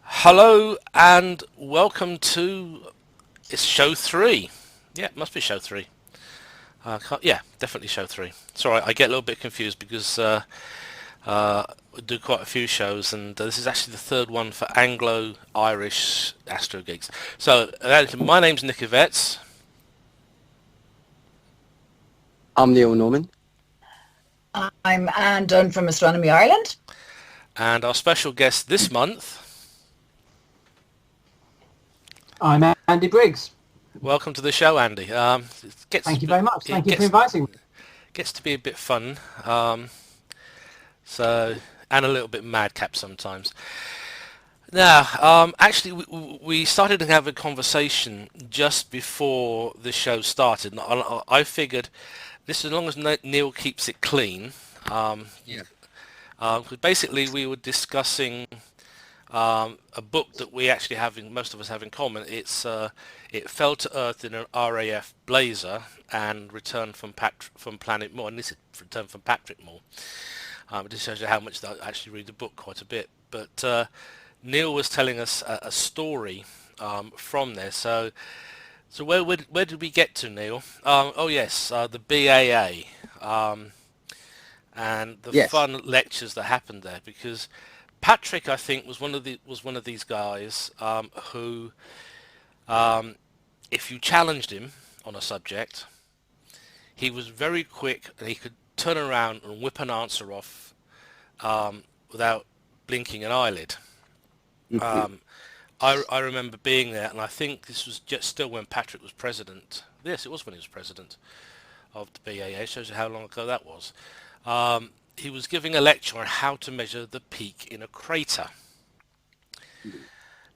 Hello and welcome to it's show 3. Yeah, it must be show 3. Yeah, definitely show 3. Sorry, I get a little bit confused because we do quite a few shows, and this is actually the third one for Anglo-Irish Astro Geeks. So, my name's Nick Evetts, I'm Neil Norman. I'm Anne Dunne from Astronomy Ireland. and our special guest this month. I'm Andy Briggs. Welcome to the show, Andy. It gets Thank you very much. it Thank you for inviting me. gets to be a bit fun. So and a little bit madcap sometimes. Now, actually, we started to have a conversation just before the show started. And I figured this, as long as Neil keeps it clean. Yeah. 'Cause basically, we were discussing a book that we actually most of us have in common. It fell to Earth in an RAF blazer and returned from Planet Moore, and this is returned from Patrick Moore. It just shows you how much I actually read the book quite a bit. But Neil was telling us a story from there. So where did we get to, Neil? Oh yes, the BAA and the Yes. fun lectures that happened there, because Patrick, I think, was one of these guys who, if you challenged him on a subject, he was very quick and he could turn around and whip an answer off without blinking an eyelid. Um, I remember being there, and I think this was just still when Patrick was president. Yes, it was when he was president of the BAA. Shows you how long ago that was. He was giving a lecture on how to measure the peak in a crater.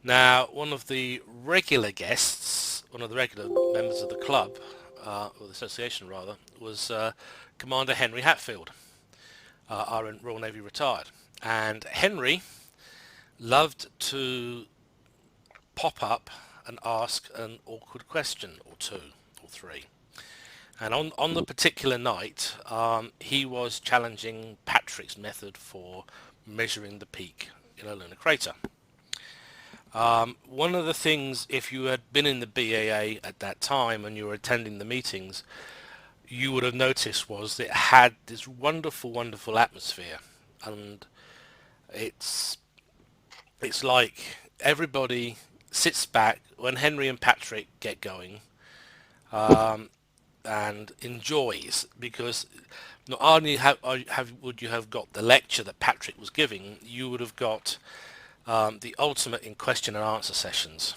Now, one of the regular guests, one of the regular members of the club, or the association rather, was Commander Henry Hatfield, our Royal Navy retired. And Henry loved to pop up and ask an awkward question or two or three. And on the particular night, he was challenging Patrick's method for measuring the peak in a lunar crater. One of the things, if you had been in the BAA at that time and you were attending the meetings, you would have noticed was that it had this wonderful, wonderful atmosphere. And it's like everybody sits back when Henry and Patrick get going. And enjoys, because not only would you have got the lecture that Patrick was giving, you would have got the ultimate in question and answer sessions,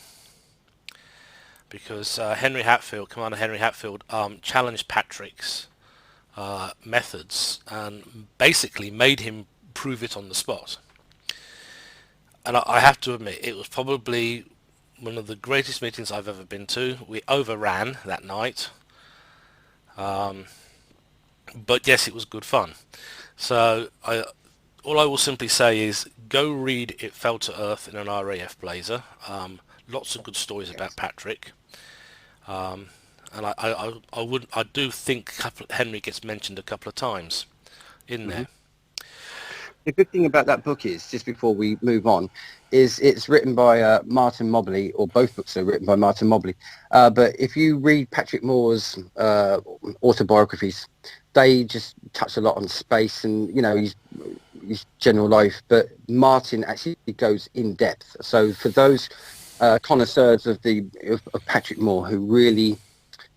because Commander Henry Hatfield, challenged Patrick's methods and basically made him prove it on the spot. And I have to admit, it was probably one of the greatest meetings I've ever been to. We overran that night. But yes, it was good fun. So all I will simply say is go read It Fell to Earth in an RAF blazer. Lots of good stories about Patrick. And I do think Henry gets mentioned a couple of times in there. The good thing about that book is, just before we move on, is it's written by Martin Mobley, or both books are written by Martin Mobley. But if you read Patrick Moore's autobiographies, they just touch a lot on space and, his general life. But Martin actually goes in depth. So for those connoisseurs of Patrick Moore who really,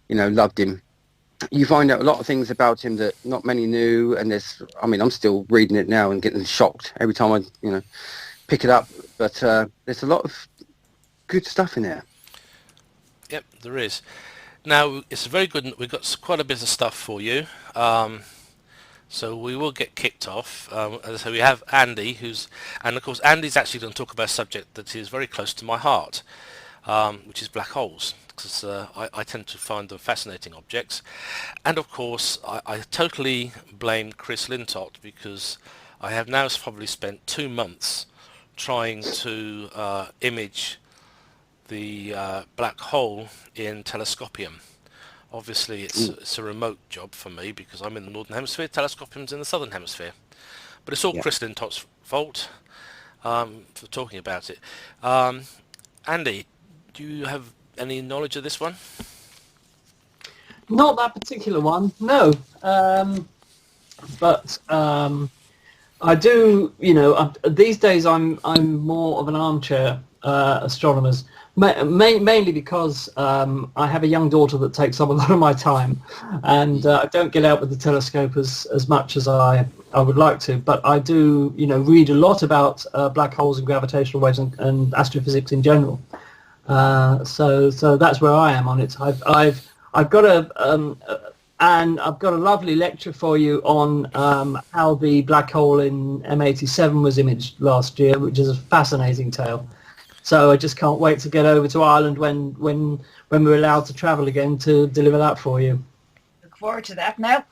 loved him, you find out a lot of things about him that not many knew, and I'm still reading it now and getting shocked every time I, pick it up. But there's a lot of good stuff in there. Yep, there is. Now, it's very good. We've got quite a bit of stuff for you. So we will get kicked off. So we have Andy, and of course Andy's actually going to talk about a subject that is very close to my heart, which is black holes. Because I tend to find them fascinating objects. And of course, I totally blame Chris Lintott, because I have now probably spent 2 months trying to image the black hole in telescopium. Obviously, it's a remote job for me because I'm in the northern hemisphere, telescopium's in the southern hemisphere. But it's all Chris Lintott's fault. for talking about it. Andy, do you have any knowledge of this one? Not that particular one, no. But I do, these days I'm more of an armchair astronomer, mainly because I have a young daughter that takes up a lot of my time, and I don't get out with the telescope as much as I would like to. But I do, read a lot about black holes and gravitational waves and astrophysics in general. So that's where I am on it. I've got I've got a lovely lecture for you on how the black hole in M87 was imaged last year, which is a fascinating tale. So I just can't wait to get over to Ireland when we're allowed to travel again to deliver that for you. Look forward to that now.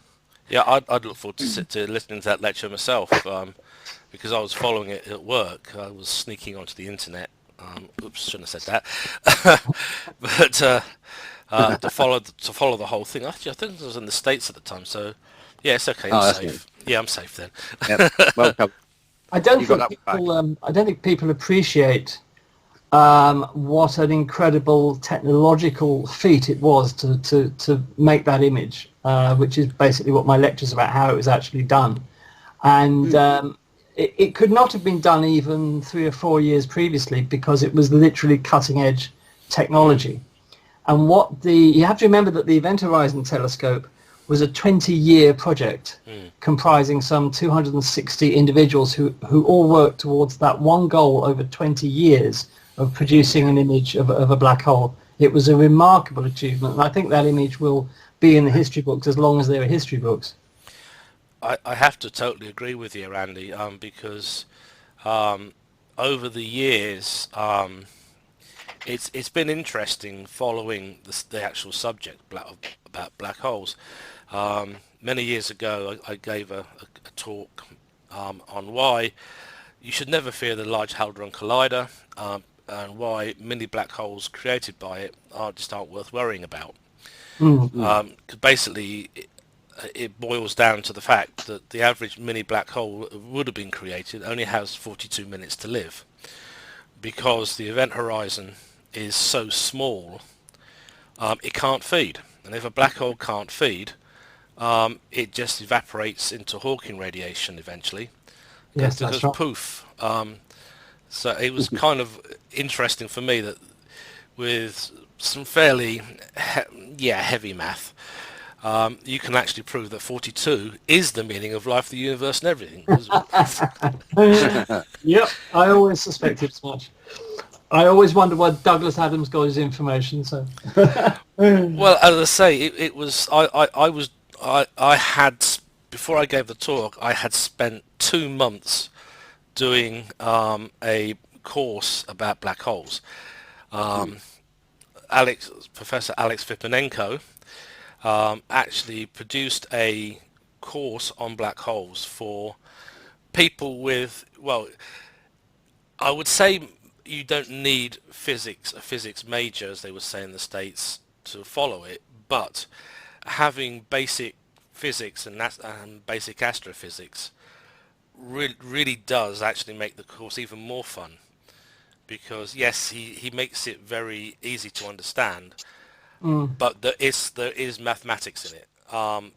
Yeah, I'd look forward to listening to that lecture myself, because I was following it at work. I was sneaking onto the internet. Oops, shouldn't have said that. But to follow the whole thing. Actually, I think I was in the States at the time, so yeah, it's okay. I'm safe. Yeah, I'm safe then. Yep. Welcome. I don't think people appreciate what an incredible technological feat it was to make that image, which is basically what my lecture's about, how it was actually done. And it could not have been done even 3 or 4 years previously, because it was literally cutting edge technology. And you have to remember that the Event Horizon Telescope was a 20-year project comprising some 260 individuals who all worked towards that one goal over 20 years of producing an image of a black hole. It was a remarkable achievement, and I think that image will be in the history books as long as there are history books. I have to totally agree with you, Randy, because over the years, it's been interesting following the actual subject about black holes. Many years ago, I gave a talk on why you should never fear the Large Hadron Collider, and why mini black holes created by it aren't worth worrying about. Because basically, it boils down to the fact that the average mini black hole would have been created only has 42 minutes to live, because the event horizon is so small, it can't feed. And if a black hole can't feed, it just evaporates into Hawking radiation eventually. Yes, It that's goes right. poof. So it was kind of interesting for me that with some fairly heavy math, you can actually prove that 42 is the meaning of life, the universe, and everything. Yep, I always suspected as much. I always wonder where Douglas Adams got his information. So, well, as I say, it was I had, before I gave the talk, I had spent 2 months doing a course about black holes. Professor Alex Fiponenko actually produced a course on black holes for people with, well, I would say you don't need a physics major, as they would say in the States, to follow it, but having basic physics and basic astrophysics really does actually make the course even more fun, because yes, he makes it very easy to understand, but there is mathematics in it,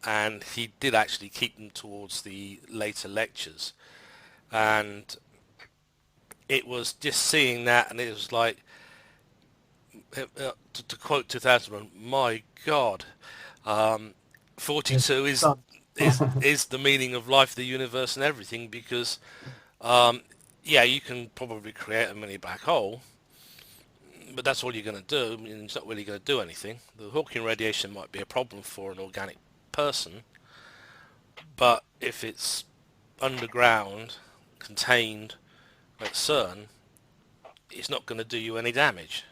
and he did actually keep them towards the later lectures, and it was just seeing that, and it was like, to quote 2001, my God, 42 is the meaning of life, the universe, and everything, because you can probably create a mini black hole, but that's all you're going to do. I mean, it's not really going to do anything. The Hawking radiation might be a problem for an organic person, but if it's underground, contained at CERN, it's not going to do you any damage.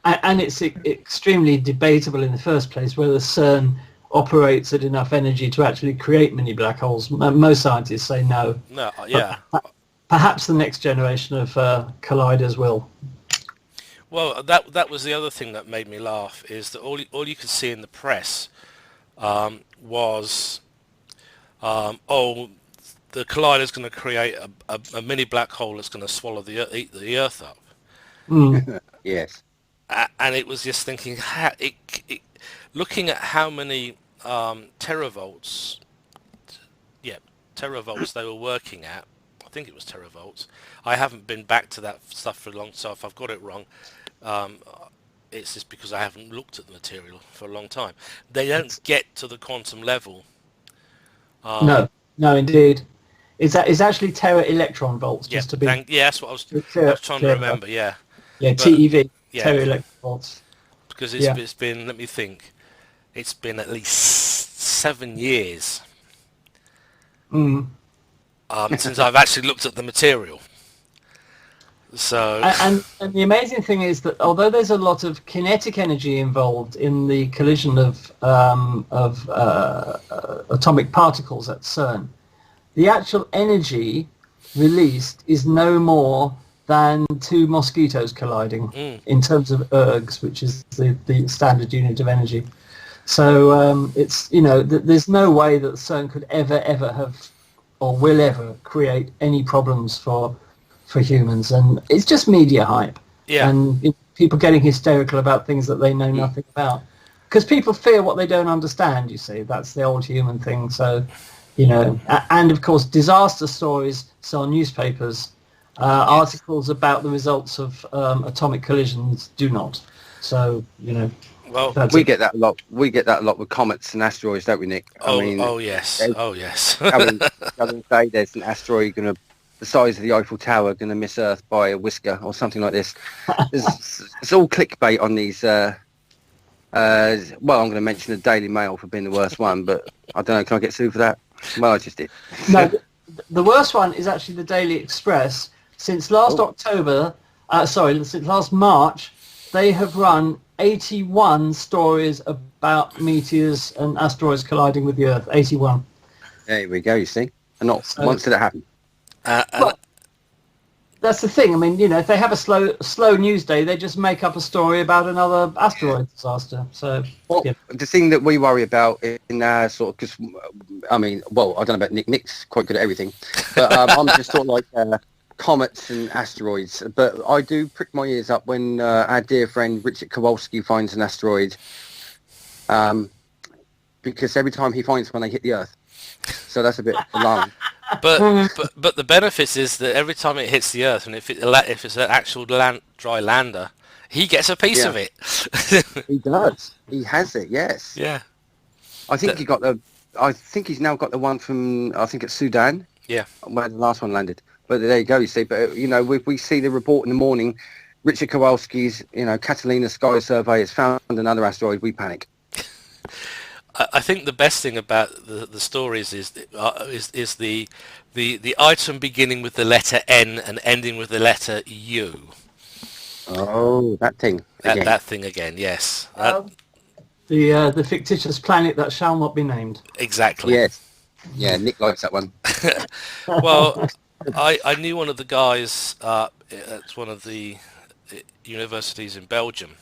And it's extremely debatable in the first place whether CERN operates at enough energy to actually create mini black holes. Most scientists say no. No, yeah. Perhaps the next generation of colliders will. Well, that was the other thing that made me laugh, is that all you could see in the press was, the collider is going to create a mini black hole that's going to swallow eat the Earth up. Yes. And it was just thinking, looking at how many teravolts, teravolts they were working at. I think it was teravolts. I haven't been back to that stuff for a long time. So if I've got it wrong, it's just because I haven't looked at the material for a long time. They don't get to the quantum level. No, indeed. It's actually tera electron volts, Yeah, just to be... that's what I was trying to remember, yeah. Yeah, But, TeV, yeah, tera electron volts. because it's been, let me think, it's been at least 7 years since I've actually looked at the material. So And the amazing thing is that although there's a lot of kinetic energy involved in the collision of atomic particles at CERN, the actual energy released is no more than 2 mosquitoes colliding in terms of ergs, which is the standard unit of energy. So it's, there's no way that CERN could ever have or will ever create any problems for humans, and it's just media hype and people getting hysterical about things that they know nothing about, because people fear what they don't understand. You see, that's the old human thing. So and of course disaster stories sell newspapers. Articles about the results of atomic collisions do not. So well, we get that a lot. We get that a lot with comets and asteroids, don't we, Nick? Yes. The other day, there's an asteroid the size of the Eiffel Tower going to miss Earth by a whisker or something like this. It's all clickbait on these. Well, I'm going to mention the Daily Mail for being the worst one, but I don't know. Can I get sued for that? Well, I just did. No, the worst one is actually the Daily Express. Since last since last March, they have run 81 stories about meteors and asteroids colliding with the Earth. 81. There we go. You see, and not once did it happen. Well, that's the thing. I mean, if they have a slow news day, they just make up a story about another asteroid disaster. So, the thing that we worry about in our sort of, because I mean, well, I don't know about Nick. Nick's quite good at everything, but I'm just sort of like comets and asteroids. But I do prick my ears up when our dear friend Richard Kowalski finds an asteroid, because every time he finds one, they hit the Earth. So that's a bit alarming. But the benefit is that every time it hits the Earth, and if it's an actual dry lander, he gets a piece of it. He does. He has it. Yes. Yeah. I think I think he's now got the one from, I think it's Sudan. Yeah. Where the last one landed. But there you go. You see. But if we see the report in the morning, Richard Kowalski's, Catalina Sky Survey has found another asteroid, we panic. I think the best thing about the stories is the item beginning with the letter N and ending with the letter U. Oh, that thing again. That thing again, yes. The fictitious planet that shall not be named. Exactly. Yes. Yeah, Nick likes that one. Well, I knew one of the guys at one of the universities in Belgium.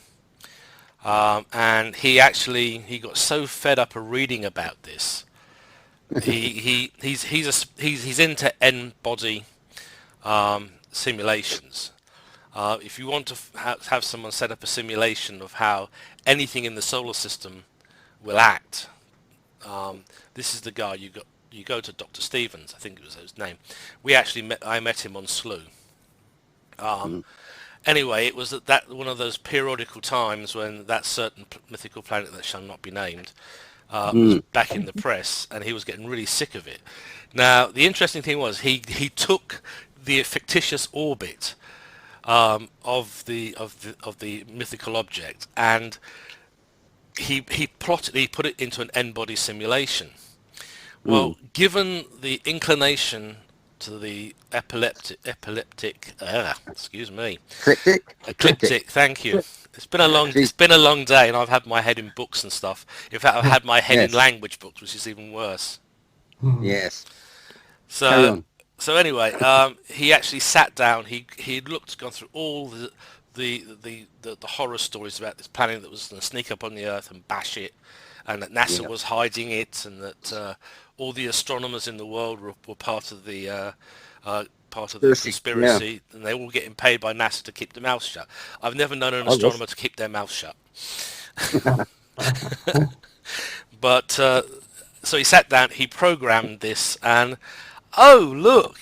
And he got so fed up of reading about this. He's into N-body simulations. If you want to have someone set up a simulation of how anything in the solar system will act, this is the guy you go to. Dr. Stevens, I think it was his name. I met him on SLU. Anyway, it was that one of those periodical times when that certain mythical planet that shall not be named was back in the press, and he was getting really sick of it. Now, the interesting thing was he took the fictitious orbit of the mythical object, and he put it into an N-body simulation. Well, given the inclination to the ecliptic, thank you. It's been a long day, and I've had my head in books and stuff. In fact, I've had my head in language books, which is even worse. Yes. So anyway, he actually sat down. He gone through all the horror stories about this planet that was going to sneak up on the Earth and bash it, and that NASA was hiding it, and that all the astronomers in the world were part of the Conspiracy, conspiracy, and they all getting paid by NASA to keep their mouth shut. I've never known an I was. astronomer to keep their mouth shut. But so he sat down, he programmed this, and oh look,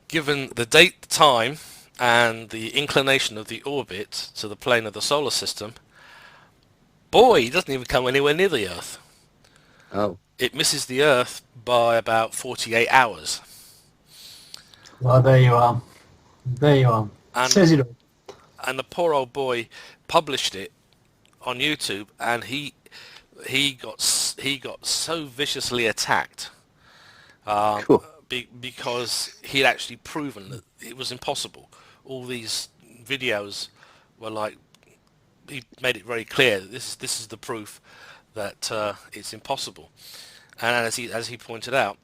given the date, the time, and the inclination of the orbit to the plane of the solar system, boy, he doesn't even come anywhere near the Earth. Oh, It misses the Earth by about 48 hours. Well, there you are. There you are. Says it all. And the poor old boy published it on YouTube, and he got so viciously attacked cool. because he'd actually proven that it was impossible. All these videos were like, he made it very clear that this is the proof that it's impossible. And as he pointed out,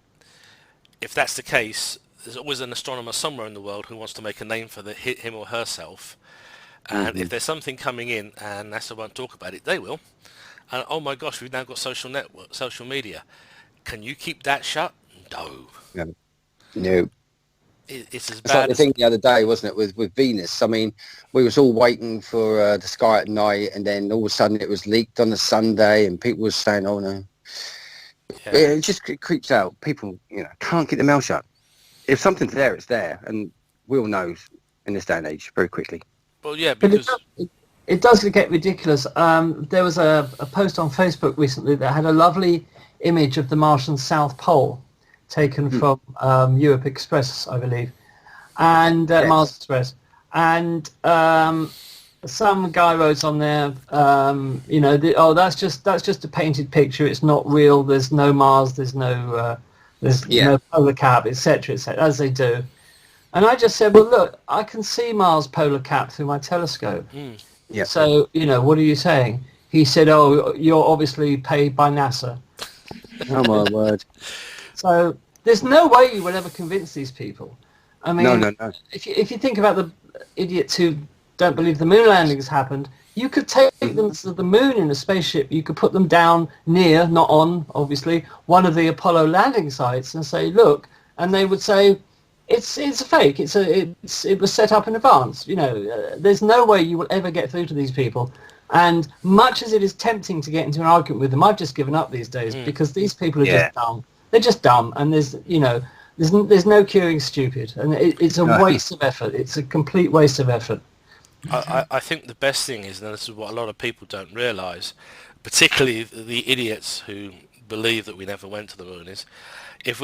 if that's the case, there's always an astronomer somewhere in the world who wants to make a name for him or herself. And if there's something coming in and NASA won't talk about it, they will. And oh my gosh, we've now got social media. Can you keep that shut? No. No. It's as It's bad like the as... thing the other day, wasn't it, with Venus? I mean, we was all waiting for the sky at night, and then all of a sudden it was leaked on a Sunday, and people were saying, "Oh no." Yeah. It just creeps out. People, can't keep their mouth shut. If something's there, it's there, and we all know in this day and age very quickly. Well, yeah, But because... it does get ridiculous. There was a post on Facebook recently that had a lovely image of the Martian South Pole taken from Europe Express, I believe, and Yes. Mars Express. And some guy wrote on there, that's just a painted picture. It's not real. There's no Mars. There's no no polar cap, etc., as they do. And I just said, well, look, I can see Mars polar cap through my telescope. Yeah. So, what are you saying? He said, oh, you're obviously paid by NASA. Oh my word. So there's no way you will ever convince these people. I mean, No. if you think about the idiots who don't believe the moon landings happened, you could take them to the moon in a spaceship. You could put them down near, not on, obviously, one of the Apollo landing sites and say, look, and they would say, it's a fake. It was set up in advance. There's no way you will ever get through to these people. And much as it is tempting to get into an argument with them, I've just given up these days because these people are just dumb. They're just dumb, and there's no curing stupid, and it's a waste of effort. It's a complete waste of effort. I think the best thing is, and this is what a lot of people don't realise, particularly the idiots who believe that we never went to the moon, is if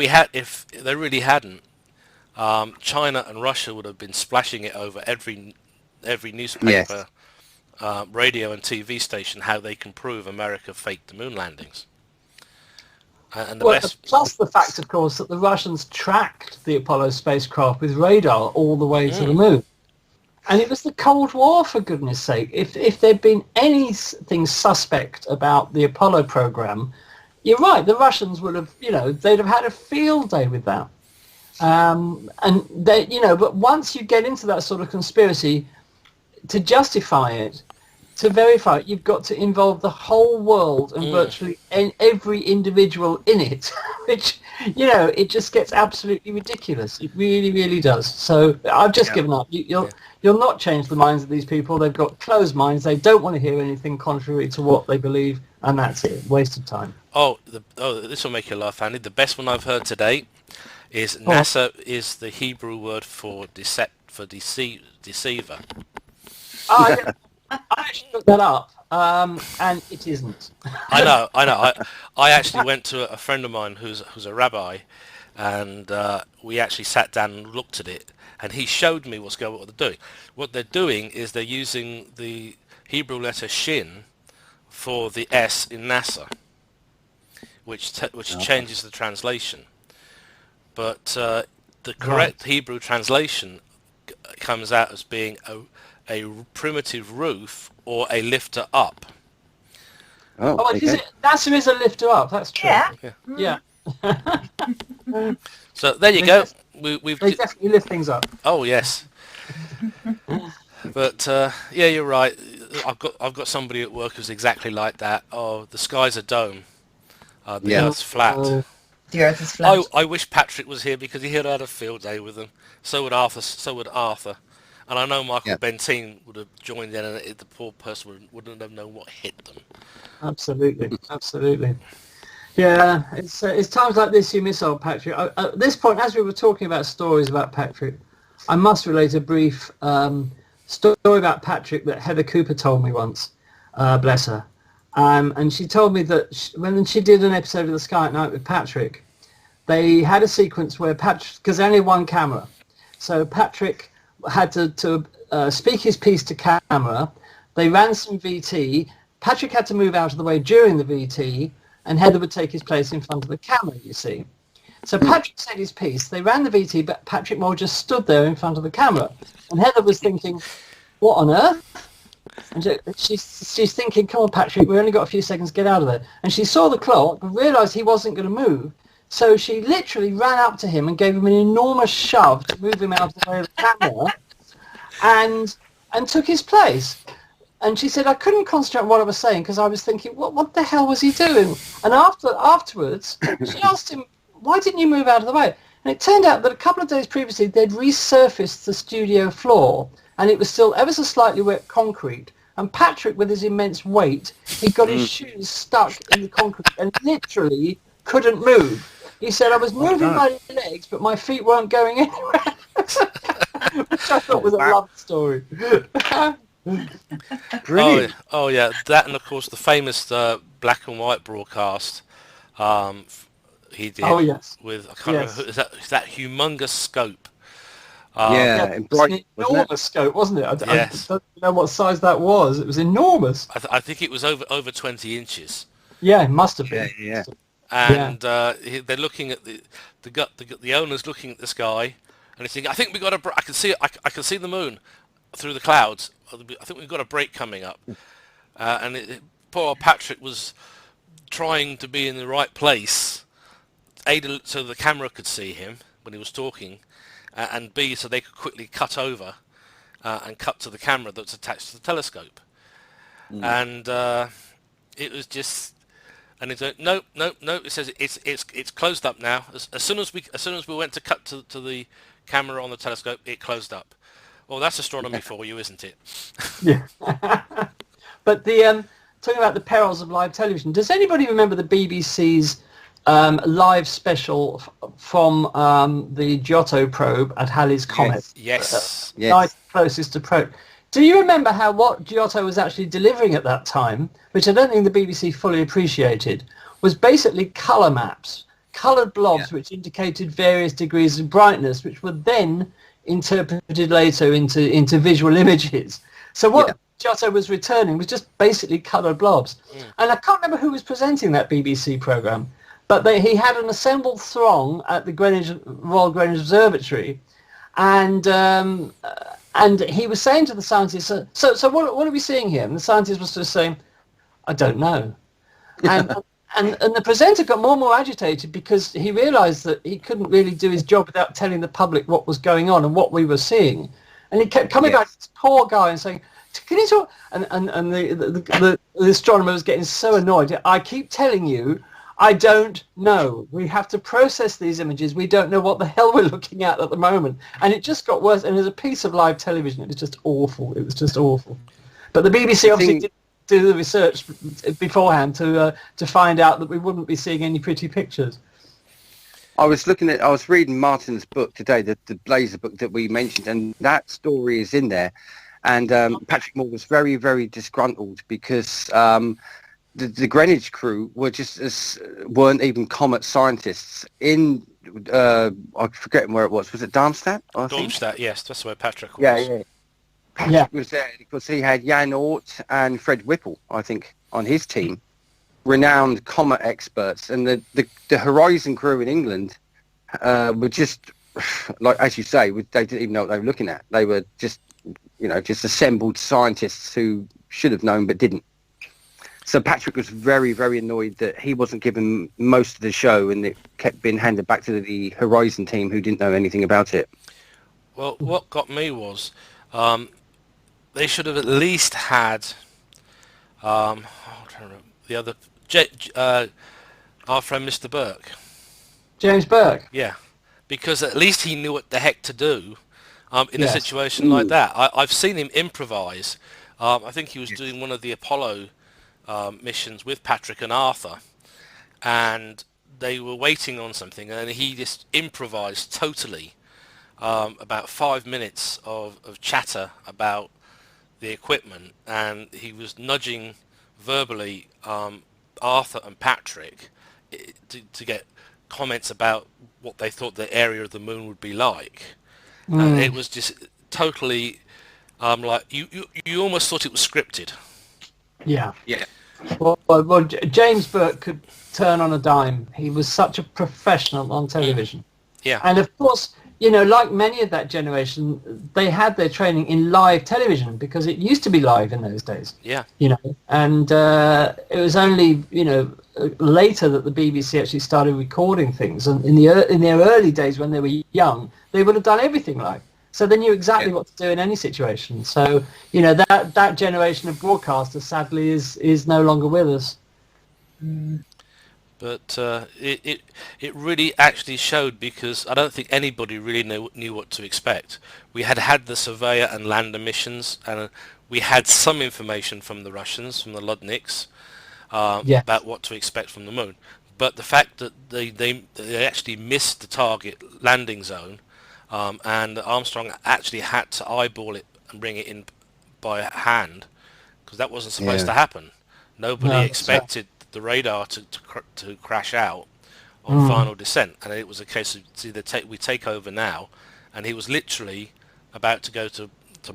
they really hadn't, China and Russia would have been splashing it over every newspaper, radio and TV station how they can prove America faked the moon landings. And plus the fact, of course, that the Russians tracked the Apollo spacecraft with radar all the way to the moon. And it was the Cold War, for goodness sake. If there'd been anything suspect about the Apollo program, you're right, the Russians would have, they'd have had a field day with that. And they, but once you get into that sort of conspiracy, to justify it, to verify it, you've got to involve the whole world and virtually every individual in it, which, it just gets absolutely ridiculous. It really, really does. So I've just given up. You'll not change the minds of these people. They've got closed minds. They don't want to hear anything contrary to what they believe, and that's it. Waste of time. This will make you laugh, Andy. The best one I've heard today is NASA is the Hebrew word for deceiver. I actually looked that up, and it isn't. I know. I actually went to a friend of mine who's a rabbi, and we actually sat down and looked at it, and he showed me what they're doing. What they're doing is they're using the Hebrew letter shin for the S in NASA, which changes the translation. But the correct Hebrew translation comes out as being a primitive roof or a lifter up. NASA is a lifter up. That's true. Yeah. So there you go. They definitely lift things up. Oh yes. But you're right. I've got somebody at work who's exactly like that. Oh, the sky's a dome. The Earth's flat. The Earth is flat. I wish Patrick was here because he had a field day with them. So would Arthur. So would Arthur. And I know Michael Yeah. Benteen would have joined in, and the poor person wouldn't have known what hit them. Absolutely, absolutely. Yeah, it's times like this you miss old Patrick. At this point, as we were talking about stories about Patrick, I must relate a brief story about Patrick that Heather Cooper told me once. Bless her. And she told me that when she did an episode of The Sky at Night with Patrick, they had a sequence where Patrick, because only one camera, so Patrick had to speak his piece to camera. They ran some VT. Patrick had to move out of the way during the VT, and Heather would take his place in front of the camera, you see. So Patrick said his piece. They ran the VT, but Patrick Moore just stood there in front of the camera. And Heather was thinking, what on earth? And she's thinking, come on, Patrick, we've only got a few seconds, get out of there. And she saw the clock and realised he wasn't going to move. So she literally ran up to him and gave him an enormous shove to move him out of the way of the camera and took his place. And she said, I couldn't concentrate on what I was saying because I was thinking, what the hell was he doing? And afterwards, she asked him, why didn't you move out of the way? And it turned out that a couple of days previously, they'd resurfaced the studio floor, and it was still ever so slightly wet concrete. And Patrick, with his immense weight, he got his shoes stuck in the concrete and literally couldn't move. He said, I was moving my legs, but my feet weren't going anywhere. Which I thought was a lovely story. Brilliant. Oh yeah, that, and of course the famous black and white broadcast he did. Oh yes, with I can't remember, is that humongous scope? Yeah, it in was an Brighton, wasn't it? enormous scope, wasn't it? Yes. I don't know what size that was. It was enormous. I think it was over 20 inches. Yeah, it must have been. Yeah. And they're looking at the owner's looking at the sky, and he's thinking, I think we got I can see it. I can see the moon through the clouds. I think we've got a break coming up. And poor Patrick was trying to be in the right place, A, so the camera could see him when he was talking, and B, so they could quickly cut over and cut to the camera that's attached to the telescope. And it was just, and he said, no. It says it's closed up now. As soon as we went to cut to the camera on the telescope, it closed up. Well, that's astronomy for you, isn't it? Yeah. But talking about the perils of live television, does anybody remember the BBC's live special from the Giotto probe at Halley's Comet? Yes. Night closest to probe. Do you remember what Giotto was actually delivering at that time, which I don't think the BBC fully appreciated, was basically colour maps, coloured blobs which indicated various degrees of brightness, which were then interpreted later into visual images. So what Giotto was returning was just basically coloured blobs. And I can't remember who was presenting that BBC programme, but he had an assembled throng at the Royal Greenwich Observatory, and he was saying to the scientists, so what are we seeing here? And the scientist was just saying, I don't know. And the presenter got more and more agitated because he realised that he couldn't really do his job without telling the public what was going on and what we were seeing. And he kept coming back to this poor guy and saying, can you talk? And the astronomer was getting so annoyed. I keep telling you, I don't know. We have to process these images. We don't know what the hell we're looking at the moment. And it just got worse. And as a piece of live television, it was just awful. It was just awful. But the BBC obviously didn't do the research beforehand to find out that we wouldn't be seeing any pretty pictures. I was reading Martin's book today, the Blazer book that we mentioned, and that story is in there. And Patrick Moore was very, very disgruntled because the Greenwich crew weren't even Comet scientists. I'm forgetting where it was. Was it Darmstadt? Darmstadt, yes, that's where Patrick was. Yeah. Patrick was there because he had Jan Oort and Fred Whipple, I think, on his team, renowned comet experts. And the Horizon crew in England were just, like as you say, they didn't even know what they were looking at. They were just assembled scientists who should have known but didn't. So Patrick was very, very annoyed that he wasn't given most of the show and it kept being handed back to the Horizon team who didn't know anything about it. Well, what got me was they should have at least had the other our friend Mr. Burke. James Burke. Yeah, because at least he knew what the heck to do in a Yes. situation like that. I've seen him improvise. I think he was doing one of the Apollo missions with Patrick and Arthur, and they were waiting on something, and he just improvised totally. About 5 minutes of chatter about the equipment, and he was nudging verbally Arthur and Patrick to get comments about what they thought the area of the moon would be like. And it was just totally like you almost thought it was scripted. Yeah. Yeah. Well, James Burke could turn on a dime. He was such a professional on television. Yeah. And of course, you know, like many of that generation, they had their training in live television because it used to be live in those days. Yeah. You know, and it was only, you know, later that the BBC actually started recording things. And in their early days when they were young, they would have done everything live. So they knew exactly what to do in any situation. So, you know, that generation of broadcasters sadly is no longer with us. But it really actually showed, because I don't think anybody really knew what to expect. We had the Surveyor and Lander missions, and we had some information from the Russians, from the Ludniks, about what to expect from the moon. But the fact that they actually missed the target landing zone, and Armstrong actually had to eyeball it and bring it in by hand, because that wasn't supposed to happen. Nobody expected the radar to crash out on final descent, and it was a case of we take over now, and he was literally about to go to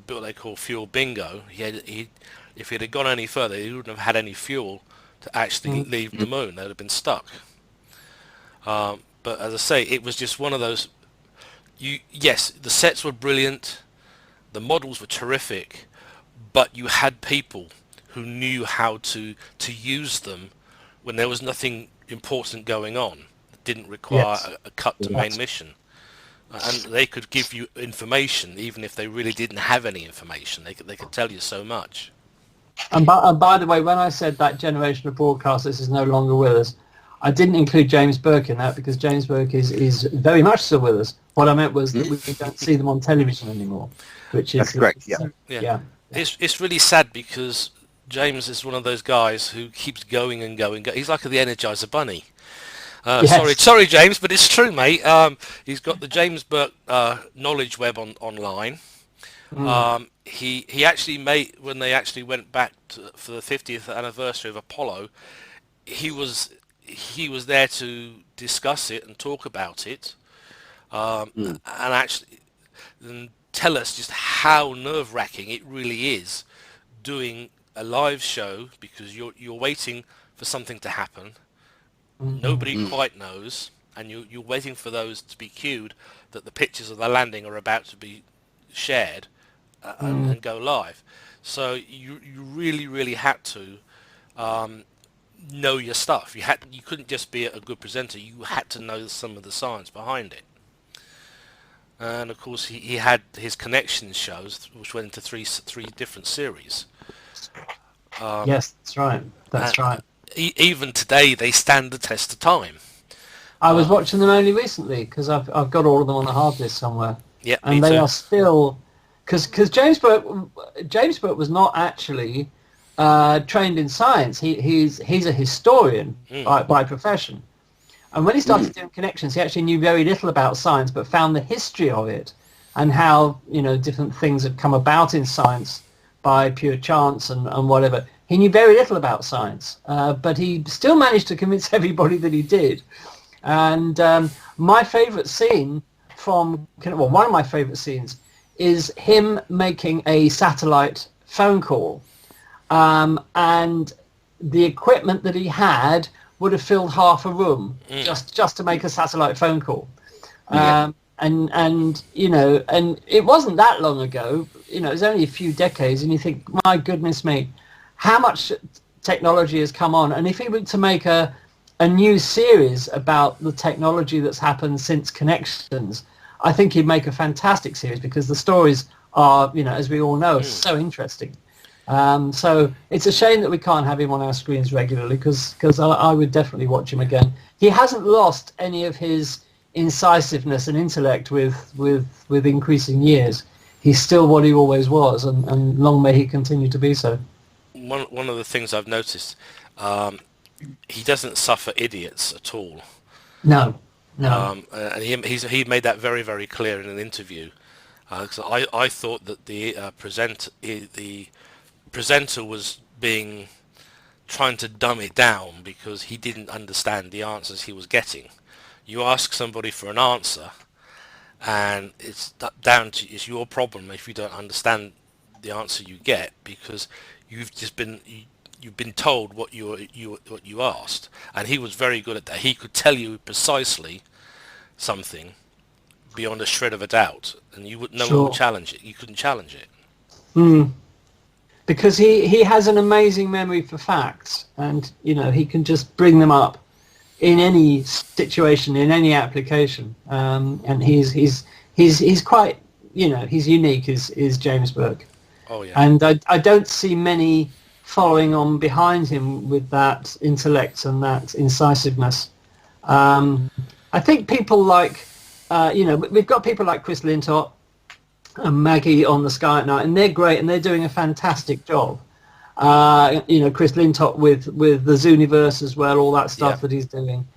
build what they call fuel bingo. If he'd have gone any further, he wouldn't have had any fuel to actually leave the moon. They'd have been stuck. But as I say, it was just one of those. Yes, the sets were brilliant, the models were terrific, but you had people who knew how to use them when there was nothing important going on. It didn't require a cut to main mission. And they could give you information even if they really didn't have any information. They could tell you so much. And by the way, when I said that generation of broadcasters is no longer with us, I didn't include James Burke in that, because James Burke is very much still with us. What I meant was that we don't see them on television anymore, which is... That's correct, yeah. It's really sad, because James is one of those guys who keeps going and going. He's like the Energizer Bunny. Sorry, James, but it's true, mate. He's got the James Burke knowledge web online. He actually made, when they actually went back for the 50th anniversary of Apollo, he was there to discuss it and talk about it, and actually tell us just how nerve-wracking it really is doing a live show, because you're waiting for something to happen. Nobody quite knows, and you're waiting for those to be cued that the pictures of the landing are about to be shared and go live. So you really, really had to know your stuff. You couldn't just be a good presenter. You had to know some of the science behind it. And of course, he had his connections shows, which went into three different series. Yes, that's right. That's right. Even today, they stand the test of time. I was watching them only recently, because I've got all of them on the hard disk somewhere. Yeah, and they are still, because James Burke was not actually trained in science. He's a historian by profession. And when he started doing connections, he actually knew very little about science, but found the history of it and how, you know, different things had come about in science by pure chance and whatever. He knew very little about science, but he still managed to convince everybody that he did. And my favourite scene one of my favourite scenes is him making a satellite phone call. And the equipment that he had would have filled half a room just to make a satellite phone call. And you know, and it wasn't that long ago, you know, it was only a few decades, and you think, my goodness me, how much technology has come on. And if he were to make a new series about the technology that's happened since Connections, I think he'd make a fantastic series, because the stories are, you know, as we all know, so interesting. So it's a shame that we can't have him on our screens regularly, because I would definitely watch him again. He hasn't lost any of his incisiveness and intellect with increasing years. He's still what he always was, and long may he continue to be so. One of the things I've noticed, he doesn't suffer idiots at all. No. And he made that very, very clear in an interview. Because I thought that the presenter was trying to dumb it down because he didn't understand the answers he was getting. You ask somebody for an answer, and it's your problem if you don't understand the answer you get, because you've been told what you asked. And he was very good at that. He could tell you precisely something beyond a shred of a doubt, and no one would challenge it. You couldn't challenge it. Because he has an amazing memory for facts, and he can just bring them up in any situation, in any application, and he's quite he's unique, is James Burke. Oh yeah. And I don't see many following on behind him with that intellect and that incisiveness. I think people like we've got people like Chris Lintott and Maggie on the Sky at Night, and they're great, and they're doing a fantastic job. Chris Lintott with the Zooniverse as well, all that stuff that he's doing.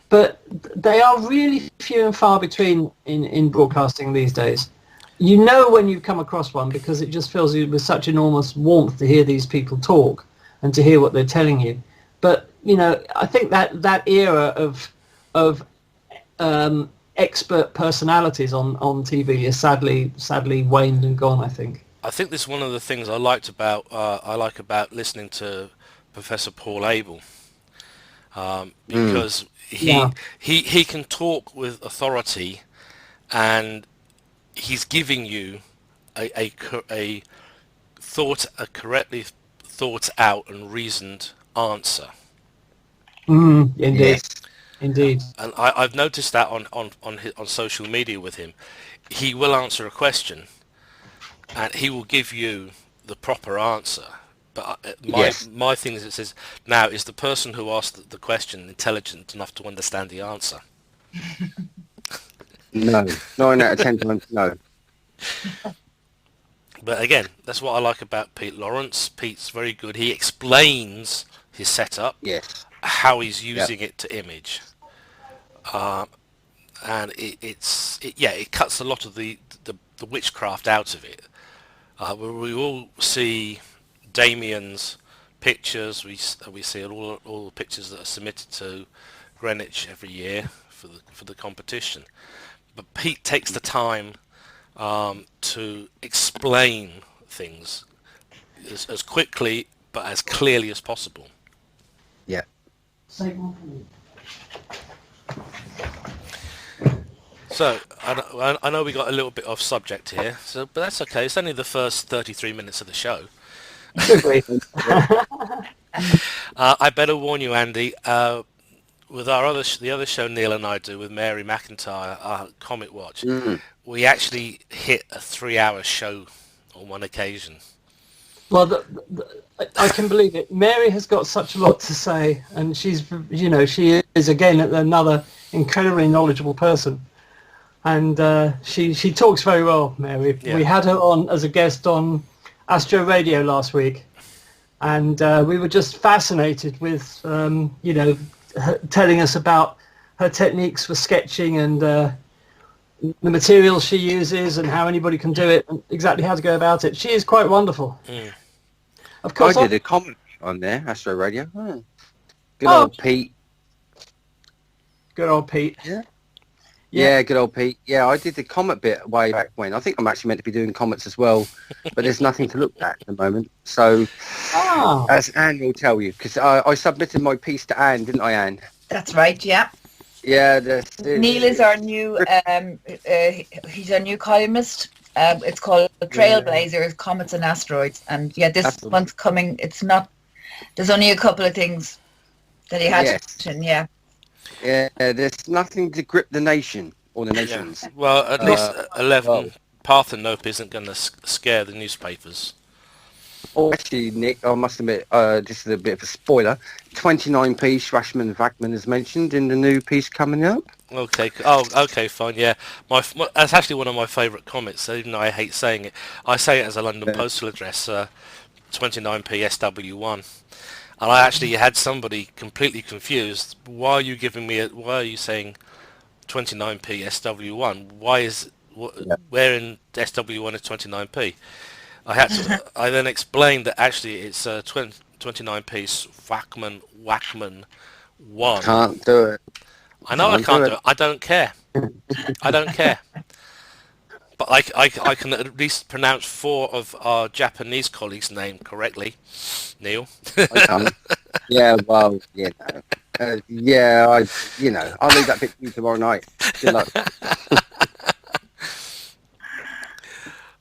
But they are really few and far between in broadcasting these days. When you've come across one, because it just fills you with such enormous warmth to hear these people talk and to hear what they're telling you. But I think that era of expert personalities on TV is sadly waned and gone, I think. I think this is one of the things I like about listening to Professor Paul Abel, because he can talk with authority, and he's giving you a correctly thought out and reasoned answer. Indeed. Yes. Indeed. And I've noticed that on social media with him. He will answer a question, and he will give you the proper answer. But my thing is, it says, now, is the person who asked the question intelligent enough to understand the answer? No. 9 out of 10 times, no. But again, that's what I like about Pete Lawrence. Pete's very good. He explains his setup, how he's using it to image, and it cuts a lot of the witchcraft out of it. We all see Damien's pictures. We see all the pictures that are submitted to Greenwich every year for the competition. But Pete takes the time to explain things as quickly but as clearly as possible. Yeah. So I know we got a little bit off subject here, but that's okay. It's only the first 33 minutes of the show. I better warn you, Andy. With the other show Neil and I do with Mary McIntyre, our Comet Watch, we actually hit a 3-hour show on one occasion. Well, I can believe it. Mary has got such a lot to say, and she is again another incredibly knowledgeable person, and she talks very well, Mary. Yeah. We had her on as a guest on Astro Radio last week, and we were just fascinated with her telling us about her techniques for sketching and the materials she uses and how anybody can do it and exactly how to go about it. She is quite wonderful. Of course, I did a comment on there, Astro Radio. Good old Pete. Good old Pete. Yeah, good old Pete. Yeah, I did the comet bit way back when. I think I'm actually meant to be doing comets as well, but there's nothing to look at the moment. So, as Anne will tell you, because I submitted my piece to Anne, didn't I, Anne? That's right, yeah. Yeah. Neil is our new, he's our new columnist. It's called Trailblazers, Comets and Asteroids. And this one's coming. It's not, there's only a couple of things that he had to mention, Yeah, there's nothing to grip the nation or the nations. Yeah. Well, at least 11 Parthenope isn't going to scare the newspapers. Oh, actually, Nick, I must admit, this is a bit of a spoiler. 29p Schwarzman-Wachmann is mentioned in the new piece coming up. Okay. Oh, okay, fine. Yeah, that's actually one of my favourite comments. Even though I hate saying it, I say it as a London postal address, 29p SW1. And I actually had somebody completely confused. Why are you giving me? Why are you saying 29p SW1? Where in SW1 is 29p? I then explained that actually it's 29p Wachmann 1. Can't do it. I know I can't do it. I don't care. I don't care. But I can at least pronounce 4 of our Japanese colleagues' name correctly. Neil. I can't. Yeah, well, I'll leave that bit to you tomorrow night. Good luck.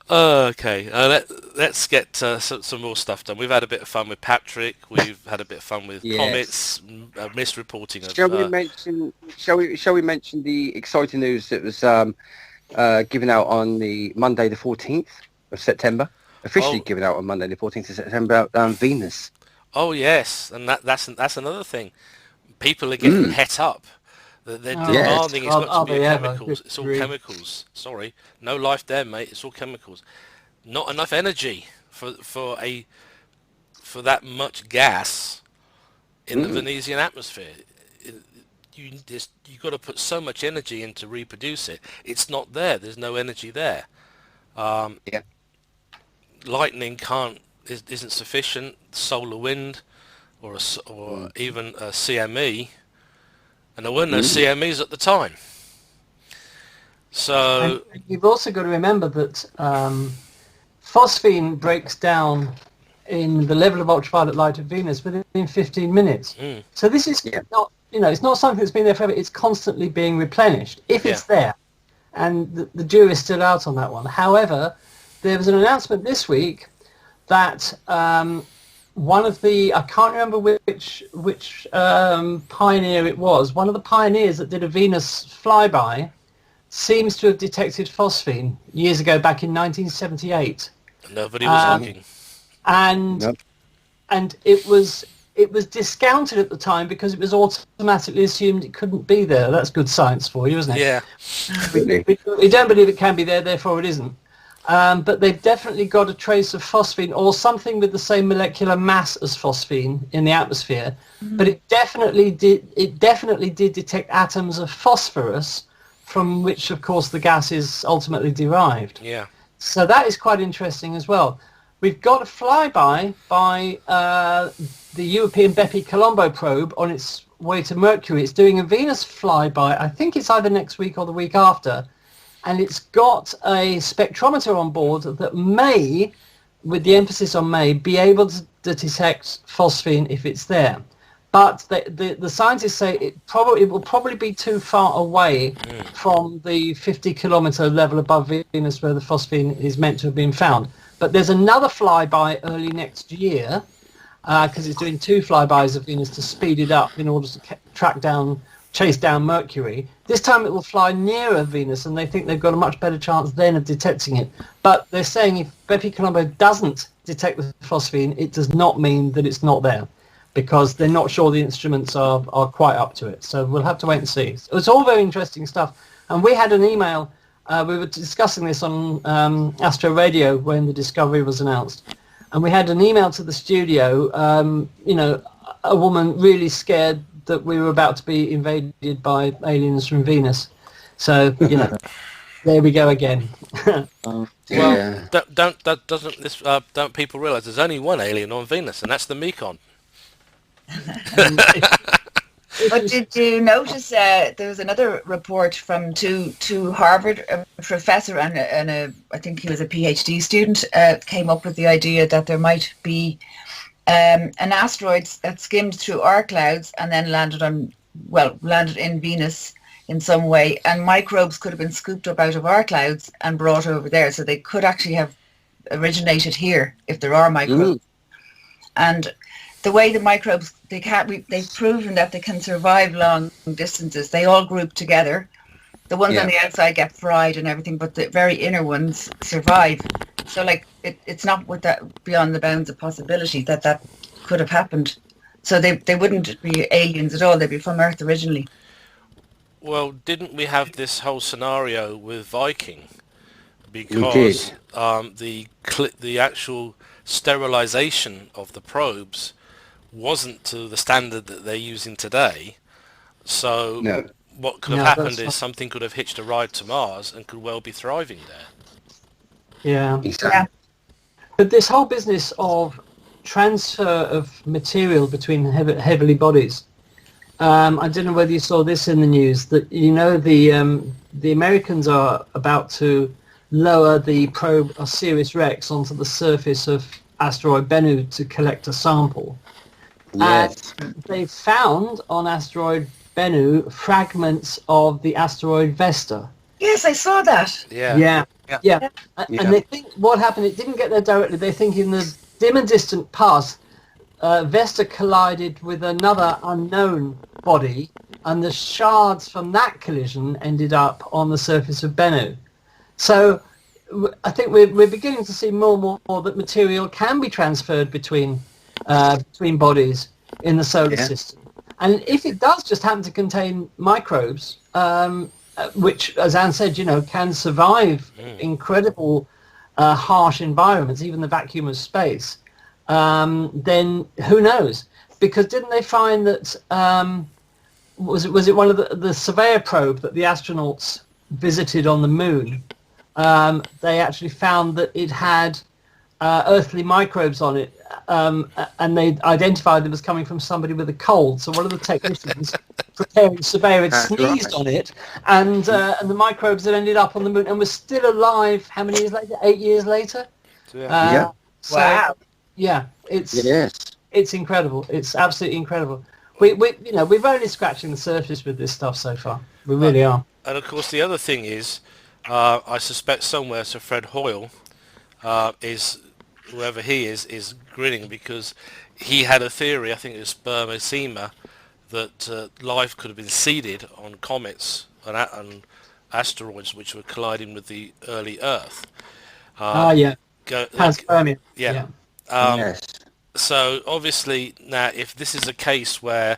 Okay, let's get some more stuff done. We've had a bit of fun with Patrick. We've had a bit of fun with comets, misreporting of. Shall we mention the exciting news that was given out on the Monday the 14th of September? Officially given out on Monday the 14th of September about Venus. Oh yes, and that's another thing. People are getting het up. They're demanding it's got to be chemicals. It's all chemicals. Sorry, no life there, mate. It's all chemicals. Not enough energy for that much gas in the Venusian atmosphere. You've got to put so much energy in to reproduce it. It's not there. There's no energy there. Lightning isn't sufficient. Solar wind, or even a CME. And there weren't no CMEs at the time. So and you've also got to remember that phosphine breaks down in the level of ultraviolet light of Venus within 15 minutes. So this is not, it's not something that's been there forever. It's constantly being replenished if it's there. And the jury is still out on that one. However, there was an announcement this week that one of the, I can't remember which pioneer it was, one of the pioneers that did a Venus flyby seems to have detected phosphine years ago, back in 1978. Nobody was looking. And it was discounted at the time because it was automatically assumed it couldn't be there. That's good science for you, isn't it? Yeah. We don't believe it can be there, therefore it isn't. But they've definitely got a trace of phosphine or something with the same molecular mass as phosphine in the atmosphere. But it definitely did detect atoms of phosphorus, from which, of course, the gas is ultimately derived. Yeah. So that is quite interesting as well. We've got a flyby by the European Bepi-Colombo probe on its way to Mercury. It's doing a Venus flyby. I think it's either next week or the week after. And it's got a spectrometer on board that may, with the emphasis on may, be able to detect phosphine if it's there. But the scientists say it will probably be too far away from the 50-kilometer level above Venus where the phosphine is meant to have been found. But there's another flyby early next year, because it's doing 2 flybys of Venus to speed it up in order to chase down Mercury. This time it will fly nearer Venus, and they think they've got a much better chance then of detecting it. But they're saying if Bepi-Colombo doesn't detect the phosphine, it does not mean that it's not there, because they're not sure the instruments are quite up to it. So we'll have to wait and see. So it's all very interesting stuff. And we had an email, we were discussing this on Astro Radio when the discovery was announced. And we had an email to the studio, a woman really scared that we were about to be invaded by aliens from Venus. So, there we go again. Well, don't people realise there's only one alien on Venus, and that's the Mekon. But did you notice there was another report from two Harvard, a professor and I think he was a PhD student, came up with the idea that there might be an asteroid that skimmed through our clouds and then landed in Venus in some way, and microbes could have been scooped up out of our clouds and brought over there, so they could actually have originated here if there are microbes. And the way the microbes, they've proven that they can survive long distances. They all group together. The ones on the outside get fried and everything, but the very inner ones survive. So, it's not with that beyond the bounds of possibility that could have happened. So they wouldn't be aliens at all. They'd be from Earth originally. Well, didn't we have this whole scenario with Viking? We did. Because the actual sterilization of the probes wasn't to the standard that they're using today. So No. what could have happened is something could have hitched a ride to Mars and could well be thriving there. Yeah. Exactly. Yeah. But this whole business of transfer of material between heavenly bodies, I don't know whether you saw this in the news, that the Americans are about to lower the probe Osiris-Rex onto the surface of asteroid Bennu to collect a sample. Yes. And they found on asteroid Bennu fragments of the asteroid Vesta. Yes, I saw that. Yeah. And they think what happened, it didn't get there directly. They think in the dim and distant past, Vesta collided with another unknown body, and the shards from that collision ended up on the surface of Bennu. So I think we're beginning to see more and more that material can be transferred between bodies in the solar system. And if it does just happen to contain microbes, which, as Anne said, can survive incredible harsh environments, even the vacuum of space, then who knows? Because didn't they find that, was it one of the Surveyor probe that the astronauts visited on the moon? They actually found that it had earthly microbes on it, and they identified them as coming from somebody with a cold. So one of the technicians preparing Surveyor had sneezed on it, and the microbes had ended up on the moon and was still alive. How many years later? 8 years later. Yeah. Wow. Yeah, it's incredible. It's absolutely incredible. We've only scratching the surface with this stuff so far. We really are. And of course, the other thing is, I suspect somewhere Sir Fred Hoyle is, whoever he is grinning, because he had a theory, I think it was spermacema, that life could have been seeded on comets and asteroids which were colliding with the early Earth. Panspermia. Yes. So obviously now, if this is a case where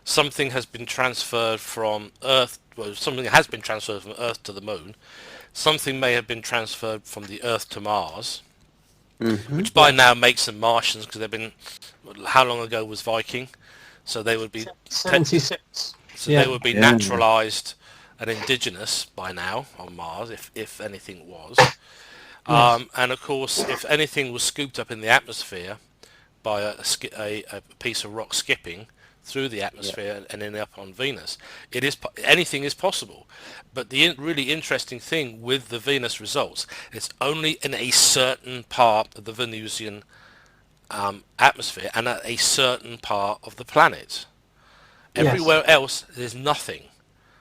something has been transferred from Earth, something has been transferred from Earth to the Moon, something may have been transferred from the Earth to Mars, which by now makes them Martians, because they've been. How long ago was Viking? So they would be 76. They would be naturalized and indigenous by now on Mars, if anything was. And of course, if anything was scooped up in the atmosphere by a piece of rock skipping through the atmosphere and ending up on Venus, anything is possible. But the really interesting thing with the Venus results, it's only in a certain part of the Venusian atmosphere and at a certain part of the planet. Everywhere else, there's nothing.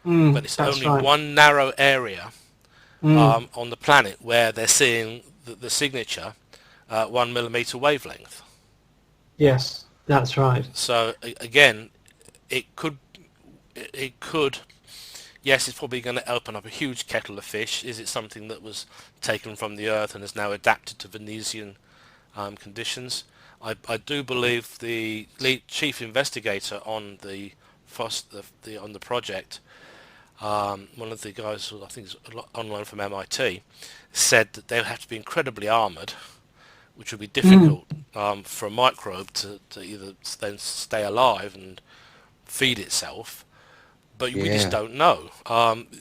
But it's only one narrow area on the planet where they're seeing the signature 1 millimeter wavelength. Yes, that's right. So again, it could. Yes, it's probably going to open up a huge kettle of fish. Is it something that was taken from the Earth and is now adapted to Venusian conditions? I do believe the lead chief investigator on the project, one of the guys who I think is online from MIT, said that they would have to be incredibly armoured, which would be difficult for a microbe to either then stay alive and feed itself. But we just don't know.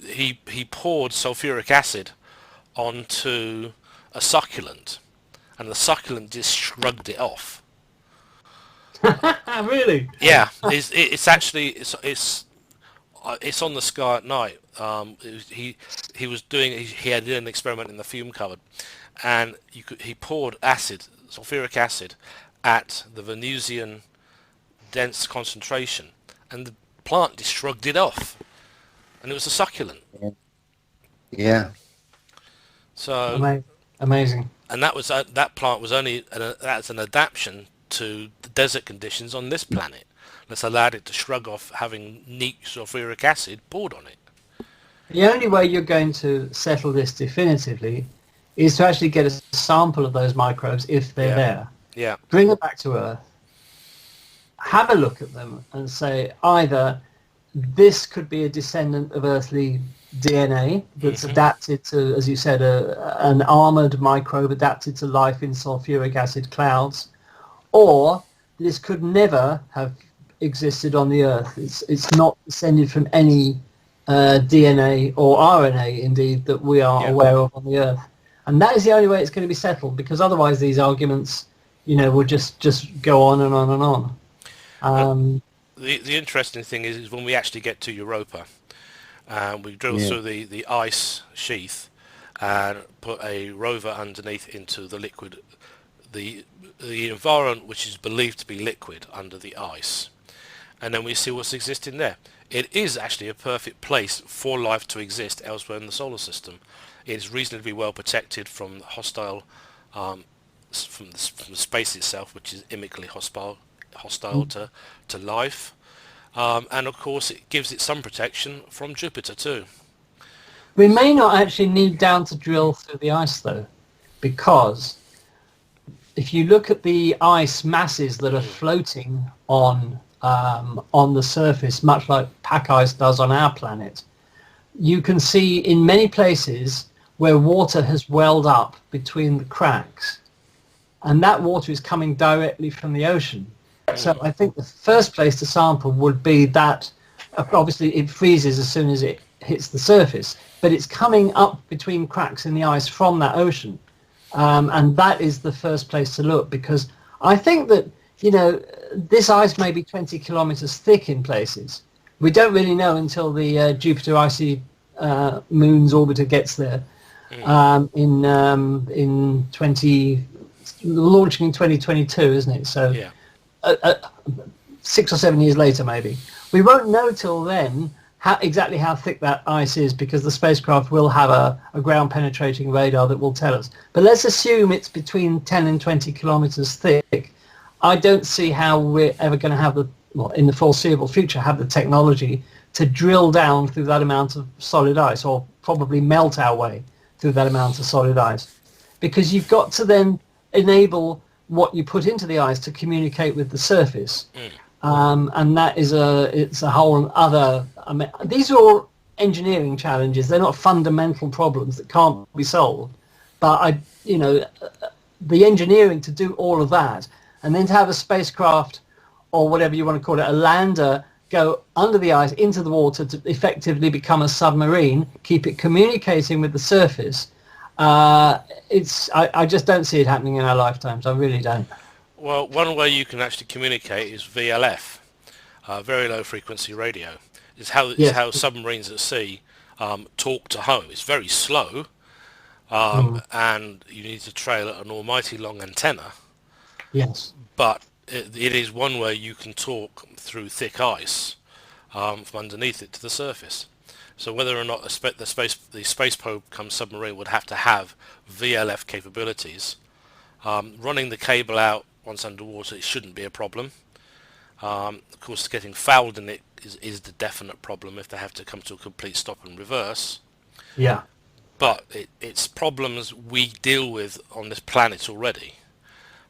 He poured sulphuric acid onto a succulent, and the succulent just shrugged it off. Really? Yeah, it's on the sky at night. He had an experiment in the fume cupboard, and he poured sulphuric acid, at the Venusian dense concentration, and the plant just shrugged it off, and it was a succulent. Yeah. So amazing. And that plant was only that's an adaptation to the desert conditions on this planet. That's allowed it to shrug off having neat sulphuric acid poured on it. The only way you're going to settle this definitively is to actually get a sample of those microbes if they're there. Yeah. Bring them back to Earth, have a look at them and say either this could be a descendant of earthly DNA that's adapted to, as you said, an armored microbe adapted to life in sulphuric acid clouds, or this could never have existed on the Earth. It's not descended from any DNA or RNA, indeed, that we are aware of on the Earth. And that is the only way it's going to be settled, because otherwise these arguments, will just go on and on and on. The interesting thing is when we actually get to Europa, we drill through the ice sheath and put a rover underneath into the liquid, the environment which is believed to be liquid under the ice, and then we see what's existing there. It is actually a perfect place for life to exist elsewhere in the solar system. It's reasonably well protected from hostile, from the space itself, which is imically hostile to life. And of course it gives it some protection from Jupiter too. We may not actually need down to drill through the ice though, because if you look at the ice masses that are floating on the surface, much like pack ice does on our planet, you can see in many places where water has welled up between the cracks, and that water is coming directly from the ocean. So I think the first place to sample would be that. Obviously it freezes as soon as it hits the surface, but it's coming up between cracks in the ice from that ocean, and that is the first place to look, because I think that this ice may be 20 kilometers thick in places. We don't really know until the Jupiter icy moon's orbiter gets there in launching in 2022, isn't it? So 6 or 7 years later, maybe. We won't know till then exactly how thick that ice is, because the spacecraft will have a ground-penetrating radar that will tell us. But let's assume it's between 10 and 20 kilometers thick. I don't see how we're ever going to have in the foreseeable future, have the technology to drill down through that amount of solid ice, or probably melt our way through that amount of solid ice. Because you've got to then enable what you put into the ice to communicate with the surface. And that is it's a whole other... these are all engineering challenges. They're not fundamental problems that can't be solved. But, the engineering to do all of that, and then to have a spacecraft, or whatever you want to call it, a lander, go under the ice into the water to effectively become a submarine, keep it communicating with the surface, I just don't see it happening in our lifetimes. I really don't. Well, one way you can actually communicate is VLF, very low frequency radio. It's how submarines at sea talk to home. It's very slow, and you need to trail an almighty long antenna. Yes. But it is one way you can talk through thick ice from underneath it to the surface. So whether or not the space probe come submarine would have to have VLF capabilities. Running the cable out once underwater, it shouldn't be a problem. Of course, getting fouled in it is the definite problem if they have to come to a complete stop and reverse. Yeah. But it's problems we deal with on this planet already.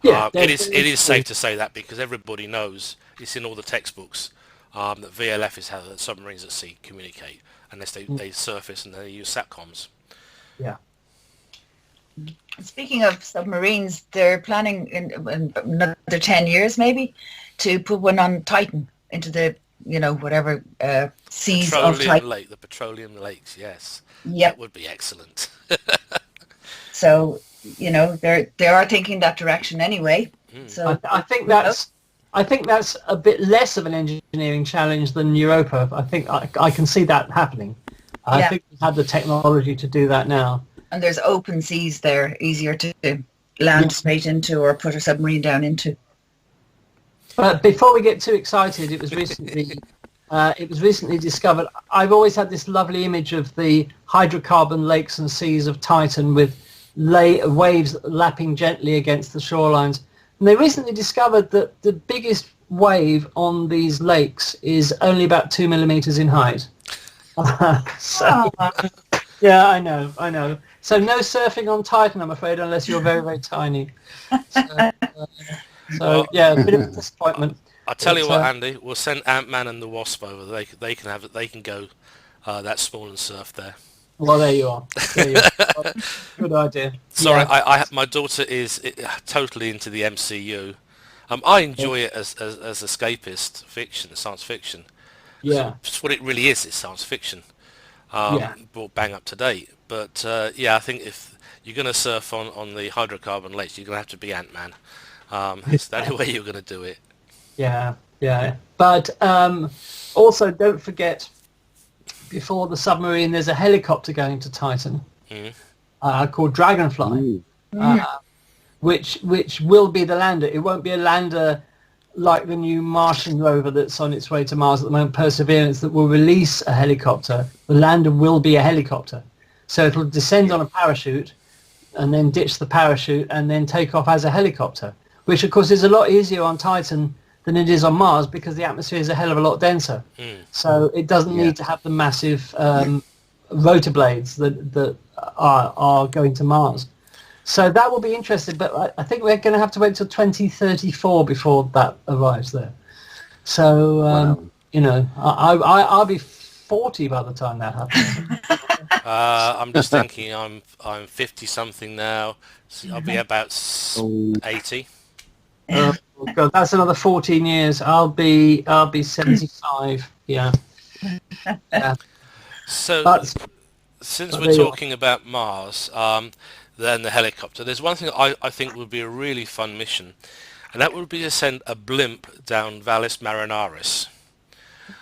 Yeah, it is safe to say that, because everybody knows, it's in all the textbooks, that VLF is how the submarines at sea communicate, unless they surface and they use satcoms. Yeah. Speaking of submarines, they're planning in another 10 years maybe to put one on Titan into the whatever seas of Titan. The petroleum lakes, yes. Yep. That would be excellent. So they are thinking that direction anyway. So I think that's a bit less of an engineering challenge than Europa. I think I can see that happening. I think we have the technology to do that now. And there's open seas there, easier to land straight into or put a submarine down into. But before we get too excited, it was recently discovered. I've always had this lovely image of the hydrocarbon lakes and seas of Titan with waves lapping gently against the shorelines. And they recently discovered that the biggest wave on these lakes is only about 2 millimeters in height. Yeah, I know. So no surfing on Titan, I'm afraid, unless you're very, very tiny. So yeah, a bit of a disappointment. I'll tell you what, Andy, we'll send Ant-Man and the Wasp over. They can have it. They can go that small and surf there. Well, there you are. Good idea. Sorry, Yeah. my daughter is totally into the MCU. I enjoy it as escapist fiction, science fiction. Yeah. It's what it really is. It's science fiction. Yeah. Brought bang up to date. But yeah, I think if you're going to surf on the hydrocarbon lakes, you're going to have to be Ant-Man. It's the only way you're going to do it. Yeah, yeah. But also, don't forget, before the submarine, there's a helicopter going to Titan called Dragonfly, which will be the lander. It won't be a lander like the new Martian rover that's on its way to Mars at the moment, Perseverance, that will release a helicopter. The lander will be a helicopter. So it'll descend on a parachute and then ditch the parachute and then take off as a helicopter, which of course is a lot easier on Titan than it is on Mars because the atmosphere is a hell of a lot denser. So it doesn't need to have the massive rotor blades that are going to Mars. So that will be interesting, but I think we're going to have to wait till 2034 before that arrives there. So, you know, I'll be 40 by the time that happens. I'm just thinking I'm 50 something now. So I'll be about 80. Oh God, that's another 14 years. I'll be 75. Yeah. Yeah. So since we're talking about Mars, then the helicopter, there's one thing I think would be a really fun mission, and that would be to send a blimp down Valles Marineris.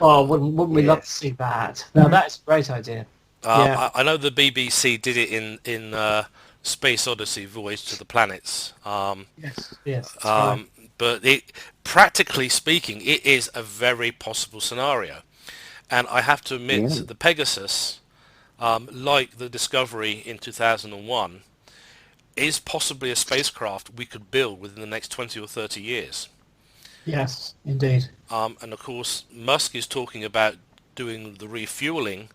Oh, wouldn't we love to see that? Now that's a great idea. I know the BBC did it in Space Odyssey: Voyage to the Planets. Yes. But practically speaking, it is a very possible scenario. And I have to admit, the Pegasus, like the Discovery in 2001, is possibly a spacecraft we could build within the next 20 or 30 years. Yes, indeed. And of course, Musk is talking about doing the refueling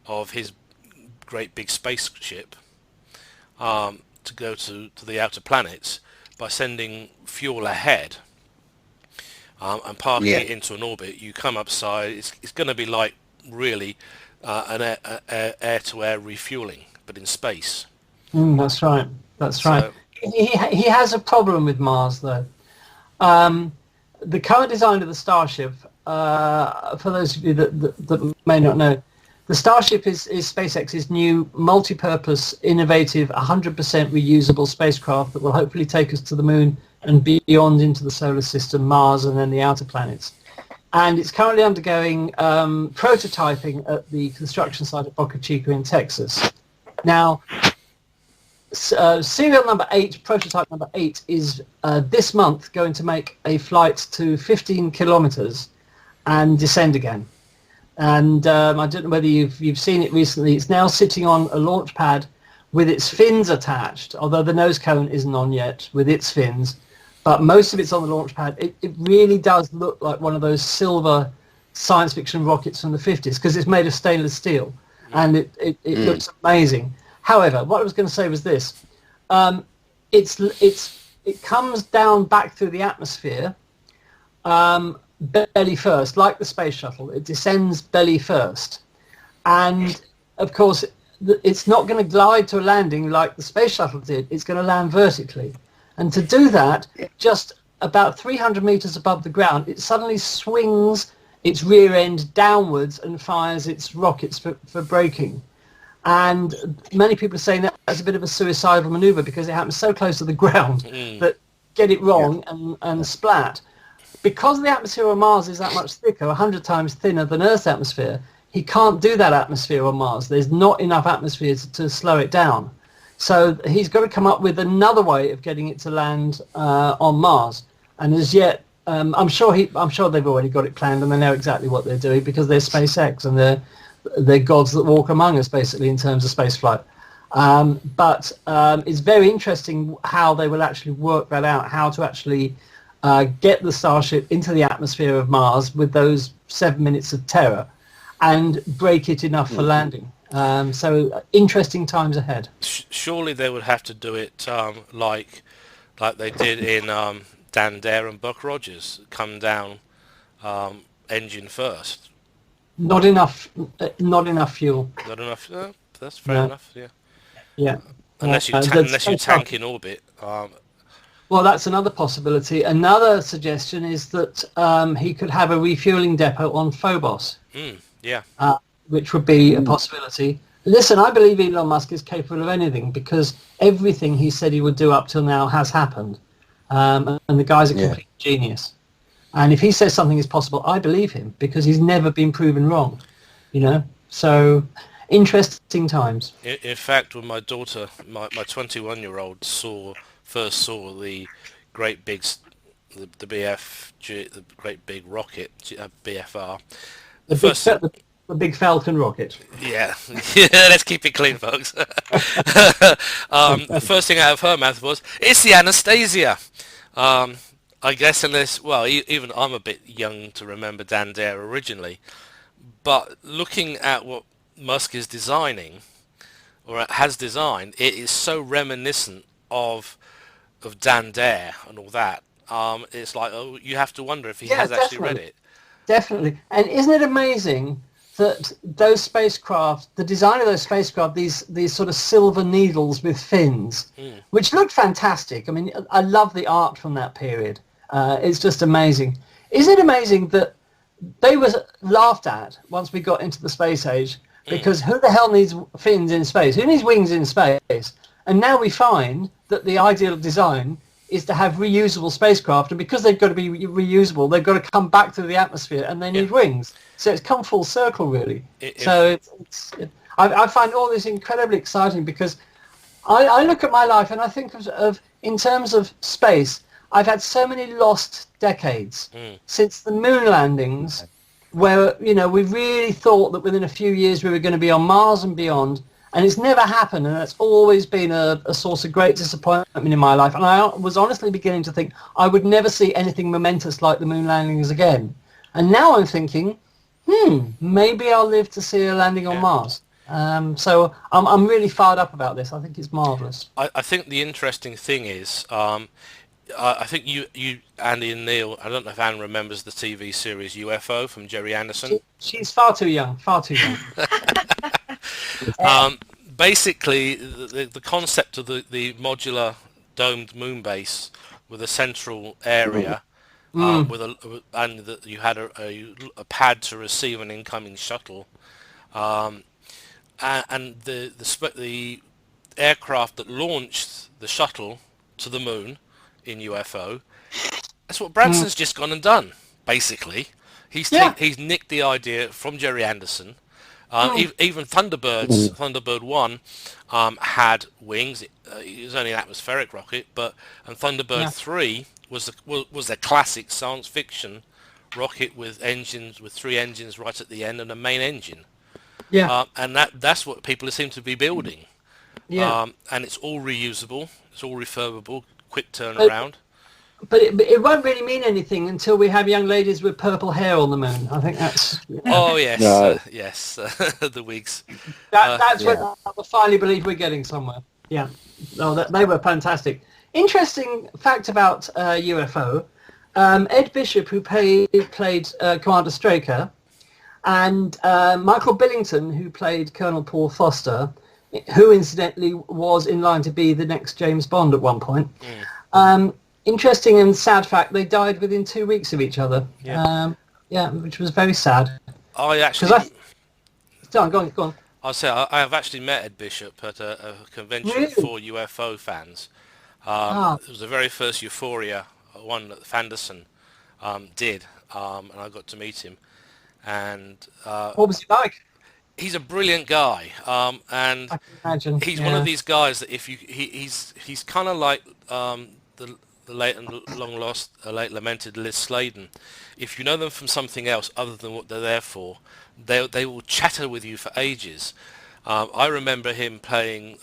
of his great big spaceship to go to the outer planets by sending fuel ahead and parking it into an orbit. You come upside, it's going to be like really an air-to-air refueling, but in space. That's right. Right. He has a problem with Mars, though. The current design of the Starship, for those of you that may not know, the Starship is SpaceX's new multi-purpose, innovative, 100% reusable spacecraft that will hopefully take us to the Moon and beyond into the solar system, Mars, and then the outer planets. And it's currently undergoing prototyping at the construction site at Boca Chica in Texas. Now, serial number 8, prototype number 8, is this month going to make a flight to 15 kilometers and descend again. And I don't know whether you've seen it recently. It's now sitting on a launch pad with its fins attached, although the nose cone isn't on yet with its fins. But most of it's on the launch pad. It really does look like one of those silver science fiction rockets from the 50s because it's made of stainless steel, and it looks amazing. However, what I was going to say was this: it comes down back through the atmosphere belly first, like the space shuttle. It descends belly first, and of course, it's not going to glide to a landing like the space shuttle did. It's going to land vertically, and to do that, just about 300 meters above the ground, it suddenly swings its rear end downwards and fires its rockets for braking. And many people are saying that that's a bit of a suicidal maneuver because it happens so close to the ground that get it wrong and splat. Because the atmosphere on Mars is that much thicker, 100 times thinner than Earth's atmosphere, he can't do that atmosphere on Mars. There's not enough atmosphere to slow it down. So he's got to come up with another way of getting it to land on Mars. And as yet, I'm sure they've already got it planned and they know exactly what they're doing because they're SpaceX and they're gods that walk among us, basically, in terms of spaceflight. But it's very interesting how they will actually work that out, how to actually get the Starship into the atmosphere of Mars with those 7 minutes of terror and break it enough for landing. So interesting times ahead. Surely they would have to do it like they did in Dan Dare and Buck Rogers, come down engine first. Not enough. Not enough fuel. Not enough. That's fair No. enough. Yeah. Yeah. Unless you tank in orbit. Well, that's another possibility. Another suggestion is that he could have a refueling depot on Phobos. Yeah. Which would be a possibility. Listen, I believe Elon Musk is capable of anything because everything he said he would do up till now has happened. And the guy's a complete genius. And if he says something is possible, I believe him because he's never been proven wrong. So interesting times. In fact, when my daughter, my 21-year-old first saw the great big, the great big rocket, BFR. The big Falcon rocket. Yeah, let's keep it clean, folks. The first thing out of her mouth was, "It's the Anastasia." I guess even I'm a bit young to remember Dan Dare originally, but looking at what Musk is designing, or has designed, it is so reminiscent of Dan Dare and all that. It's like, you have to wonder if he has actually read it. Definitely. And isn't it amazing that those spacecraft, the design of those spacecraft, these sort of silver needles with fins, which look fantastic. I mean, I love the art from that period. It's just amazing. Isn't it amazing that they were laughed at once we got into the space age? Because who the hell needs fins in space? Who needs wings in space? And now we find that the ideal design is to have reusable spacecraft, and because they've got to be reusable, they've got to come back to the atmosphere, and they need wings. So it's come full circle, really. I find all this incredibly exciting because I look at my life and I think of in terms of space, I've had so many lost decades since the moon landings, where we really thought that within a few years we were going to be on Mars and beyond. And it's never happened, and that's always been a source of great disappointment in my life. And I was honestly beginning to think I would never see anything momentous like the moon landings again. And now I'm thinking, maybe I'll live to see a landing on Mars. So I'm really fired up about this. I think it's marvellous. I think the interesting thing is, I think you, Andy and Neil, I don't know if Anne remembers the TV series UFO from Jerry Anderson. She's far too young. Basically, the concept of the modular domed moon base with a central area, you had a pad to receive an incoming shuttle, and the aircraft that launched the shuttle to the moon in UFO. That's what Branson's just gone and done. Basically, he's nicked the idea from Jerry Anderson. Even Thunderbird 1 had wings. It was only an atmospheric rocket, and Thunderbird 3 was a classic science fiction rocket with 3 engines right at the end and a main engine. And that's what people seem to be building. And it's all reusable, it's all refurbable, quick turnaround. But it won't really mean anything until we have young ladies with purple hair on the moon. I think that's... Oh, yes. Yes. The wigs. That's when I finally believe we're getting somewhere. Yeah. No, they were fantastic. Interesting fact about UFO. Ed Bishop, who played Commander Straker, and Michael Billington, who played Colonel Paul Foster, who incidentally was in line to be the next James Bond at one point. Interesting and sad fact, they died within 2 weeks of each other. Which was very sad. I actually... Go on. I'll say I have actually met Ed Bishop at a convention for UFO fans. It was the very first Euphoria one that Fanderson did, and I got to meet him. And what was he like? He's a brilliant guy, and I can imagine. He's one of these guys that if he's kind of like the late and long lost, late lamented Liz Sladen. If you know them from something else other than what they're there for, they will chatter with you for ages. I remember him being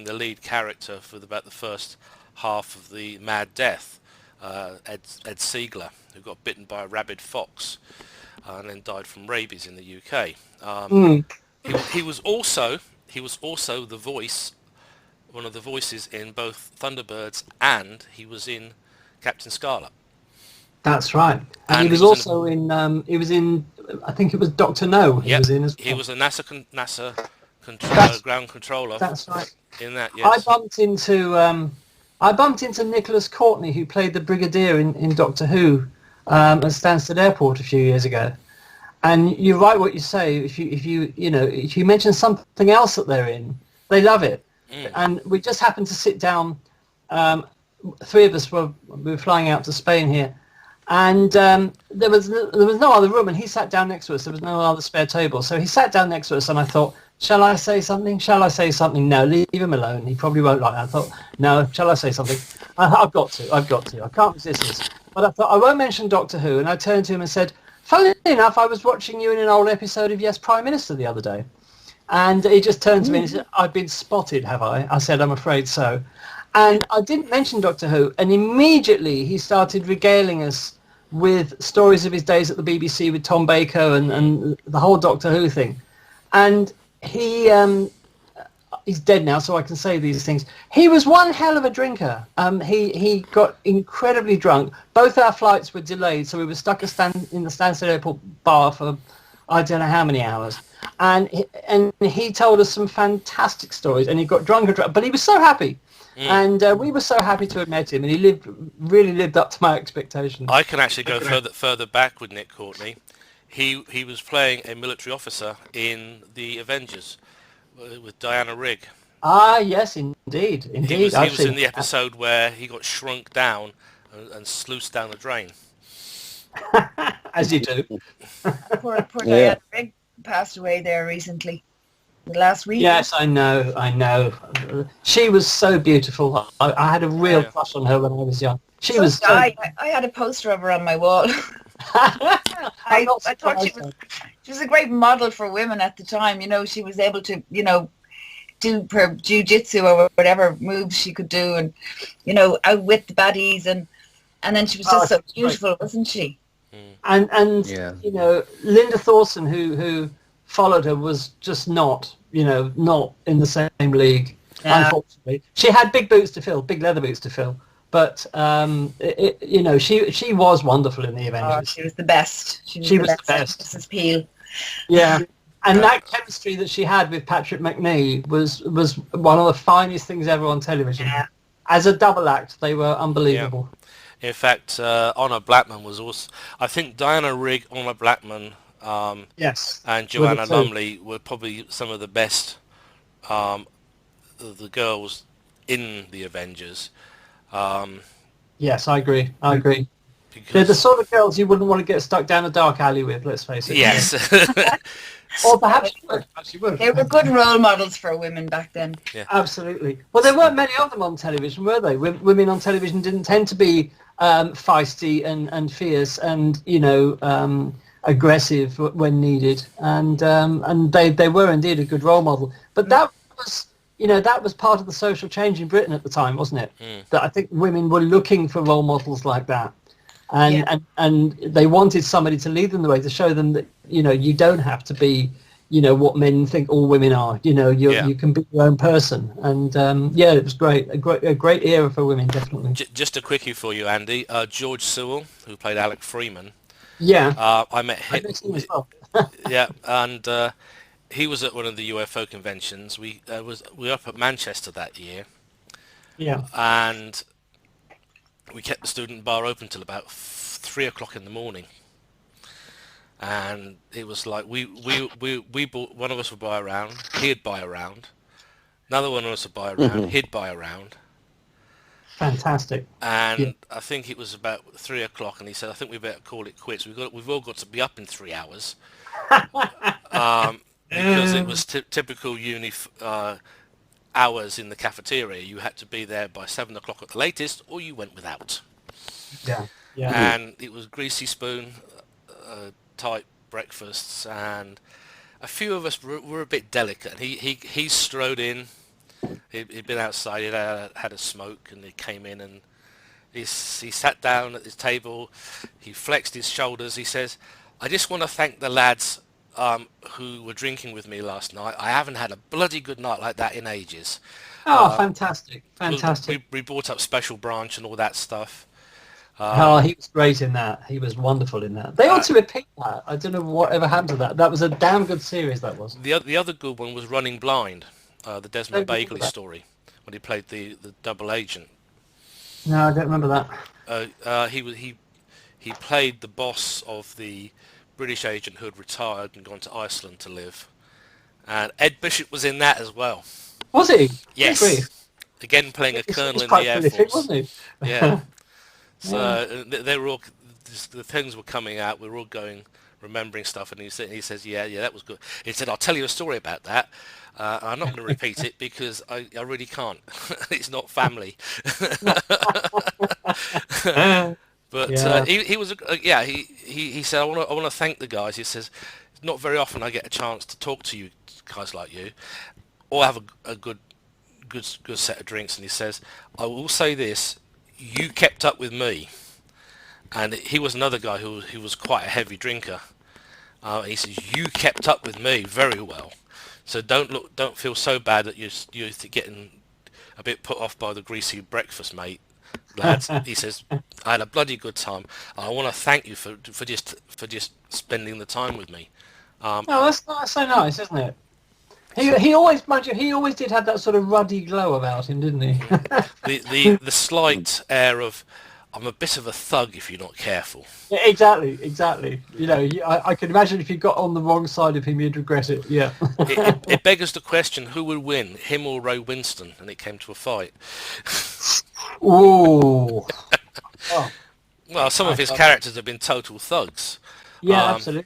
the lead character for about the first half of the Mad Death, Ed Siegler, who got bitten by a rabid fox and then died from rabies in the UK. he was also the voice, one of the voices in both Thunderbirds, and he was in Captain Scarlet. That's right. And he was also in. He was in. I think it was Doctor No. He was in as well. He was a NASA ground controller. That's right. In that, yes. I bumped into Nicholas Courtney, who played the Brigadier in Doctor Who at Stansted Airport a few years ago. And you're right what you say. If you mention something else that they're in, they love it. And we just happened to sit down. Three of us we were flying out to Spain here, and there was no other room, and he sat down next to us. There was no other spare table, so he sat down next to us, and I thought, shall I say something? Shall I say something? No, leave him alone. He probably won't like that. I thought, no, shall I say something? I've got to. I can't resist this. But I thought, I won't mention Doctor Who, and I turned to him and said, funnily enough, I was watching you in an old episode of Yes, Prime Minister the other day. And he just turned to me and said, I've been spotted, have I? I said, I'm afraid so. And I didn't mention Doctor Who, and immediately he started regaling us with stories of his days at the BBC with Tom Baker and the whole Doctor Who thing. And he's dead now, so I can say these things. He was one hell of a drinker. He got incredibly drunk. Both our flights were delayed, so we were stuck in the Stansted Airport bar for I don't know how many hours. And he told us some fantastic stories, and he got drunk, but he was so happy. And we were so happy to have met him, and he really lived up to my expectations. I can actually go further back with Nick Courtney. He was playing a military officer in the Avengers with Diana Rigg. Ah, yes, indeed. He was in the episode where he got shrunk down and sluiced down the drain. As you do. Poor Diana Rigg passed away there recently. Last week. Yes, I know. She was so beautiful. I had a real crush on her when I was young. I had a poster of her on my wall. I thought she was a great model for women at the time. She was able to, do her jiu-jitsu or whatever moves she could do, and outwit the baddies, and then she was just so beautiful, wasn't she? And Linda Thorson, who followed her, was just not in the same league. Unfortunately, she had big leather boots to fill. But she was wonderful in the Avengers. She was the best. She was the best. Mrs. Peel. Yeah, and that chemistry that she had with Patrick McNee was one of the finest things ever on television. Yeah. As a double act, they were unbelievable. Yeah. In fact, Honor Blackman was also. I think Diana Rigg, Honor Blackman, yes, and Joanna Lumley were probably some of the best. The girls in the Avengers. Yes, I agree. They're the sort of girls you wouldn't want to get stuck down a dark alley with, let's face it. Yes. Or perhaps you would. They were good role models for women back then. Yeah. Absolutely. Well, there weren't many of them on television, were they? Women on television didn't tend to be feisty and fierce and, aggressive when needed. And they were indeed a good role model. But that was... that was part of the social change in Britain at the time, wasn't it? That I think women were looking for role models like that. And they wanted somebody to lead them the way, to show them that, you don't have to be, what men think all women are. You can be your own person. And, it was great. A great era for women, definitely. Just a quickie for you, Andy. George Sewell, who played Alec Freeman. Yeah. I met him as well. Yeah, and... he was at one of the UFO conventions. We were up at Manchester that year. Yeah. And we kept the student bar open till about 3 o'clock in the morning. And it was like we bought, one of us would buy a round, he'd buy a round. Another one of us would buy a round, he'd buy a round. Fantastic. And I think it was about 3 o'clock, and he said, "I think we better call it quits. We've all got to be up in 3 hours." Because it was typical uni hours in the cafeteria. You had to be there by 7 o'clock at the latest, or you went without. Yeah. And it was greasy spoon type breakfasts, and a few of us were a bit delicate. He strode in. He'd been outside. He had a smoke, and he came in and he sat down at his table. He flexed his shoulders. He says, "I just want to thank the lads who were drinking with me last night. I haven't had a bloody good night like that in ages. Oh, fantastic, fantastic. We brought up Special Branch and all that stuff. Oh, he was great in that. He was wonderful in that. They ought to repeat that. I don't know whatever happened to that. That was a damn good series, that was. The other good one was Running Blind, the Desmond Don't remember Bagley that. story, when he played the double agent. No, I don't remember that. He played the boss of the British agent who had retired and gone to Iceland to live. And Ed Bishop was in that as well. Was he? Yes. Good grief. Again, playing a colonel He's in quite the Air prolific, Force. wasn't he? Yeah. So they were all, the things were coming out. We were all going, remembering stuff, and he says, yeah, that was good. He said, I'll tell you a story about that. I'm not going to repeat it because I really can't. It's not family. But Yeah. he was he said, I want to thank the guys. He says, it's not very often I get a chance to talk to you guys like you, or have a good set of drinks. And he says, I will say this: you kept up with me. And he was another guy who was quite a heavy drinker. He says, you kept up with me very well. So don't feel so bad that you're getting a bit put off by the greasy breakfast, mate. Lads, he says, I had a bloody good time. I want to thank you for just spending the time with me. Oh, that's so nice, isn't it? He always, mind you, he always did have that sort of ruddy glow about him, didn't he? The slight air of, I'm a bit of a thug if you're not careful. Yeah, exactly. You know, I could imagine if you got on the wrong side of him, you'd regret it. Yeah. It beggars the question, who would win, him or Ray Winston? And it came to a fight. Ooh. Oh, Well, some of his characters have been total thugs. yeah, absolutely.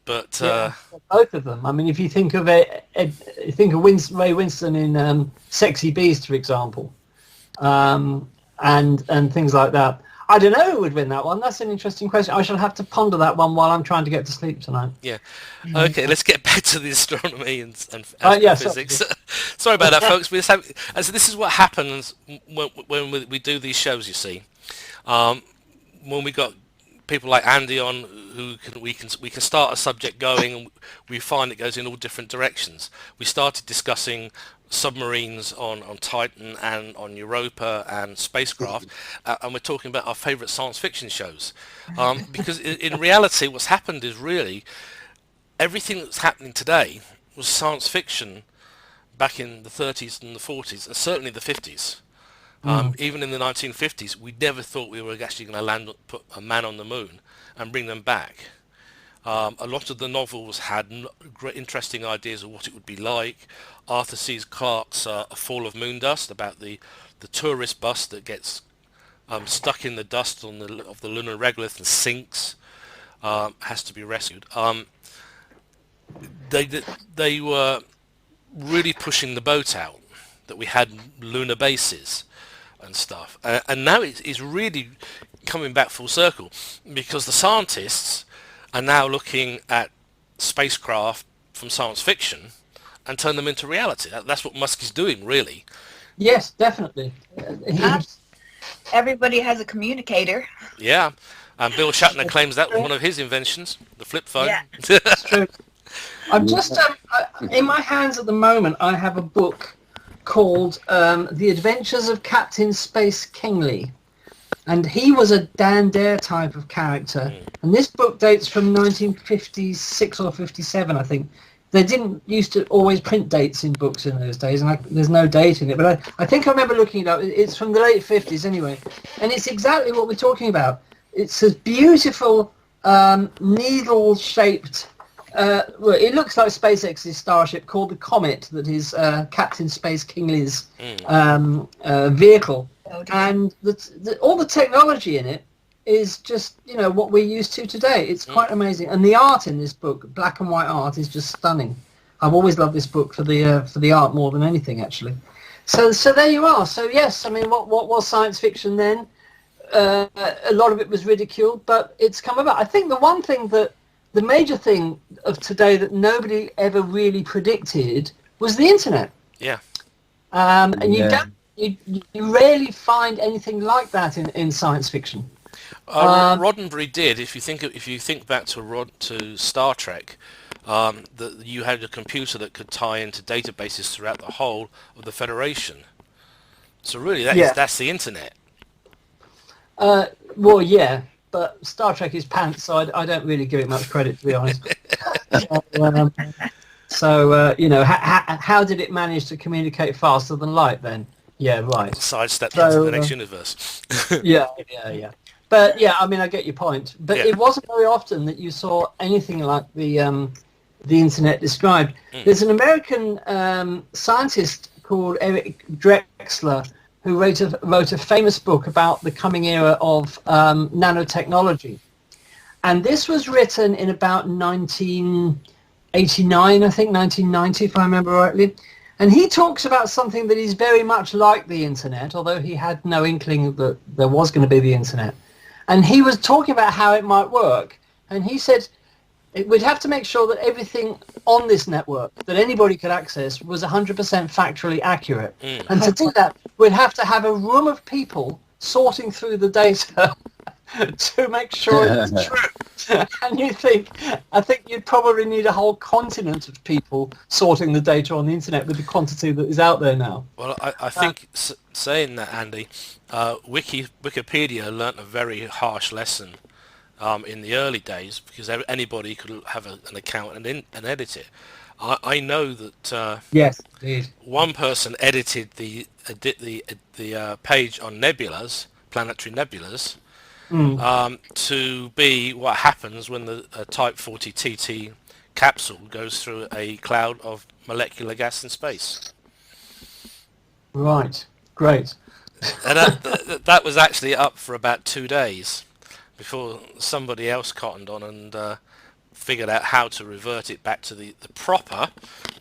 But Yeah, both of them. I mean, if you think of Ray Winston in Sexy Beast, for example, and things like that. I don't know who would win that one. That's an interesting question. I shall have to ponder that one while I'm trying to get to sleep tonight. yeah. Okay, let's get back to the astronomy and Yeah, physics. Sorry about that, folks. We just have, and so this is what happens when we do these shows. You see, when we got people like Andy on, we can start a subject going, and we find it goes in all different directions. We started discussing submarines on Titan and on Europa and spacecraft, and we're talking about our favourite science fiction shows, because in reality what's happened is really everything that's happening today was science fiction back in the 30s and the 40s and certainly the 50s. Even in the 1950s, we never thought we were actually going to put a man on the moon and bring them back. A lot of the novels had great, interesting ideas of what it would be like. Arthur C. Clarke's A Fall of Moon Dust, about the tourist bus that gets stuck in the dust of the lunar regolith and sinks, has to be rescued. They were really pushing the boat out, that we had lunar bases and stuff. And now it's really coming back full circle, because the scientists are now looking at spacecraft from science fiction and turn them into reality. That's what Musk is doing, really. Yes, definitely. Everybody has a communicator. Yeah. And Bill Shatner claims that was one of his inventions, the flip phone. Yeah. That's true. I'm just in my hands at the moment. I have a book called The Adventures of Captain Space Kingley, and he was a Dan Dare type of character. And this book dates from 1956 or 57, I think. They didn't used to always print dates in books in those days, and there's no date in it. But I think I remember looking it up. It's from the late 50s anyway, and it's exactly what we're talking about. It's a beautiful needle-shaped. Well, it looks like SpaceX's starship called the Comet, that is Captain Space Kingley's vehicle, and all the technology in it is just, you know, what we're used to today. It's quite amazing, and the art in this book, black and white art, is just stunning. I've always loved this book for the art more than anything, actually. So there you are. So yes, I mean, what was science fiction then? A lot of it was ridiculed, but it's come about. I think the major thing of today that nobody ever really predicted was the internet. Yeah. And you rarely find anything like that in science fiction. Roddenberry did. If you think back to Star Trek, that you had a computer that could tie into databases throughout the whole of the Federation. So really, that's the internet. Well, yeah, but Star Trek is pants, so I don't really give it much credit, to be honest. How did it manage to communicate faster than light then? Yeah, right. Sidestepped into the next universe. yeah. But yeah, I mean, I get your point. But it wasn't very often that you saw anything like the internet described. There's an American scientist called Eric Drexler who wrote a famous book about the coming era of nanotechnology. And this was written in about 1989, I think, 1990, if I remember rightly. And he talks about something that is very much like the internet, although he had no inkling that there was going to be the internet. And he was talking about how it might work. And he said we'd have to make sure that everything on this network that anybody could access was 100% factually accurate. And to do that, we'd have to have a room of people sorting through the data to make sure it's true. And I think you'd probably need a whole continent of people sorting the data on the internet with the quantity that is out there now. Well, I think saying that, Andy, Wikipedia learnt a very harsh lesson in the early days, because anybody could have an account and edit it. I know that yes, indeed. One person edited the page on nebulas, planetary nebulas, to be what happens when the Type 40 TT capsule goes through a cloud of molecular gas in space. Right, great. And that was actually up for about 2 days before somebody else cottoned on and figured out how to revert it back to the proper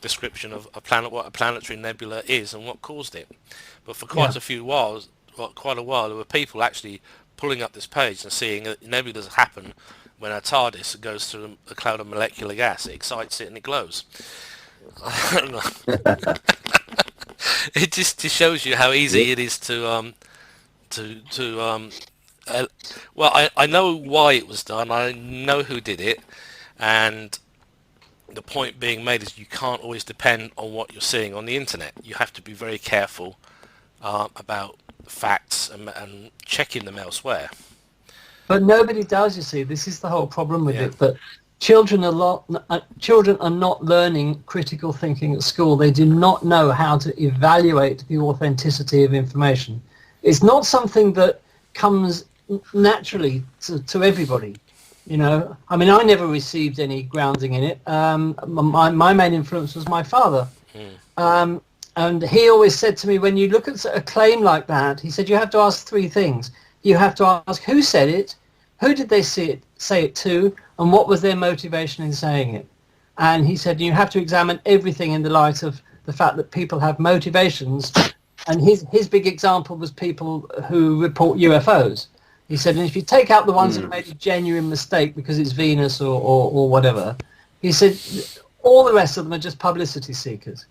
description of what a planetary nebula is and what caused it. But for quite a while, there were people actually pulling up this page and seeing that nebulas happen when a TARDIS goes through a cloud of molecular gas. It excites it and it glows. I don't know. It just shows you how easy it is to I know why it was done. I know who did it, and the point being made is you can't always depend on what you're seeing on the internet. You have to be very careful about facts and checking them elsewhere. But nobody does, you see. This is the whole problem with it. That children are not learning critical thinking at school. They do not know how to evaluate the authenticity of information. It's not something that comes naturally to everybody. You know, I mean, I never received any grounding in it. My main influence was my father. And he always said to me, when you look at a claim like that, he said, you have to ask three things. You have to ask who said it, who did they say it to, and what was their motivation in saying it. And he said, you have to examine everything in the light of the fact that people have motivations. And his big example was people who report UFOs. He said, and if you take out the ones that have made a genuine mistake because it's Venus or whatever, he said, all the rest of them are just publicity seekers.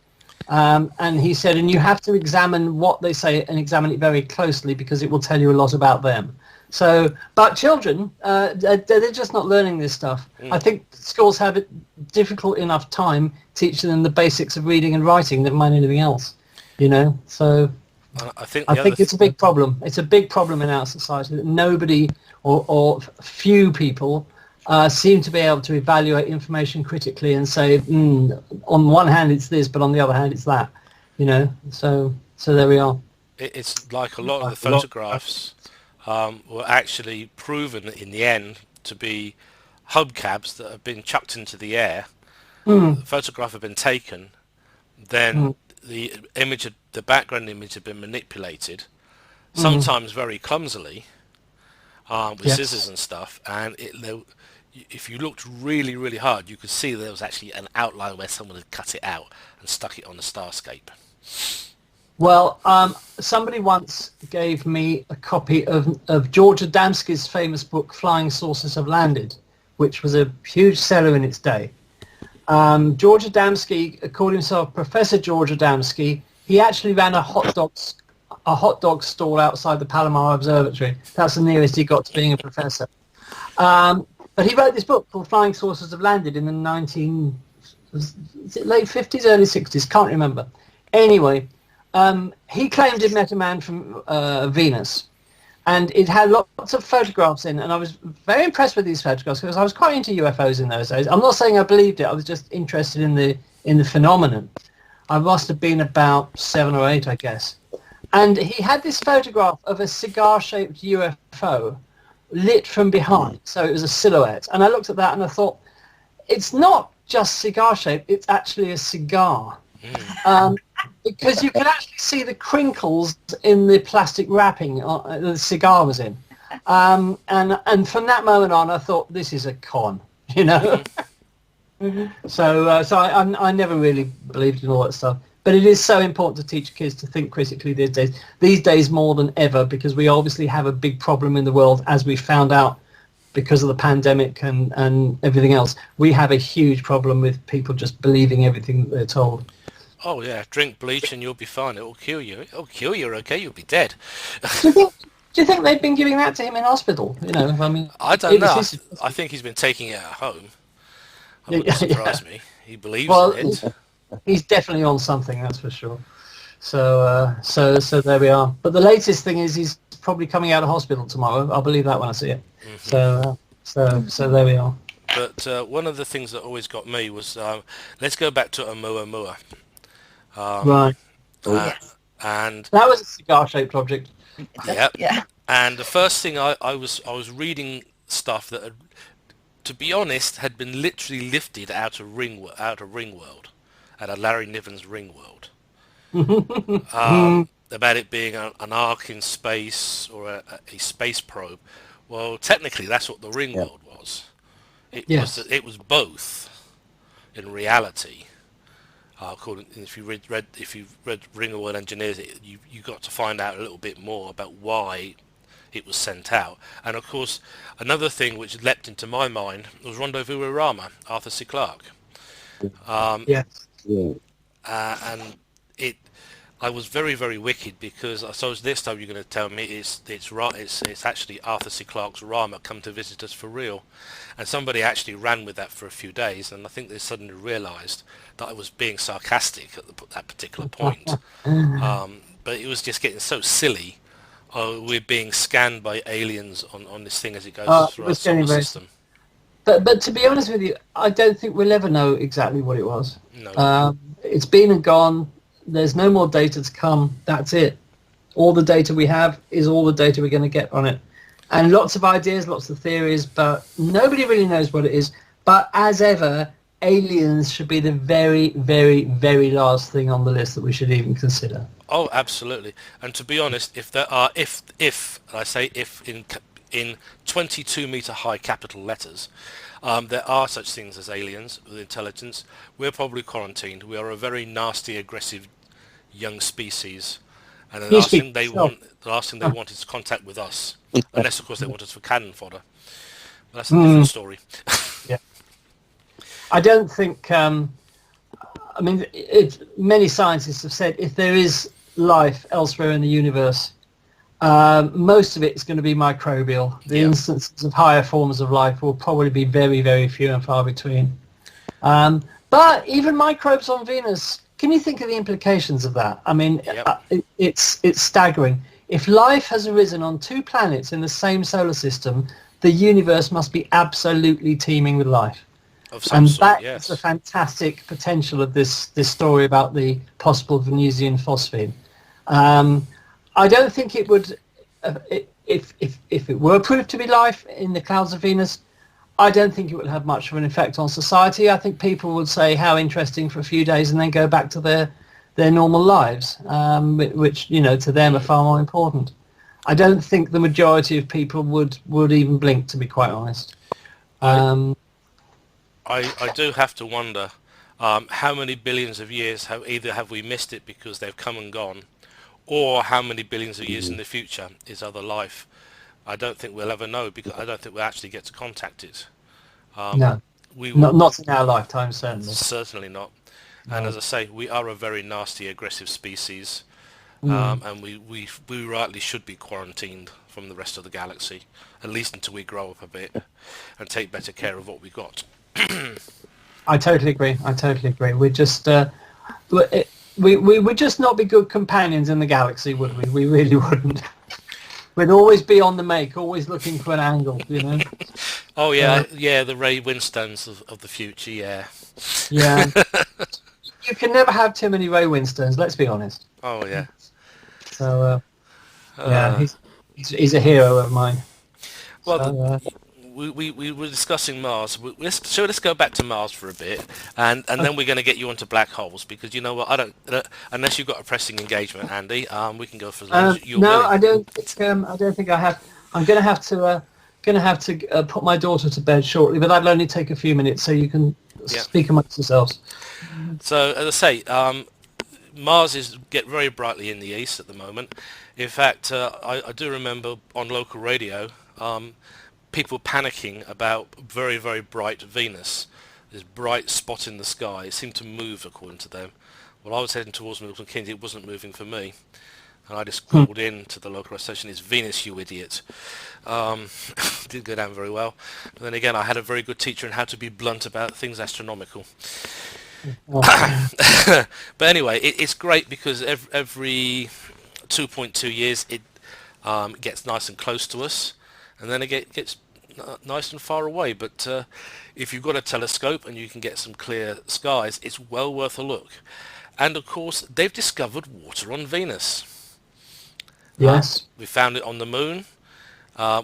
And he said, and you have to examine what they say and examine it very closely because it will tell you a lot about them. So, but children, they're just not learning this stuff. I think schools have a difficult enough time teaching them the basics of reading and writing, never mind anything else. You know, so I think it's a big problem. It's a big problem in our society that nobody or few people seem to be able to evaluate information critically and say, on one hand it's this, but on the other hand it's that. You know, so there we are. It's like a lot of the photographs were actually proven in the end to be hubcaps that have been chucked into the air. The photograph had been taken, then the background image had been manipulated, sometimes very clumsily, with scissors and stuff, and if you looked really, really hard, you could see there was actually an outline where someone had cut it out and stuck it on the starscape. Well, somebody once gave me a copy of George Adamski's famous book, Flying Saucers Have Landed, which was a huge seller in its day. George Adamski, according himself, Professor George Adamski, he actually ran a hot dog stall outside the Palomar Observatory. That's the nearest he got to being a professor. But he wrote this book called Flying Saucers Have Landed in the is it late 50s, early 60s? Can't remember. Anyway, he claimed he'd met a man from Venus, and it had lots of photographs in, and I was very impressed with these photographs because I was quite into UFOs in those days. I'm not saying I believed it, I was just interested in the phenomenon. I must have been about 7 or 8, I guess. And he had this photograph of a cigar-shaped UFO lit from behind, so it was a silhouette. And I looked at that and I thought, it's not just cigar-shaped, it's actually a cigar. Because you can actually see the crinkles in the plastic wrapping the cigar was in. And from that moment on, I thought, this is a con, you know? So I never really believed in all that stuff. But it is so important to teach kids to think critically these days more than ever, because we obviously have a big problem in the world, as we found out because of the pandemic and everything else. We have a huge problem with people just believing everything that they're told. Oh yeah, drink bleach and you'll be fine. It will kill you. It'll kill you. Okay, you'll be dead. Do you think they've been giving that to him in hospital? You know, I mean, I don't know. I think he's been taking it at home. That wouldn't surprise me. He believes in it. He's definitely on something, that's for sure. So there we are. But the latest thing is he's probably coming out of hospital tomorrow. I'll believe that when I see it. Mm-hmm. So there we are. But one of the things that always got me was let's go back to Oumuamua. Right. And that was a cigar-shaped object. Yeah. Yeah. And the first thing I was reading stuff that had, to be honest, had been literally lifted out of Ringworld, out of Larry Niven's Ringworld, about it being an ark in space or a space probe. Well, technically, that's what the Ringworld was. It was both, in reality. According, if you read Ringworld Engineers, you got to find out a little bit more about why it was sent out. And of course, another thing which leapt into my mind was Rendezvous with Rama, Arthur C. Clarke. And I was very, very wicked, because I suppose this time you're going to tell me it's actually Arthur C. Clarke's Rama come to visit us for real. And somebody actually ran with that for a few days, and I think they suddenly realised that I was being sarcastic at that particular point. But it was just getting so silly. We're being scanned by aliens on this thing as it goes through our solar system. But to be honest with you, I don't think we'll ever know exactly what it was. No. It's been and gone. There's no more data to come. That's it. All the data we have is all the data we're going to get on it. And lots of ideas, lots of theories, but nobody really knows what it is. But as ever, aliens should be the very, very, very last thing on the list that we should even consider. Oh, absolutely. And to be honest, if there are, if I say if in 22 meter high capital letters, there are such things as aliens with intelligence, we're probably quarantined. We are a very nasty, aggressive young species, and the last thing they want is contact with us, unless of course they want us for cannon fodder. But that's a different story. Yeah. I don't think. Many scientists have said if there is life elsewhere in the universe, most of it is going to be microbial. The instances of higher forms of life will probably be very, very few and far between. But even microbes on Venus, can you think of the implications of that? I mean, it's staggering. If life has arisen on 2 planets in the same solar system, the universe must be absolutely teeming with life. And that is the fantastic potential of this story about the possible Venusian phosphine. I don't think it would, if it were proved to be life in the clouds of Venus, I don't think it would have much of an effect on society. I think people would say how interesting for a few days and then go back to their normal lives, which, to them are far more important. I don't think the majority of people would even blink, to be quite honest. I do have to wonder how many billions of years have we missed it because they've come and gone, or how many billions of years in the future is other life. I don't think we'll ever know, because I don't think we'll actually get to contact it. No, not in our lifetime, certainly. Certainly not. No. And as I say, we are a very nasty, aggressive species. And we rightly should be quarantined from the rest of the galaxy, at least until we grow up a bit and take better care of what we got. I totally agree. We're just we would just not be good companions in the galaxy, would we? We really wouldn't. We'd always be on the make, always looking for an angle, you know. Oh yeah, the Ray Winstones of the future, yeah. Yeah. You can never have too many Ray Winstones, let's be honest. Oh yeah. So yeah, he's a hero of mine. Well, we were discussing Mars. Let's go back to Mars for a bit, and then we're going to get you onto black holes, because you know what, I don't unless you've got a pressing engagement, Andy. We can go for as long as you're willing. I don't think I have. I'm going to have to put my daughter to bed shortly, but that'll only take a few minutes, so you can speak amongst yourselves. So as I say, Mars is very brightly in the east at the moment. In fact, I do remember on local radio, people panicking about very, very bright Venus, this bright spot in the sky. It seemed to move according to them. Well, I was heading towards Milton Keynes. It wasn't moving for me. And I just called in to the local station, "It's Venus, you idiot." Didn't go down very well. But then again, I had a very good teacher in how to be blunt about things astronomical. But anyway, it's great because every 2.2 years it gets nice and close to us, and then it gets nice and far away. But if you've got a telescope and you can get some clear skies, it's well worth a look. And of course, they've discovered water on Venus. Yes, we found it on the moon,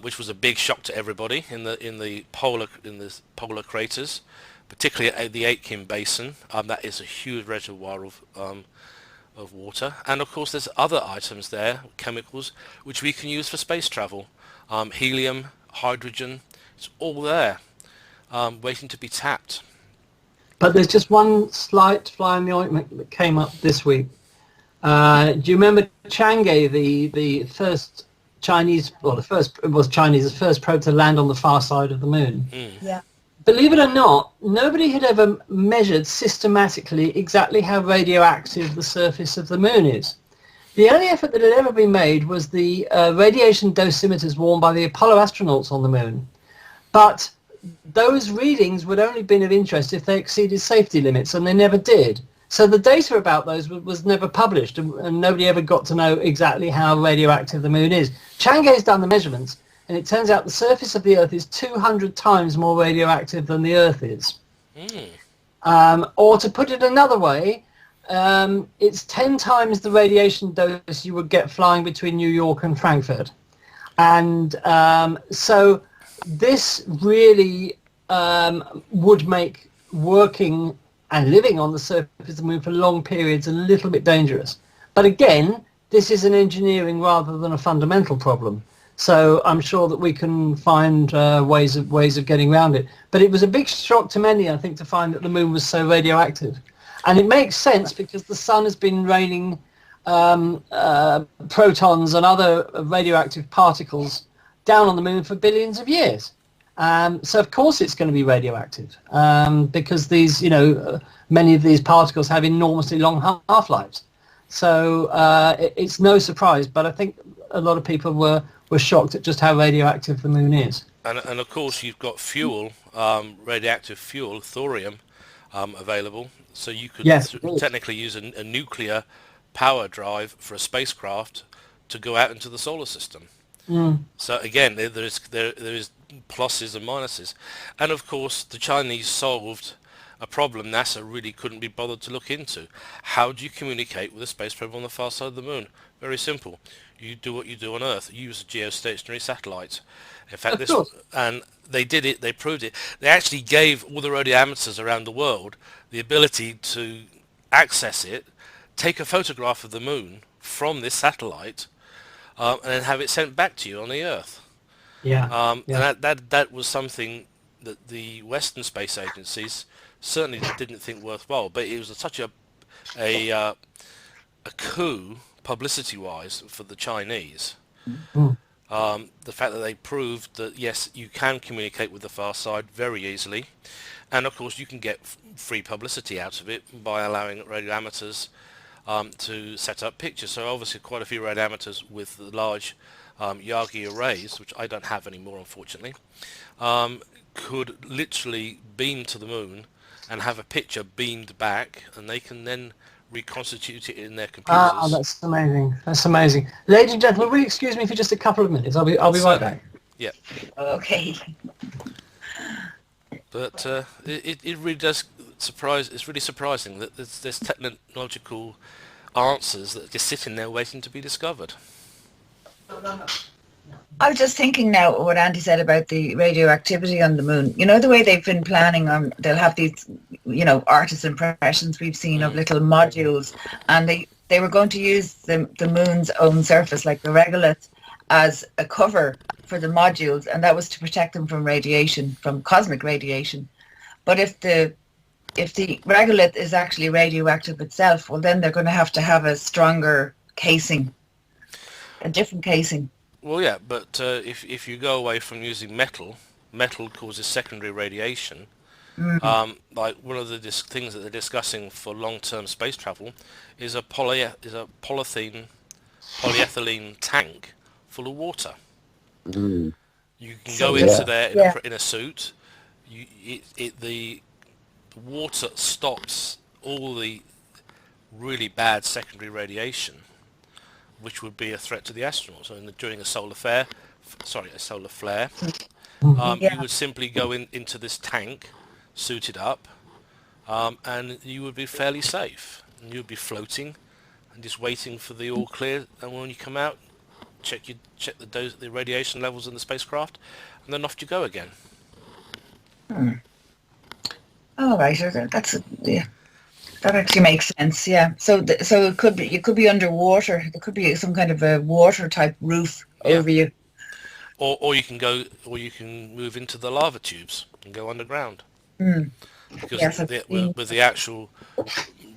which was a big shock to everybody in the polar craters, particularly at the Aitken Basin. That is a huge reservoir of water. And of course, there's other items there, chemicals, which we can use for space travel. Helium, hydrogen, it's all there, waiting to be tapped. But there's just one slight fly in the ointment that came up this week. Do you remember Chang'e, the first Chinese, well, the first probe to land on the far side of the moon? Yeah. Believe it or not, nobody had ever measured systematically exactly how radioactive the surface of the moon is. The only effort that had ever been made was the radiation dosimeters worn by the Apollo astronauts on the moon. But those readings would only been of interest if they exceeded safety limits, and they never did. So the data about those was never published, and nobody ever got to know exactly how radioactive the moon is. Chang'e's done the measurements, and it turns out the surface of the Earth is 200 times more radioactive than the Earth is. Or to put it another way, it's 10 times the radiation dose you would get flying between New York and Frankfurt. And so this really would make working and living on the surface of the moon for long periods a little bit dangerous. But again, this is an engineering rather than a fundamental problem. So I'm sure that we can find ways of getting around it. But it was a big shock to many, I think, to find that the moon was so radioactive. And it makes sense because the sun has been raining protons and other radioactive particles down on the moon for billions of years. So of course it's going to be radioactive because these, many of these particles have enormously long half-lives. So it's no surprise, but I think a lot of people were shocked at just how radioactive the moon is. And of course you've got fuel, radioactive fuel, thorium, available. So you could technically use a nuclear power drive for a spacecraft to go out into the solar system. So again, there is pluses and minuses. And of course, the Chinese solved a problem NASA really couldn't be bothered to look into. How do you communicate with a space probe on the far side of the moon? Very simple. You do what you do on Earth. You use a geostationary satellite. In fact, and they did it. They proved it. They actually gave all the radioamateurs around the world the ability to access it, take a photograph of the moon from this satellite, and then have it sent back to you on the Earth. And that was something that the Western space agencies certainly didn't think worthwhile. But it was such a coup, publicity-wise, for the Chinese. The fact that they proved that yes, you can communicate with the far side very easily, and of course you can get free publicity out of it by allowing radio amateurs to set up pictures. So obviously quite a few radiometers with the large Yagi arrays, which I don't have anymore unfortunately, could literally beam to the moon and have a picture beamed back, and they can then reconstitute it in their computers. Ah, that's amazing. That's amazing. Ladies and gentlemen, will you excuse me for just a couple of minutes? I'll be right back. Yeah. Okay. But it really does surprise. It's really surprising that there's technological answers that are just sitting there waiting to be discovered. I was just thinking now what Andy said about the radioactivity on the moon. You know, the way they've been planning on, they'll have these, you know, artist impressions we've seen of little modules, and they were going to use the moon's own surface, like the regolith, as a cover for the modules, and that was to protect them from radiation, from cosmic radiation. But if the regolith is actually radioactive itself, well, then they're going to have a stronger casing, a different casing. Well, yeah, but if you go away from using metal causes secondary radiation. Like one of the things that they're discussing for long-term space travel is a polyethylene tank full of water. You can go into there in a suit. The water stops all the really bad secondary radiation, which would be a threat to the astronauts. So during a solar flare, you would simply go into this tank, suited up, and you would be fairly safe. And you would be floating and just waiting for the all clear. And when you come out, check the radiation levels in the spacecraft, and then off you go again. Oh, right. That actually makes sense. Yeah. So it could be, you could be underwater. There could be some kind of a water type roof over you. Or you can move into the lava tubes and go underground. Because with the actual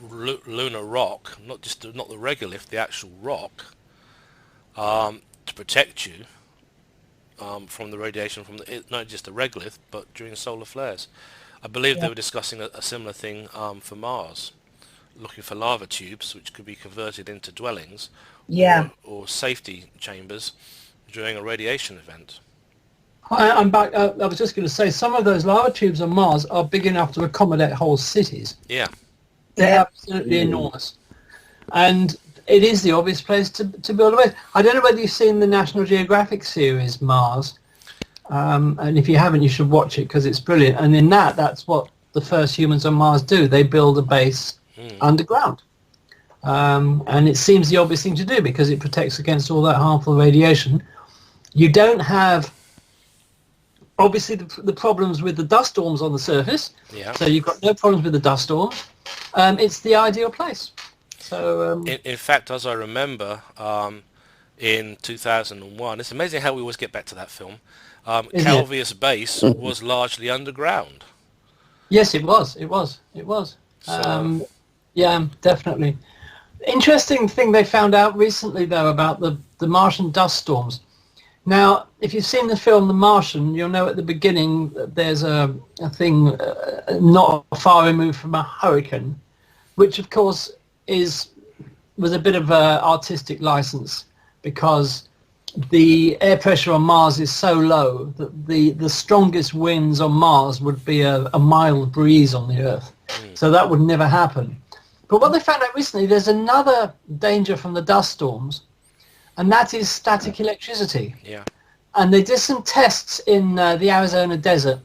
lunar rock, not the regolith, the actual rock, to protect you from the radiation from not just the regolith, but during solar flares. I believe they were discussing a similar thing for Mars, looking for lava tubes which could be converted into dwellings or safety chambers during a radiation event. I'm back. I was just going to say, some of those lava tubes on Mars are big enough to accommodate whole cities. Yeah. They're absolutely enormous. And it is the obvious place to build a base. I don't know whether you've seen the National Geographic series, Mars. And if you haven't, you should watch it because it's brilliant. And in that's what the first humans on Mars do. They build a base underground. And it seems the obvious thing to do because it protects against all that harmful radiation. You don't have, obviously, the problems with the dust storms on the surface. Yeah. So you've got no problems with the dust storms. It's the ideal place. So in fact, as I remember, in 2001, it's amazing how we always get back to that film. Calvius Base was largely underground. Yes, it was. So, yeah, definitely. Interesting thing they found out recently, though, about the Martian dust storms. Now, if you've seen the film The Martian, you'll know at the beginning that there's a thing not far removed from a hurricane, which, of course, was a bit of an artistic license because the air pressure on Mars is so low that the strongest winds on Mars would be a mild breeze on the Earth. So that would never happen. But what they found out recently, there's another danger from the dust storms, and that is static electricity. Yeah. And they did some tests in the Arizona desert.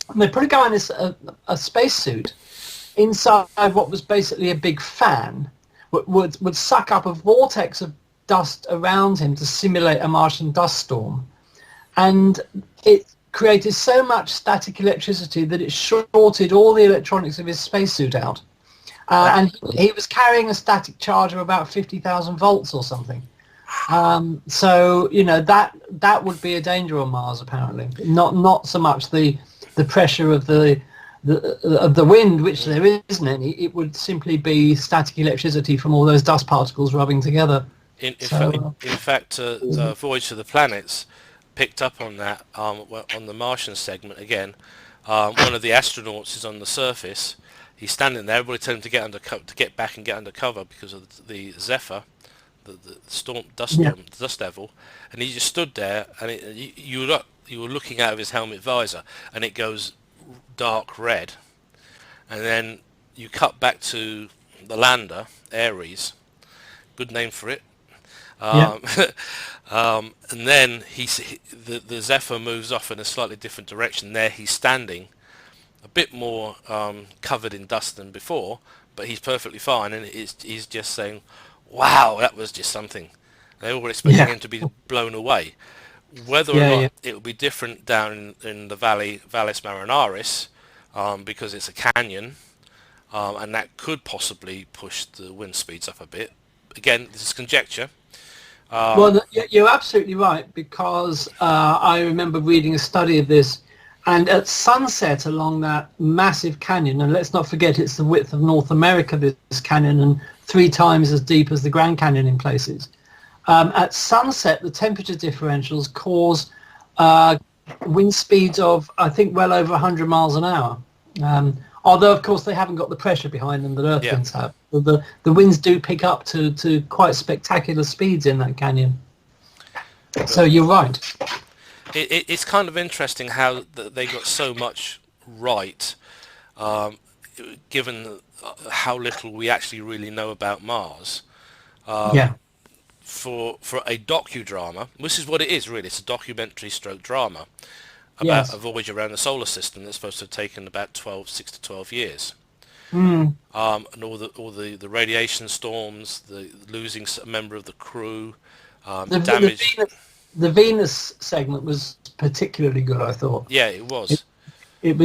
And they put a guy in a spacesuit inside what was basically a big fan, would suck up a vortex of dust around him to simulate a Martian dust storm, and it created so much static electricity that it shorted all the electronics of his spacesuit out, and he was carrying a static charge of about 50,000 volts or something. So that would be a danger on Mars, apparently. Not so much the pressure of the wind, which there isn't any. It would simply be static electricity from all those dust particles rubbing together. In fact, the Voyage to the Planets picked up on that on the Martian segment again. One of the astronauts is on the surface. he's standing there. Everybody told him to get back and get under cover because of the Zephyr, the dust devil, and he just stood there, and you were looking out of his helmet visor, and it goes dark red, and then you cut back to the lander, Ares, good name for it. And then the Zephyr moves off in a slightly different direction. There he's standing, a bit more covered in dust than before, but he's perfectly fine, and he's just saying, "Wow, that was just something." They were expecting him to be blown away. Whether or not it will be different down in the Valles Marinaris, because it's a canyon, and that could possibly push the wind speeds up a bit. Again, this is conjecture. Well, you're absolutely right, because I remember reading a study of this, and at sunset along that massive canyon, and let's not forget it's the width of North America, this canyon, and 3 times as deep as the Grand Canyon in places. At sunset, the temperature differentials cause wind speeds of, I think, well over 100 miles an hour. Although, of course, they haven't got the pressure behind them that Earth winds have. The winds do pick up to quite spectacular speeds in that canyon. So you're right. It's kind of interesting how they got so much right, given how little we actually really know about Mars. For a docudrama, this is what it is really. It's a documentary stroke drama about a voyage around the solar system that's supposed to have taken about 6 to 12 years. And all the radiation storms, the losing a member of the crew, damage. The Venus segment was particularly good, I thought. Yeah, it was. It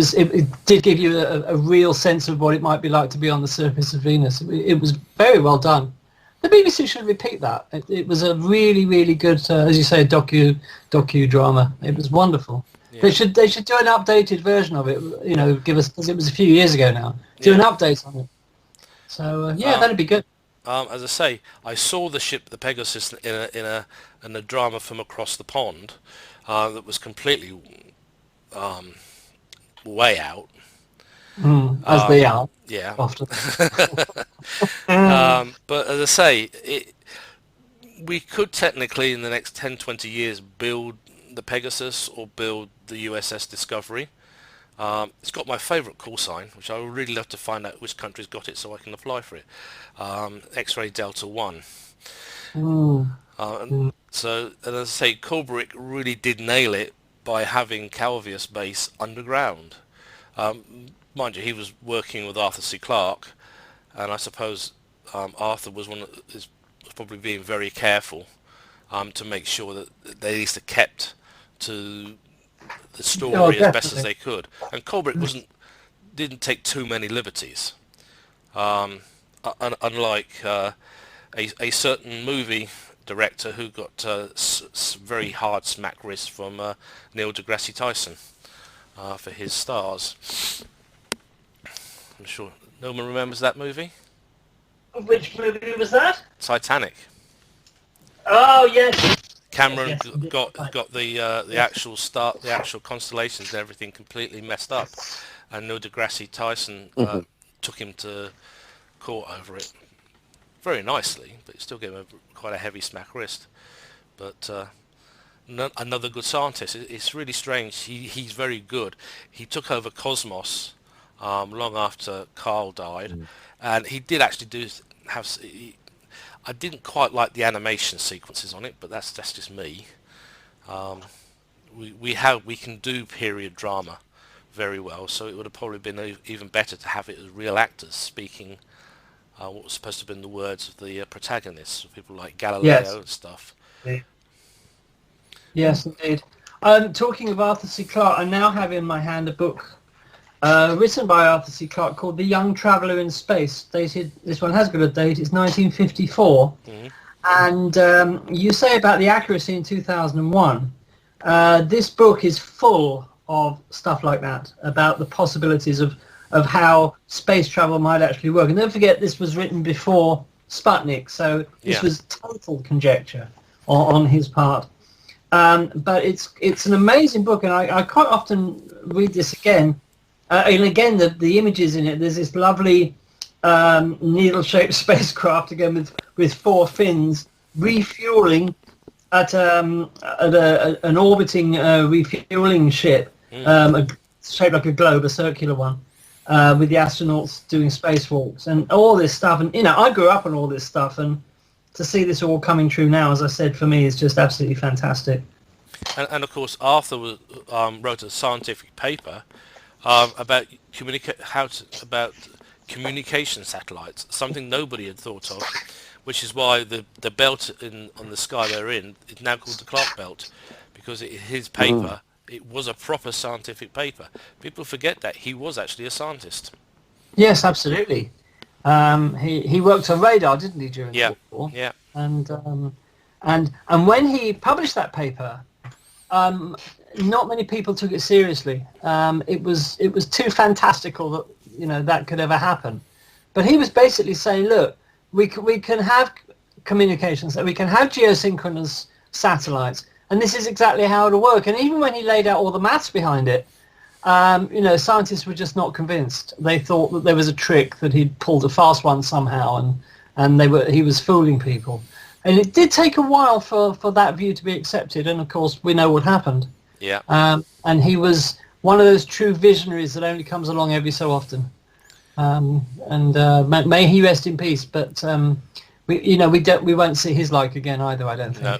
did give you a real sense of what it might be like to be on the surface of Venus. It was very well done. The BBC should repeat that. It was a really, really good, as you say, docu-drama. It was wonderful. Yeah. They should do an updated version of it. Give us, because it was a few years ago now. Do an update on it. So that'd be good. As I say, I saw the ship, the Pegasus, in a drama from across the pond that was completely way out. As they are. Yeah. Often. But as I say, we could technically in the next 10, 20 years build the Pegasus or build the USS Discovery. It's got my favourite call sign, which I would really love to find out which country's got it so I can apply for it. X-ray Delta 1. So, and as I say, Kubrick really did nail it by having Calvius base underground. Mind you, he was working with Arthur C. Clarke, and I suppose Arthur was probably being very careful to make sure that they at least kept to the story as best as they could. And Kubrick didn't take too many liberties, unlike a certain movie director who got very hard smack wrists from Neil deGrasse Tyson for his stars. I'm sure no one remembers that movie. Which movie was that? Titanic. Oh yes. Cameron got the actual constellations and everything completely messed up, and Neil deGrasse Tyson took him to court over it very nicely, but it still gave him quite a heavy smack wrist. But another good scientist. It's really strange. He's very good. He took over Cosmos long after Carl died, and he did actually I didn't quite like the animation sequences on it, but that's just me. We can do period drama very well, so it would have probably been even better to have it as real actors speaking what was supposed to have been the words of the protagonists, people like Galileo and stuff. Yes, indeed. Talking of Arthur C. Clarke, I now have in my hand a book written by Arthur C. Clarke called The Young Traveller in Space. Dated, this one has got a date, it's 1954. And you say about the accuracy in 2001. This book is full of stuff like that, about the possibilities of how space travel might actually work. And don't forget, this was written before Sputnik, so this was total conjecture on his part. But it's an amazing book, and I quite often read this again And again, the images in it, there's this lovely needle-shaped spacecraft, again, with 4 fins, refueling at an orbiting refueling ship, shaped like a globe, a circular one, with the astronauts doing spacewalks and all this stuff. And, I grew up on all this stuff, and to see this all coming true now, as I said, for me, is just absolutely fantastic. And of course, Arthur wrote a scientific paper about communication satellites, something nobody had thought of, which is why the belt on the sky they're in is now called the Clark Belt, because his paper, it was a proper scientific paper. People forget that he was actually a scientist. Yes, absolutely. He worked on radar, didn't he, during the war? Yeah. And when he published that paper, not many people took it seriously. It was too fantastical that that could ever happen. But he was basically saying, look, we can have communications, we can have geosynchronous satellites, and this is exactly how it'll work. And even when he laid out all the maths behind it, scientists were just not convinced. They thought that there was a trick, that he'd pulled a fast one somehow, and he was fooling people. And it did take a while for that view to be accepted, and of course we know what happened. Yeah. And he was one of those true visionaries that only comes along every so often. May he rest in peace. But we won't see his like again either, I don't think. No.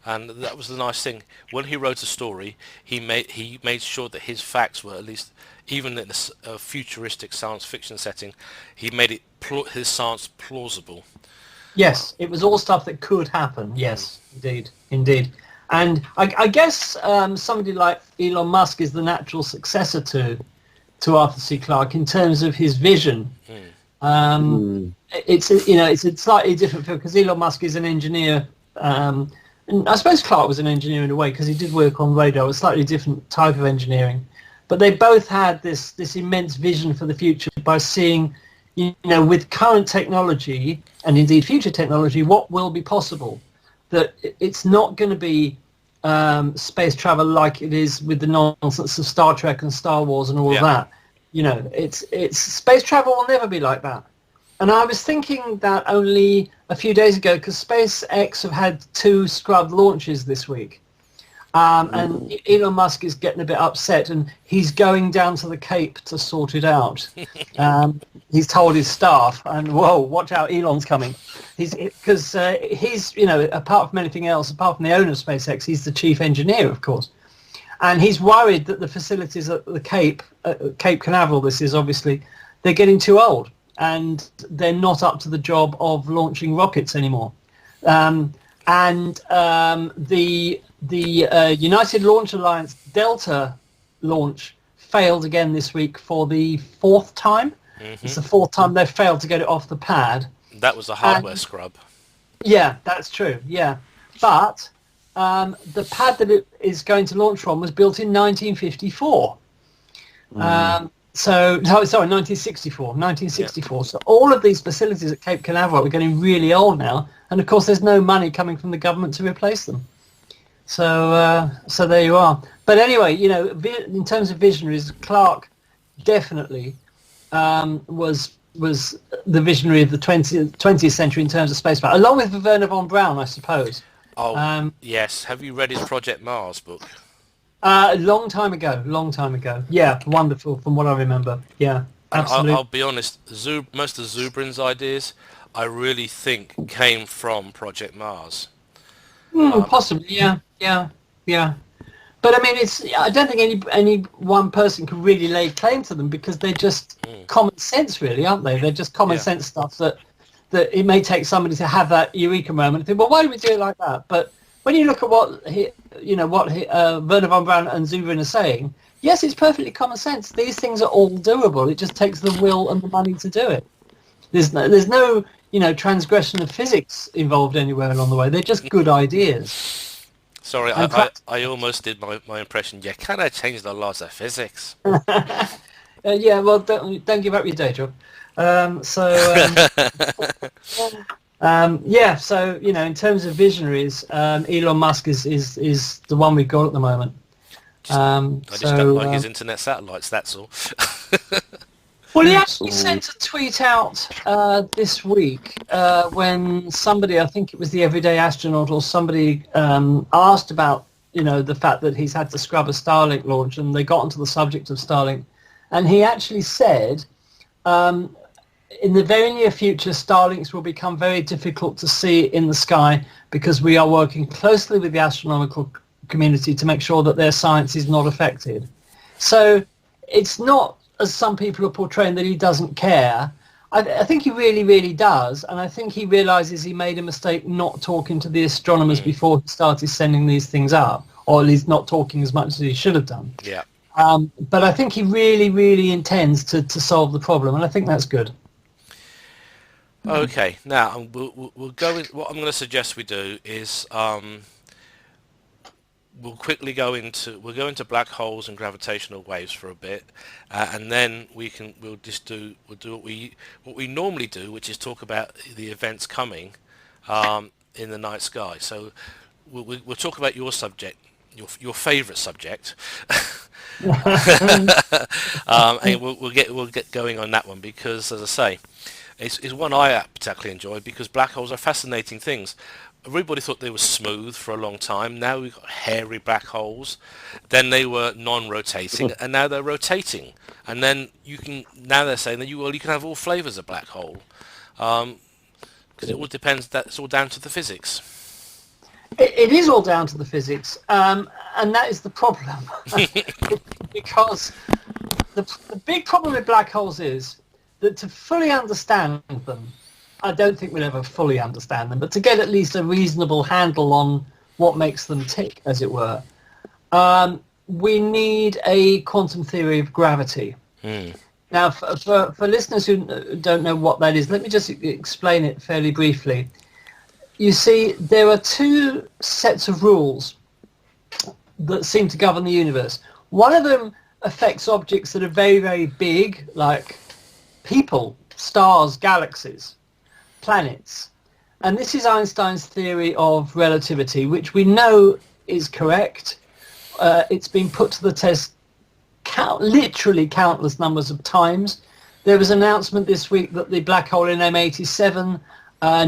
And that was the nice thing. When he wrote a story, he made sure that his facts were, at least, even in a futuristic science fiction setting, he made his science plausible. Yes, it was all stuff that could happen. Yes, indeed. And I guess somebody like Elon Musk is the natural successor to Arthur C. Clarke in terms of his vision. It's a slightly different field, because Elon Musk is an engineer. And I suppose Clarke was an engineer in a way, because he did work on radar, a slightly different type of engineering. But they both had this immense vision for the future by seeing, with current technology and indeed future technology, what will be possible. That it's not going to be space travel like it is with the nonsense of Star Trek and Star Wars and all of that. It's space travel will never be like that. And I was thinking that only a few days ago, because SpaceX have had 2 scrubbed launches this week. And Elon Musk is getting a bit upset, and he's going down to the Cape to sort it out. He's told his staff, and whoa, watch out, Elon's coming. Because he's, apart from anything else, apart from the owner of SpaceX, he's the chief engineer, of course. And he's worried that the facilities at the Cape Canaveral, this is obviously, they're getting too old, and they're not up to the job of launching rockets anymore. The United Launch Alliance Delta launch failed again this week for the 4th time. It's the 4th time they've failed to get it off the pad. That was a hardware scrub. Yeah, that's true. Yeah, but the pad that it is going to launch from was built in 1954. 1964. Yeah. So all of these facilities at Cape Canaveral are getting really old now, and of course there's no money coming from the government to replace them. So there you are. But anyway, in terms of visionaries, Clarke definitely was the visionary of the 20th century in terms of spaceflight, along with Wernher von Braun, I suppose. Yes. Have you read his Project Mars book? A long time ago. Yeah, wonderful from what I remember. Yeah, absolutely. I'll be honest, most of Zubrin's ideas, I really think, came from Project Mars. Possibly, yeah. But I mean, I don't think any one person can really lay claim to them, because they're just common sense, really, aren't they? They're just common sense stuff that it may take somebody to have that eureka moment and think, well, why do we do it like that? But when you look at what Wernher von Braun and Zubrin are saying, yes, it's perfectly common sense. These things are all doable. It just takes the will and the money to do it. There's no transgression of physics involved anywhere along the way. They're just good ideas. Sorry, I almost did my impression. Yeah, can I change the laws of physics? Yeah, well, don't give up your day job. So in terms of visionaries, Elon Musk is the one we've got at the moment. I just don't like his internet satellites, that's all. Well, he actually sent a tweet out this week when somebody, I think it was the Everyday Astronaut or somebody, asked about, the fact that he's had to scrub a Starlink launch, and they got onto the subject of Starlink. And he actually said, in the very near future, Starlinks will become very difficult to see in the sky because we are working closely with the astronomical community to make sure that their science is not affected. So it's not, as some people are portraying, that he doesn't care. I think he really, really does, and I think he realizes he made a mistake not talking to the astronomers before he started sending these things up, or at least not talking as much as he should have done. Yeah. But I think he really, really intends to solve the problem, and I think that's good. Okay, now we'll go in. What I'm going to suggest we do is we'll go into black holes and gravitational waves for a bit, and then we'll do what we normally do, which is talk about the events coming in the night sky. So we'll talk about your subject, your favourite subject, and we'll get going on that one because, as I say, it's one I particularly enjoy because black holes are fascinating things. Everybody thought they were smooth for a long time. Now we've got hairy black holes. Then they were non-rotating, and now they're rotating. And then now they're saying that you can have all flavours of black hole, because it all depends. That's all down to the physics. It is all down to the physics, and that is the problem. Because the big problem with black holes is that to fully understand them, I don't think we'll ever fully understand them, but to get at least a reasonable handle on what makes them tick, as it were, we need a quantum theory of gravity. Now, for listeners who don't know what that is, let me just explain it fairly briefly. You see, there are two sets of rules that seem to govern the universe. One of them affects objects that are very, very big, like people, stars, galaxies, planets. And this is Einstein's theory of relativity, which we know is correct. It's been put to the test literally countless numbers of times. There was an announcement this week that the black hole in M87,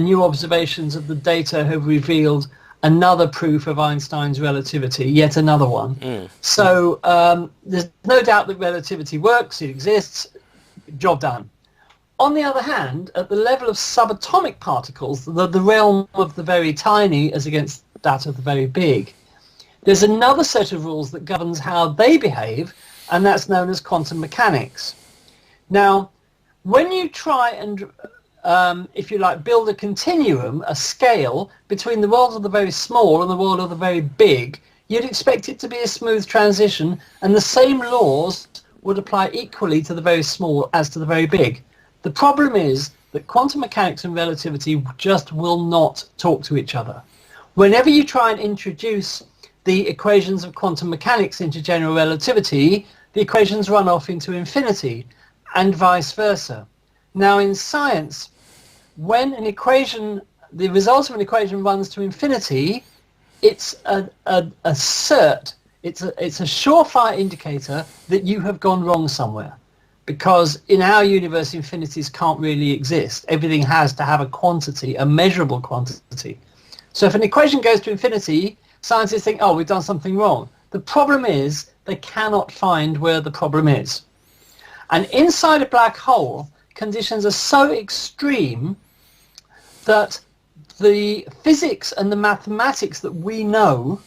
new observations of the data have revealed another proof of Einstein's relativity, yet another one. So there's no doubt that relativity works, it exists, job done. On the other hand, at the level of subatomic particles, the realm of the very tiny as against that of the very big, there's another set of rules that governs how they behave, and that's known as quantum mechanics. Now, when you try and, if you like, build a continuum, a scale, between the world of the very small and the world of the very big, you'd expect it to be a smooth transition, and the same laws would apply equally to the very small as to the very big. The problem is that quantum mechanics and relativity just will not talk to each other. Whenever you try and introduce the equations of quantum mechanics into general relativity, the equations run off into infinity, and vice versa. Now, in science, when an equation, the result of an equation runs to infinity, it's a surefire indicator that you have gone wrong somewhere. Because in our universe, infinities can't really exist. Everything has to have a quantity, a measurable quantity. So if an equation goes to infinity, scientists think, oh, we've done something wrong. The problem is they cannot find where the problem is. And inside a black hole, conditions are so extreme that the physics and the mathematics that we know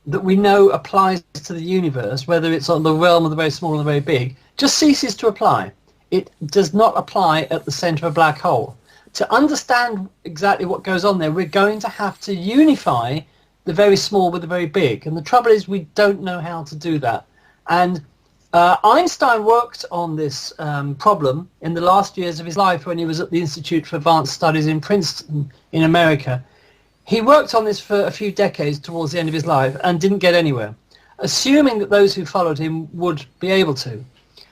applies to the universe, whether it's on the realm of the very small or the very big, just ceases to apply. It does not apply at the center of a black hole. To understand exactly what goes on there, we're going to have to unify the very small with the very big. And the trouble is we don't know how to do that. And Einstein worked on this problem in the last years of his life when he was at the Institute for Advanced Studies in Princeton in America. He worked on this for a few decades towards the end of his life and didn't get anywhere, assuming that those who followed him would be able to.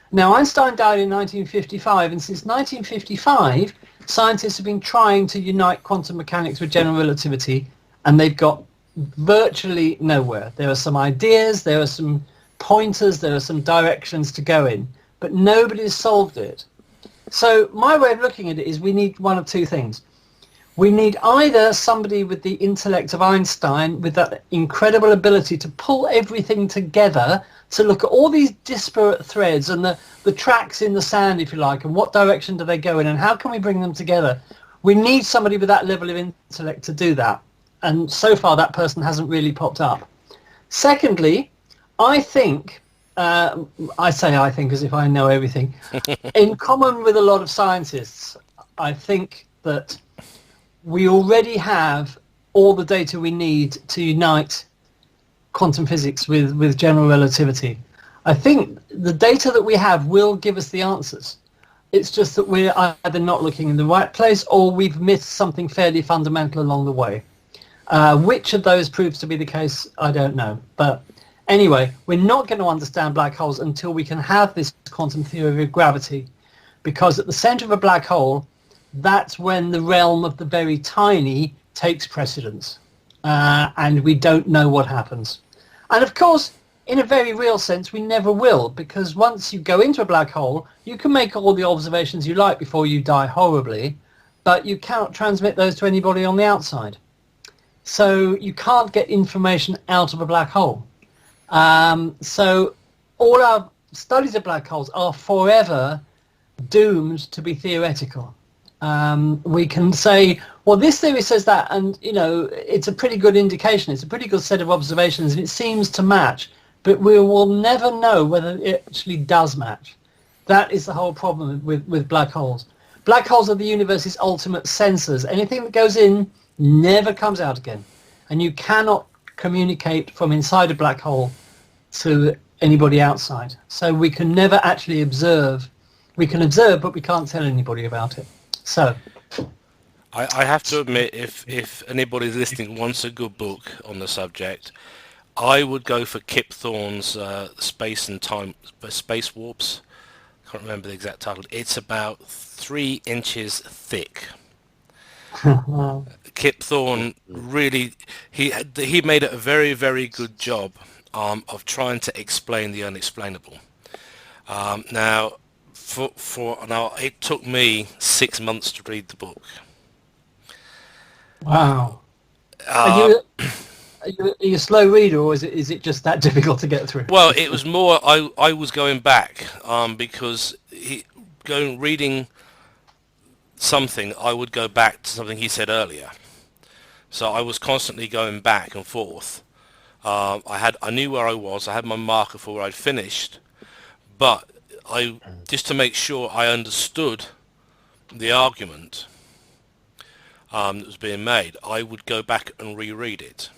Now, Einstein died in 1955, and since 1955, scientists have been trying to unite quantum mechanics with general relativity, and they've got virtually nowhere. There are some ideas, there are some pointers, there are some directions to go in, but nobody's solved it. So my way of looking at it is we need one of two things. We need either somebody with the intellect of Einstein, with that incredible ability to pull everything together, to look at all these disparate threads and the tracks in the sand, if you like, and what direction do they go in, and how can we bring them together. We need somebody with that level of intellect to do that. And so far that person hasn't really popped up. Secondly, I think, I say I think as if I know everything, in common with a lot of scientists, I think that we already have all the data we need to unite quantum physics with general relativity. I think the data that we have will give us the answers. It's just that we're either not looking in the right place or we've missed something fairly fundamental along the way. Which of those proves to be the case, I don't know. But anyway, we're not going to understand black holes until we can have this quantum theory of gravity, because at the center of a black hole, that's when the realm of the very tiny takes precedence, and we don't know what happens. And of course, in a very real sense, we never will, because once you go into a black hole, you can make all the observations you like before you die horribly, but you cannot transmit those to anybody on the outside. So you can't get information out of a black hole. So all our studies of black holes are forever doomed to be theoretical. We can say, well, this theory says that, and it's a pretty good indication, it's a pretty good set of observations, and it seems to match, but we will never know whether it actually does match. That is the whole problem with black holes. Black holes are the universe's ultimate sensors. Anything that goes in never comes out again, and you cannot communicate from inside a black hole to anybody outside. So we can never actually observe. We can observe, but we can't tell anybody about it. So I have to admit, if anybody listening wants a good book on the subject, I would go for Kip Thorne's Space and Time, Space Warps. I can't remember the exact title. It's about 3 inches thick. Kip Thorne really, he made it a very, very good job of trying to explain the unexplainable. Now it took me 6 months to read the book. Wow. Are you a slow reader, or is it just that difficult to get through? Well, it was more I was going back because reading something, I would go back to something he said earlier. So I was constantly going back and forth. I knew where I was. I had my marker for where I'd finished, but just to make sure I understood the argument that was being made, I would go back and reread it.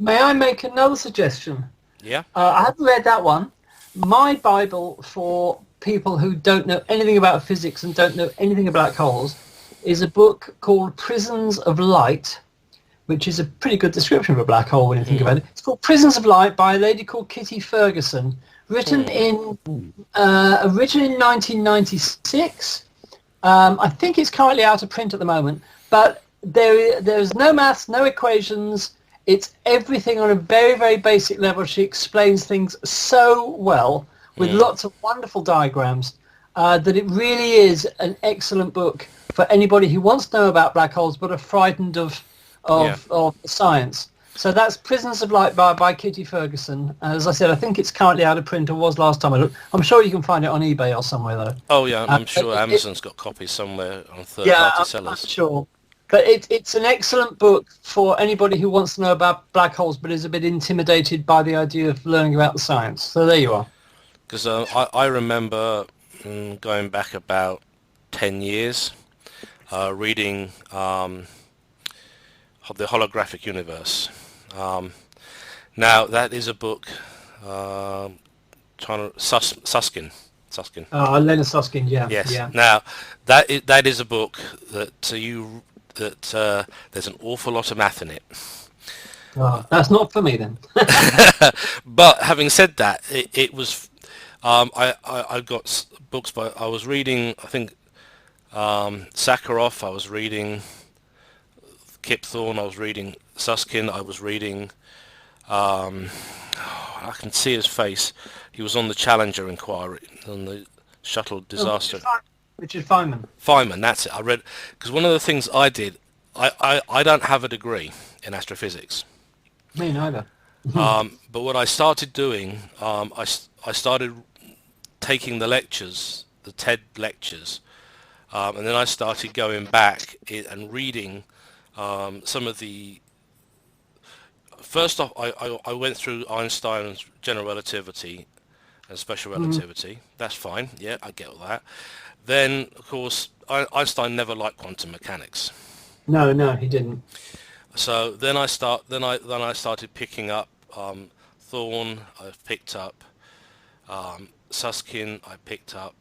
May I make another suggestion? Yeah. I haven't read that one. My Bible for people who don't know anything about physics and don't know anything about black holes is a book called Prisons of Light, which is a pretty good description of a black hole when you think about it. It's called Prisons of Light by a lady called Kitty Ferguson, written in 1996. I think it's currently out of print at the moment, but there's no maths, no equations. It's everything on a very, very basic level. She explains things so well with lots of wonderful diagrams that it really is an excellent book for anybody who wants to know about black holes but are frightened of science. So that's Prisons of Light by Kitty Ferguson. As I said, I think it's currently out of print, or was last time I looked. I'm sure you can find it on eBay or somewhere, though. Oh, yeah, I'm sure Amazon's got copies somewhere on third-party sellers. I'm sure. But it's an excellent book for anybody who wants to know about black holes but is a bit intimidated by the idea of learning about the science. So there you are. Because I remember going back about 10 years, reading The Holographic Universe. Now, that is a book, Susskind. Leonard Susskind, yeah. Yes. Yeah. Now, that is a book that there's an awful lot of math in it. Oh, that's not for me then. But having said that, it was. I got books by. I was reading. I think Sakharov. I was reading Kip Thorne. I was reading Susskind. I was reading. I can see his face. He was on the Challenger inquiry, on the shuttle disaster. Richard Feynman. Feynman, that's it. I read, because one of the things I did, I don't have a degree in astrophysics. Me neither. But what I started doing, I started taking the lectures, the TED lectures, and then I started going back and reading some of the... First off, I went through Einstein's general relativity and special relativity. That's fine. Yeah, I get all that. Then, of course, Einstein never liked quantum mechanics. No, he didn't. So then I started picking up Thorne. I picked up Susskind. I picked up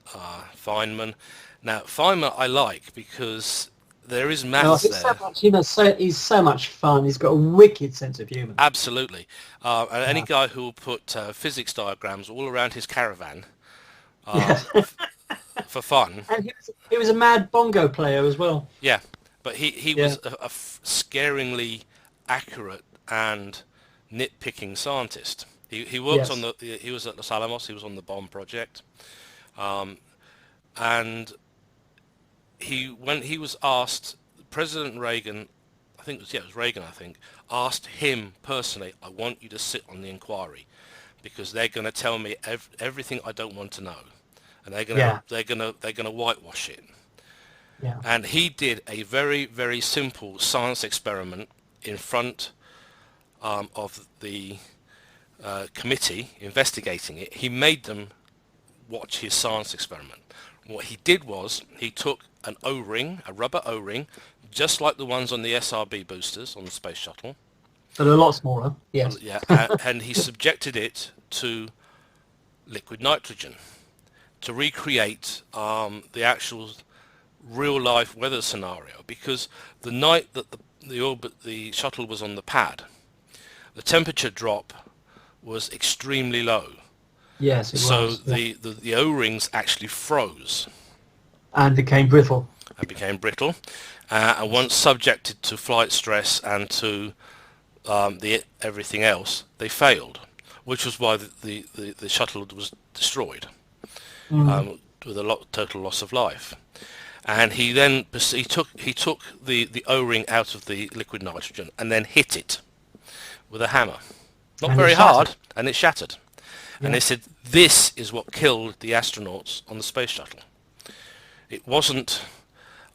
Feynman. Now Feynman I like because there is maths there. He's so much fun. He's got a wicked sense of humour. Absolutely. And any guy who will put physics diagrams all around his caravan for fun. And he was a mad bongo player as well. Yeah, but he was a scaringly accurate and nitpicking scientist. He worked on he was at Los Alamos. He was on the bomb project, and when he was asked, President Reagan, it was Reagan, asked him personally, I want you to sit on the inquiry because they're going to tell me everything I don't want to know, and they're going to whitewash it. Yeah. And he did a very, very simple science experiment in front of the committee investigating it. He made them watch his science experiment. What he did was he took an O-ring, a rubber O-ring, just like the ones on the SRB boosters on the space shuttle. But a lot smaller, yes. Yeah, and he subjected it to liquid nitrogen to recreate the actual real-life weather scenario, because the night that the shuttle was on the pad, the temperature drop was extremely low. Yes, it was. So the O-rings actually froze. And became brittle. And once subjected to flight stress and to everything else, they failed, which was why the shuttle was destroyed with a total loss of life. And he took the O-ring out of the liquid nitrogen and then hit it with a hammer. Not very hard, and it shattered. Yeah. And they said, this is what killed the astronauts on the space shuttle. It wasn't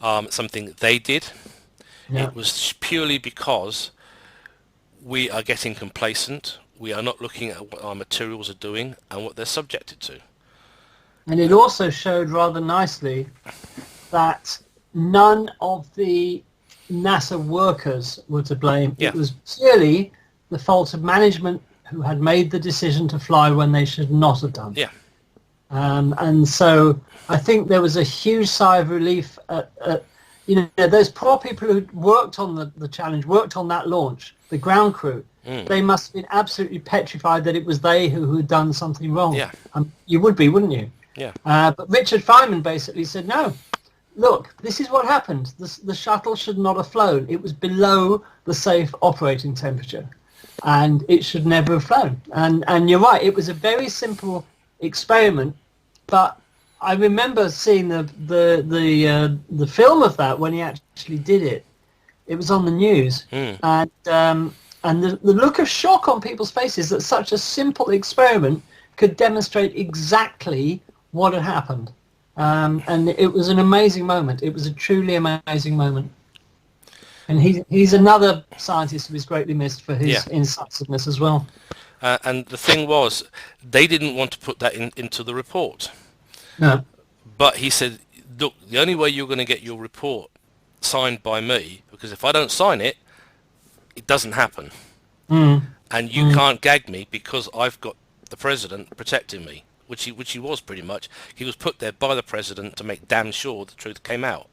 something they did. Yeah. It was purely because we are getting complacent. We are not looking at what our materials are doing and what they're subjected to. And it also showed rather nicely that none of the NASA workers were to blame. Yeah. It was purely the fault of management who had made the decision to fly when they should not have done. Yeah. And so I think there was a huge sigh of relief at those poor people who worked on the challenge, worked on that launch, the ground crew. They must have been absolutely petrified that it was they who had done something wrong. Yeah. You would be, wouldn't you? Yeah. But Richard Feynman basically said, no, look, this is what happened. The shuttle should not have flown. It was below the safe operating temperature, and it should never have flown. And you're right, it was a very simple experiment, but I remember seeing the film of that when he actually did it. It was on the news, and the look of shock on people's faces that such a simple experiment could demonstrate exactly what had happened. And it was an amazing moment. It was a truly amazing moment. And he's another scientist who is greatly missed for his incisiveness as well. And the thing was, they didn't want to put that into the report. No. But he said, look, the only way you're going to get your report signed by me, because if I don't sign it, it doesn't happen. And you can't gag me because I've got the president protecting me, which he was pretty much. He was put there by the president to make damn sure the truth came out.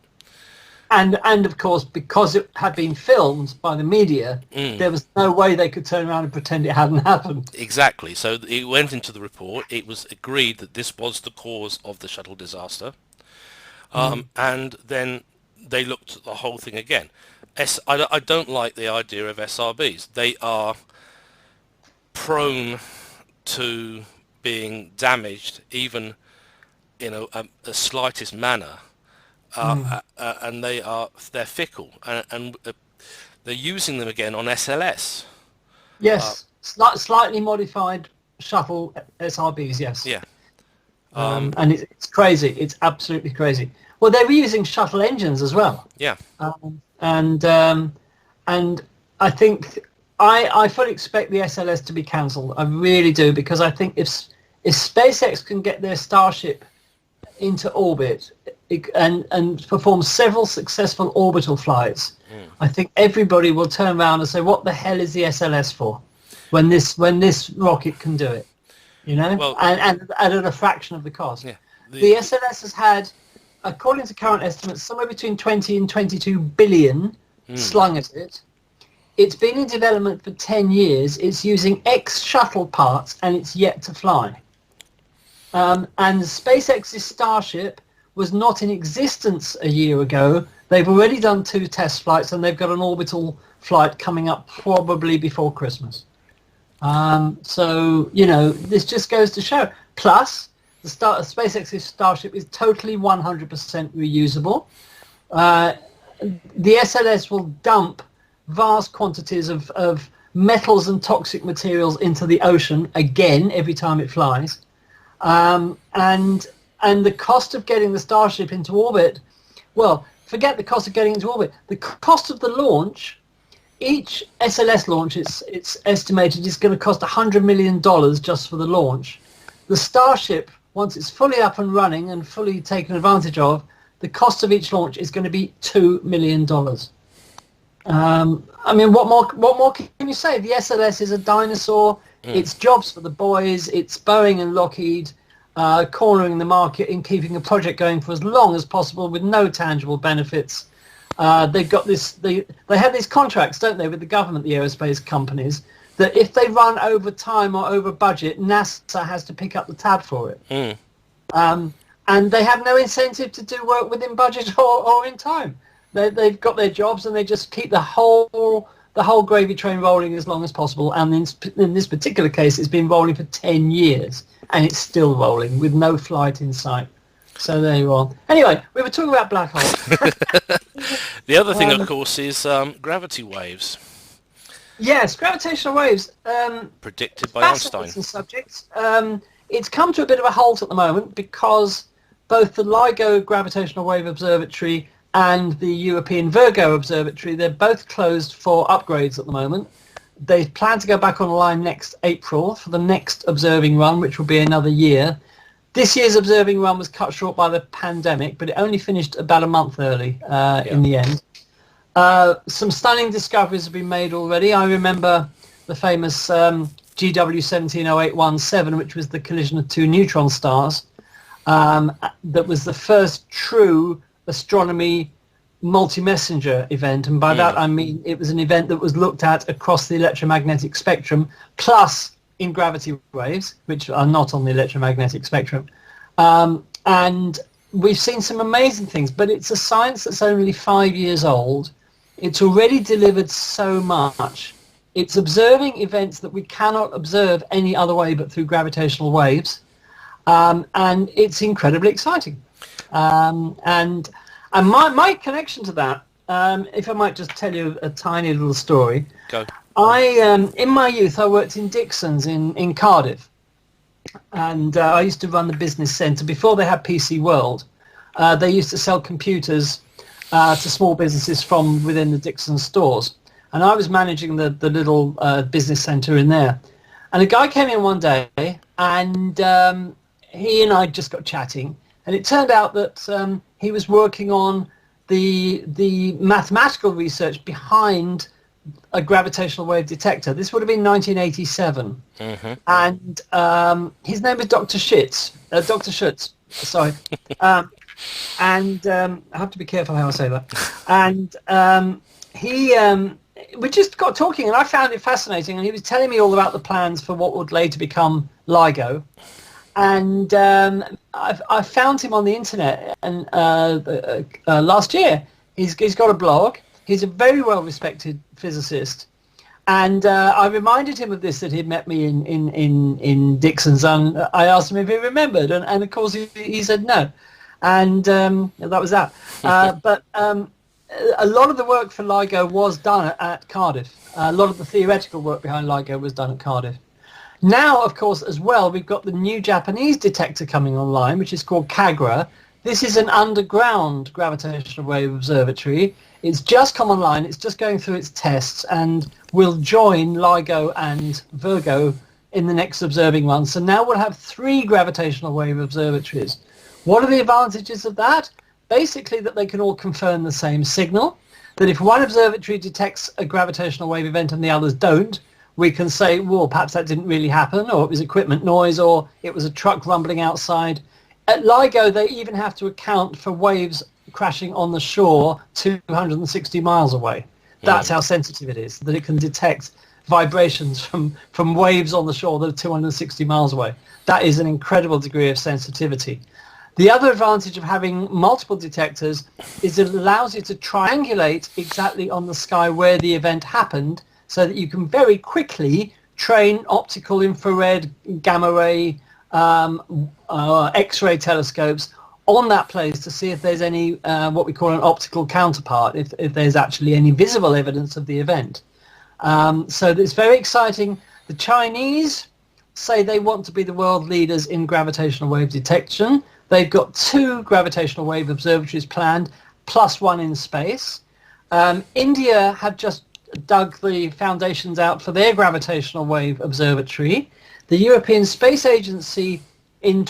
And of course, because it had been filmed by the media, there was no way they could turn around and pretend it hadn't happened. Exactly. So it went into the report. It was agreed that this was the cause of the shuttle disaster. And then they looked at the whole thing again. I don't like the idea of SRBs. They are prone to being damaged, even in a slightest manner, and they're fickle, and they're using them again on SLS. Yes, slightly modified shuttle SRBs. Yes. Yeah. And it's crazy. It's absolutely crazy. Well, they were using shuttle engines as well. Yeah. And I think I fully expect the SLS to be cancelled. I really do, because I think if SpaceX can get their Starship into orbit and perform several successful orbital flights, I think everybody will turn around and say, "What the hell is the SLS for?" When this rocket can do it, you know, Well, and at a fraction of the cost. Yeah. The SLS has had, according to current estimates, somewhere between 20 and 22 billion slung at it. It's been in development for 10 years. It's using ex-shuttle parts, and it's yet to fly. And SpaceX's Starship was not in existence a year ago. They've already done 2 test flights, and they've got an orbital flight coming up probably before Christmas. So, you know, this just goes to show. Plus, SpaceX's Starship is totally 100% reusable. The SLS will dump vast quantities of metals and toxic materials into the ocean again every time it flies. And the cost of getting the Starship into orbit, well, forget the cost of getting into orbit. The cost of the launch, each SLS launch, it's estimated is going to cost $100 million just for the launch. The Starship, once it's fully up and running and fully taken advantage of, the cost of each launch is going to be $2 million. I mean, what more can you say? The SLS is a dinosaur. It's jobs for the boys. It's Boeing and Lockheed cornering the market and keeping a project going for as long as possible with no tangible benefits. They've got this. They have these contracts, don't they, with the government, the aerospace companies, that if they run over time or over budget, NASA has to pick up the tab for it. And they have no incentive to do work within budget or in time. They've got their jobs, and they just keep the whole gravy train rolling as long as possible. And in this particular case, it's been rolling for 10 years, and it's still rolling with no flight in sight. So there you are. Anyway, we were talking about black holes. The other thing, of course, is gravity waves. Yes, gravitational waves. Predicted by Einstein. Fascinating subject. It's come to a bit of a halt at the moment because both the LIGO Gravitational Wave Observatory and the European Virgo Observatory, they're both closed for upgrades at the moment. They plan to go back online next April for the next observing run, which will be another year. This year's observing run was cut short by the pandemic, but it only finished about a month early in the end. Some stunning discoveries have been made already. I remember the famous GW 170817, which was the collision of 2 neutron stars. That was the first true astronomy multi-messenger event, and by that I mean it was an event that was looked at across the electromagnetic spectrum, plus in gravity waves, which are not on the electromagnetic spectrum. And we've seen some amazing things, but it's a science that's only 5 years old. It's already delivered so much. It's observing events that we cannot observe any other way but through gravitational waves, and it's incredibly exciting. And my connection to that, if I might just tell you a tiny little story. Go. In my youth, I worked in Dixon's in Cardiff, and I used to run the business centre. Before they had PC World, they used to sell computers to small businesses from within the Dixon stores. And I was managing the little business centre in there. And a guy came in one day, and he and I just got chatting. And it turned out that he was working on the mathematical research behind a gravitational wave detector. This would have been 1987. And his name was Dr. Schutz. Sorry. And I have to be careful how I say that. And we just got talking, and I found it fascinating. And he was telling me all about the plans for what would later become LIGO. And I found him on the internet, and last year he's got a blog. He's a very well-respected physicist, And I reminded him of this, that he'd met me in Dixon's, and I asked him if he remembered, and of course he said no. And that was that. But a lot of the work for LIGO was done at Cardiff. A lot of the theoretical work behind LIGO was done at Cardiff. Now, of course, as well, we've got the new Japanese detector coming online, which is called KAGRA. This is an underground gravitational wave observatory. It's just come online. It's just going through its tests and will join LIGO and Virgo in the next observing one. So now we'll have 3 gravitational wave observatories. What are the advantages of that? Basically that they can all confirm the same signal, that if one observatory detects a gravitational wave event and the others don't, we can say, well, perhaps that didn't really happen, or it was equipment noise, or it was a truck rumbling outside. At LIGO, they even have to account for waves crashing on the shore 260 miles away. That's how sensitive it is, that it can detect vibrations from waves on the shore that are 260 miles away. That is an incredible degree of sensitivity. The other advantage of having multiple detectors is it allows you to triangulate exactly on the sky where the event happened, so that you can very quickly train optical, infrared, gamma ray, X-ray telescopes on that place to see if there's any what we call an optical counterpart, if there's actually any visible evidence of the event. So it's very exciting. The Chinese say they want to be the world leaders in gravitational wave detection. They've got 2 gravitational wave observatories planned, plus 1 in space. India have just dug the foundations out for their gravitational wave observatory. The European Space Agency in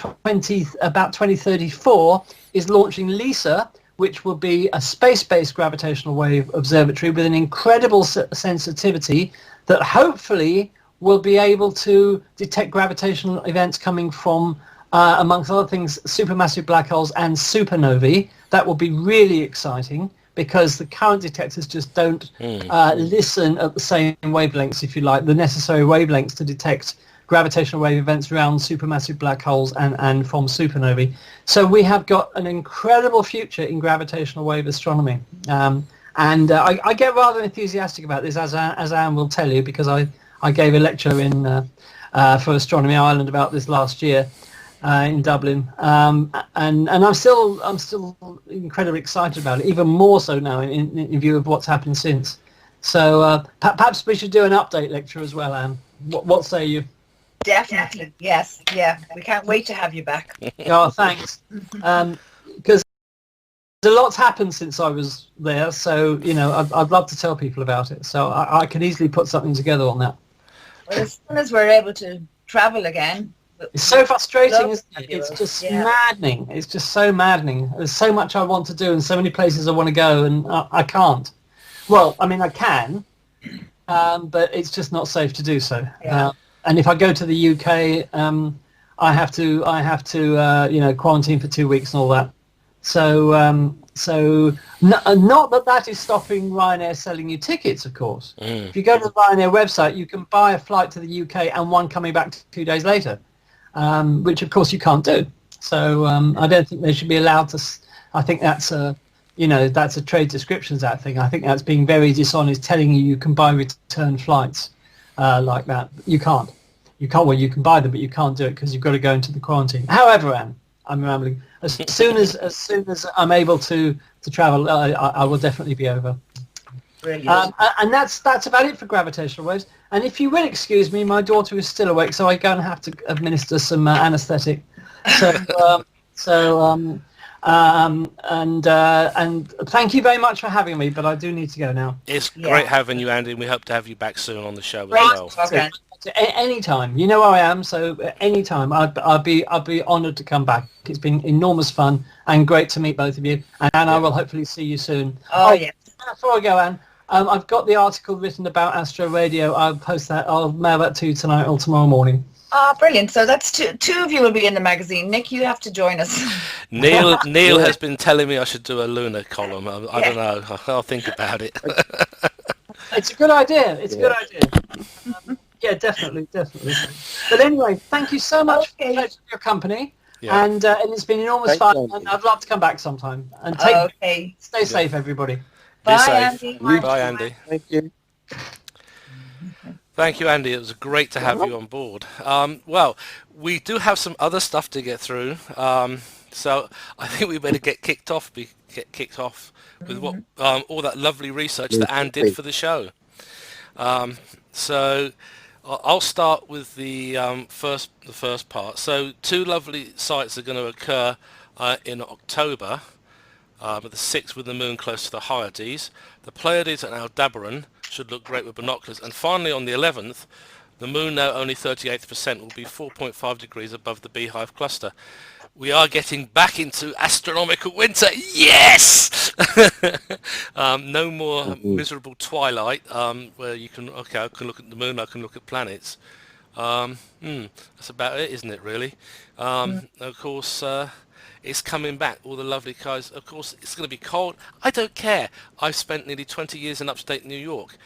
about 2034 is launching LISA, which will be a space-based gravitational wave observatory with an incredible sensitivity that hopefully will be able to detect gravitational events coming from, amongst other things, supermassive black holes and supernovae. That will be really exciting, because the current detectors just don't listen at the same wavelengths, if you like, the necessary wavelengths to detect gravitational wave events around supermassive black holes and from supernovae. So we have got an incredible future in gravitational wave astronomy. I get rather enthusiastic about this, as Anne will tell you, because I gave a lecture in for Astronomy Ireland about this last year. In Dublin, and I'm still incredibly excited about it, even more so now in view of what's happened since. So perhaps we should do an update lecture as well, Anne. What say you? Definitely, yes, yeah. We can't wait to have you back. Oh, thanks. Because a lot's happened since I was there, so I'd love to tell people about it. So I can easily put something together on that. Well, as soon as we're able to travel again. It's so frustrating, isn't it? It's just maddening. It's just so maddening. There's so much I want to do and so many places I want to go, and I can't. Well, I mean, I can, but it's just not safe to do so. Yeah. And if I go to the UK, I have to quarantine for 2 weeks and all that. So not that is stopping Ryanair selling you tickets, of course. If you go to the Ryanair website, you can buy a flight to the UK and one coming back 2 days later. Which of course you can't do. So I don't think they should be allowed to. I think that's that's a Trade Descriptions Act thing. I think that's being very dishonest, telling you can buy return flights like that. You can't. Well, you can buy them, but you can't do it because you've got to go into the quarantine. However, Anne, I'm rambling. As soon as I'm able to travel, I will definitely be over. Brilliant. And that's about it for gravitational waves. And if you will excuse me, my daughter is still awake, so I go and have to administer some anaesthetic. And thank you very much for having me, but I do need to go now. It's great having you, Andy, and we hope to have you back soon on the show as well. Okay. Anytime, you know where I am. So anytime, I'd be honoured to come back. It's been enormous fun and great to meet both of you. And I will hopefully see you soon. Oh yes. Before I go, Anne, I've got the article written about Astro Radio. I'll post that. I'll mail that to you tonight or tomorrow morning. Ah, brilliant. So that's two of you will be in the magazine. Nick, you have to join us. Neil has been telling me I should do a lunar column. I don't know. I'll think about it. It's a good idea. It's a good idea. Yeah, definitely. But anyway, thank you so much for your company. Yeah. And it's been enormous fun. And I'd love to come back sometime. And stay safe, everybody. Be safe. Andy. Bye, Andy. Thank you. Thank you, Andy. It was great to have you on board. Well, we do have some other stuff to get through, so I think we better get kicked off. With what all that lovely research that Anne did for the show. So I'll start with the first part. So two lovely sights are going to occur in October. The 6th with the moon close to the Hyades. The Pleiades and Aldebaran should look great with binoculars. And finally on the 11th, the moon, now only 38%, will be 4.5 degrees above the Beehive cluster. We are getting back into astronomical winter. Yes! No more miserable twilight where you can, I can look at the moon, I can look at planets. That's about it, isn't it, really? Of course, it's coming back, all the lovely guys. Of course, it's going to be cold. I don't care. I've spent nearly 20 years in upstate New York.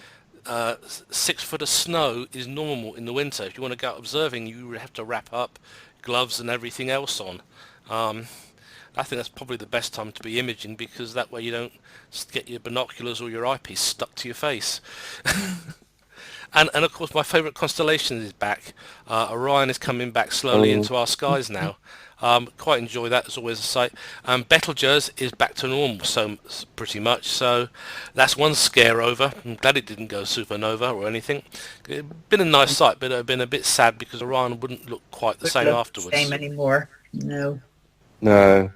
6 foot of snow is normal in the winter. If you want to go out observing, you have to wrap up gloves and everything else on. I think that's probably the best time to be imaging, because that way you don't get your binoculars or your eyepiece stuck to your face. And of course, my favourite constellation is back. Orion is coming back slowly into our skies now. Quite enjoy that. It's always a sight. Betelgeuse is back to normal, so pretty much. So that's one scare over. I'm glad it didn't go supernova or anything. It's been a nice sight, but it would have been a bit sad because Orion wouldn't look quite the same afterwards. Same anymore? No. No.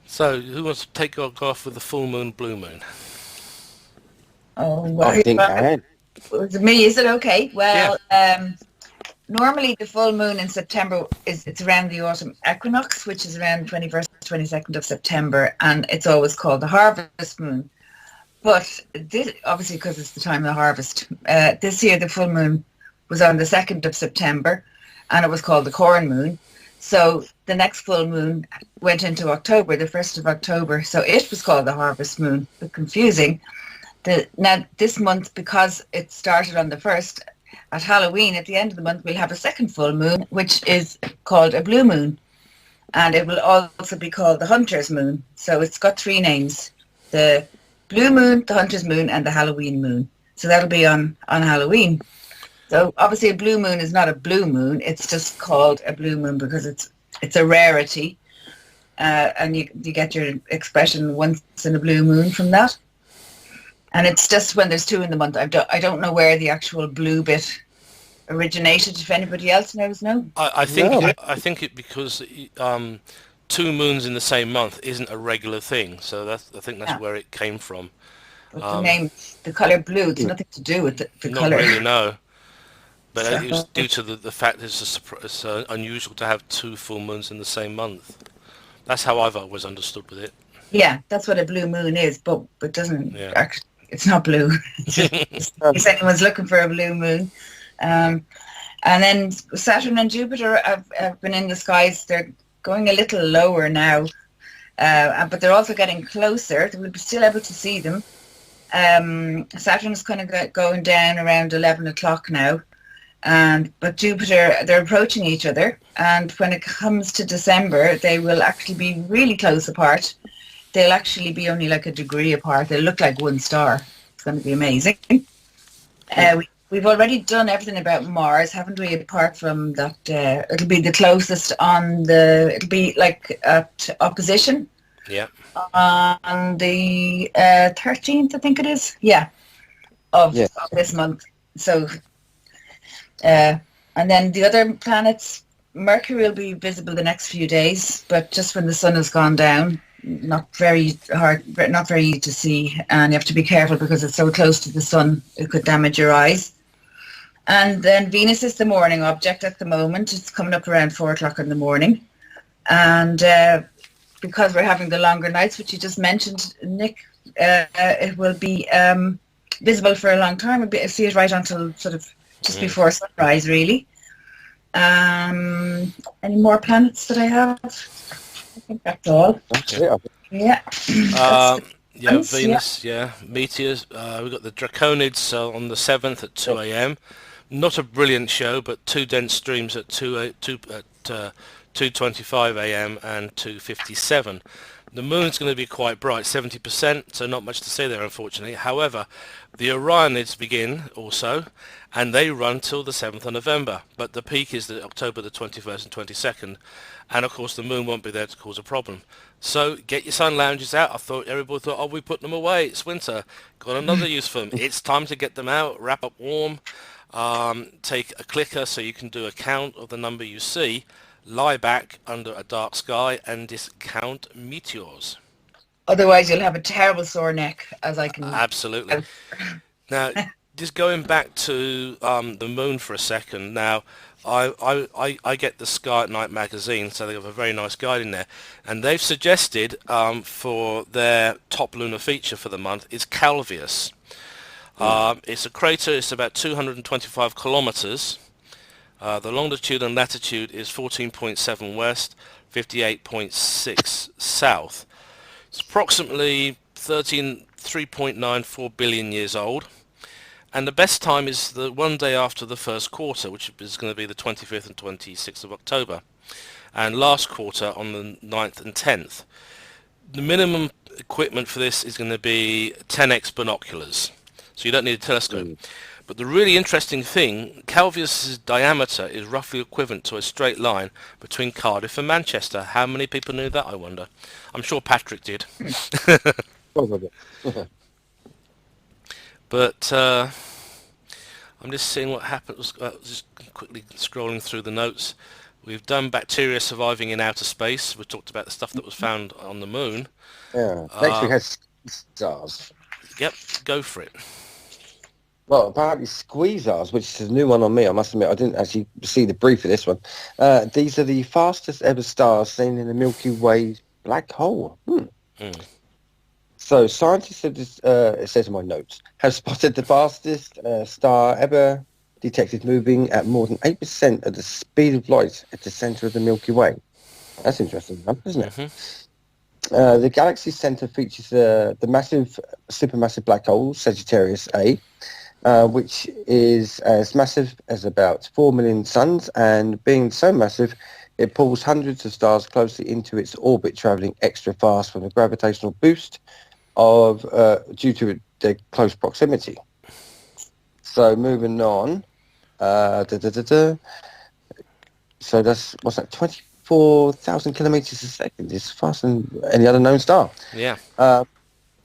So who wants to go off with the full moon, blue moon? Oh, well, I think I had. Was it me? Is it okay? Well, normally the full moon in September it's around the autumn equinox, which is around 21st, 22nd of September, and it's always called the harvest moon. But this, obviously, because it's the time of the harvest, this year the full moon was on the 2nd of September, and it was called the corn moon. So the next full moon went into October, the 1st of October. So it was called the harvest moon. A bit confusing. Now this month, because it started on the 1st, at Halloween, at the end of the month, we'll have a second full moon, which is called a blue moon. And it will also be called the hunter's moon. So it's got 3 names: the blue moon, the hunter's moon, and the Halloween moon. So that'll be on Halloween. So obviously a blue moon is not a blue moon. It's just called a blue moon because it's a rarity. And you get your expression once in a blue moon from that. And it's just when there's 2 in the month. I don't know where the actual blue bit originated. If anybody else knows, no. I think it because 2 moons in the same month isn't a regular thing. So I think that's where it came from. But the name, the colour blue, it's nothing to do with the colour. Not really, no. But it was due to the fact it's unusual to have 2 full moons in the same month. That's how I've always understood with it. Yeah, that's what a blue moon is, but it doesn't actually. It's not blue. If anyone's looking for a blue moon. And then Saturn and Jupiter have been in the skies. They're going a little lower now, but they're also getting closer. We'll be still able to see them. Saturn is kind of going down around 11 o'clock now. But Jupiter, they're approaching each other. And when it comes to December, they will actually be really close apart. They'll actually be only like a degree apart. They'll look like one star. It's going to be amazing. We've already done everything about Mars, haven't we? Apart from that, it'll be the closest it'll be like at opposition. Yeah. On the 13th, I think it is. Yeah. Of this month. So, and then the other planets, Mercury will be visible the next few days, but just when the sun has gone down. Not very easy to see, and you have to be careful because it's so close to the sun it could damage your eyes. And then Venus is the morning object at the moment. It's coming up around 4 o'clock in the morning, and because we're having the longer nights, which you just mentioned, Nick, it will be visible for a long time. I'll see it right until sort of just before sunrise, really. Any more planets that I have? I think that's all. Yeah. Venus, meteors. We've got the Draconids on the 7th at 2 a.m. Not a brilliant show, but 2 dense streams at 2 2:25 a.m. and 2:57. The moon's going to be quite bright, 70%, so not much to see there, unfortunately. However, the Orionids begin also, and they run till the 7th of November. But the peak is October the 21st and 22nd, and of course the moon won't be there to cause a problem. So get your sun lounges out. Everybody thought, oh, we put them away. It's winter. Got another use for them. It's time to get them out, wrap up warm, take a clicker so you can do a count of the number you see, lie back under a dark sky and discount meteors. Otherwise, you'll have a terrible sore neck, as I can... Absolutely. Now, just going back to the moon for a second. Now, I get the Sky at Night magazine, so they have a very nice guide in there. And they've suggested for their top lunar feature for the month is Calvius. It's a crater. It's about 225 kilometers. The longitude and latitude is 14.7 west, 58.6 south. It's approximately 3.94 billion years old. And the best time is the one day after the first quarter, which is going to be the 25th and 26th of October. And last quarter on the 9th and 10th. The minimum equipment for this is going to be 10x binoculars. So you don't need a telescope. But the really interesting thing, Calvius' diameter is roughly equivalent to a straight line between Cardiff and Manchester. How many people knew that, I wonder? I'm sure Patrick did. But I'm just seeing what happens. Just quickly scrolling through the notes. We've done bacteria surviving in outer space. We talked about the stuff that was found on the moon. Yeah. Next we had stars. Yep, go for it. Well, apparently squeezers, which is a new one on me. I must admit, I didn't actually see the brief for this one. These are the fastest ever stars seen in the Milky Way black hole. So scientists have, it says in my notes, have spotted the fastest star ever detected moving at more than 8% of the speed of light at the centre of the Milky Way. That's interesting, isn't it? Mm-hmm. The galaxy's centre features the massive, supermassive black hole, Sagittarius A, which is as massive as about 4 million suns, and being so massive, it pulls hundreds of stars closely into its orbit, travelling extra fast from the gravitational boost of due to their close proximity. So moving on, so that's, what's that, 24,000 kilometres a second. It's faster than any other known star. Yeah. And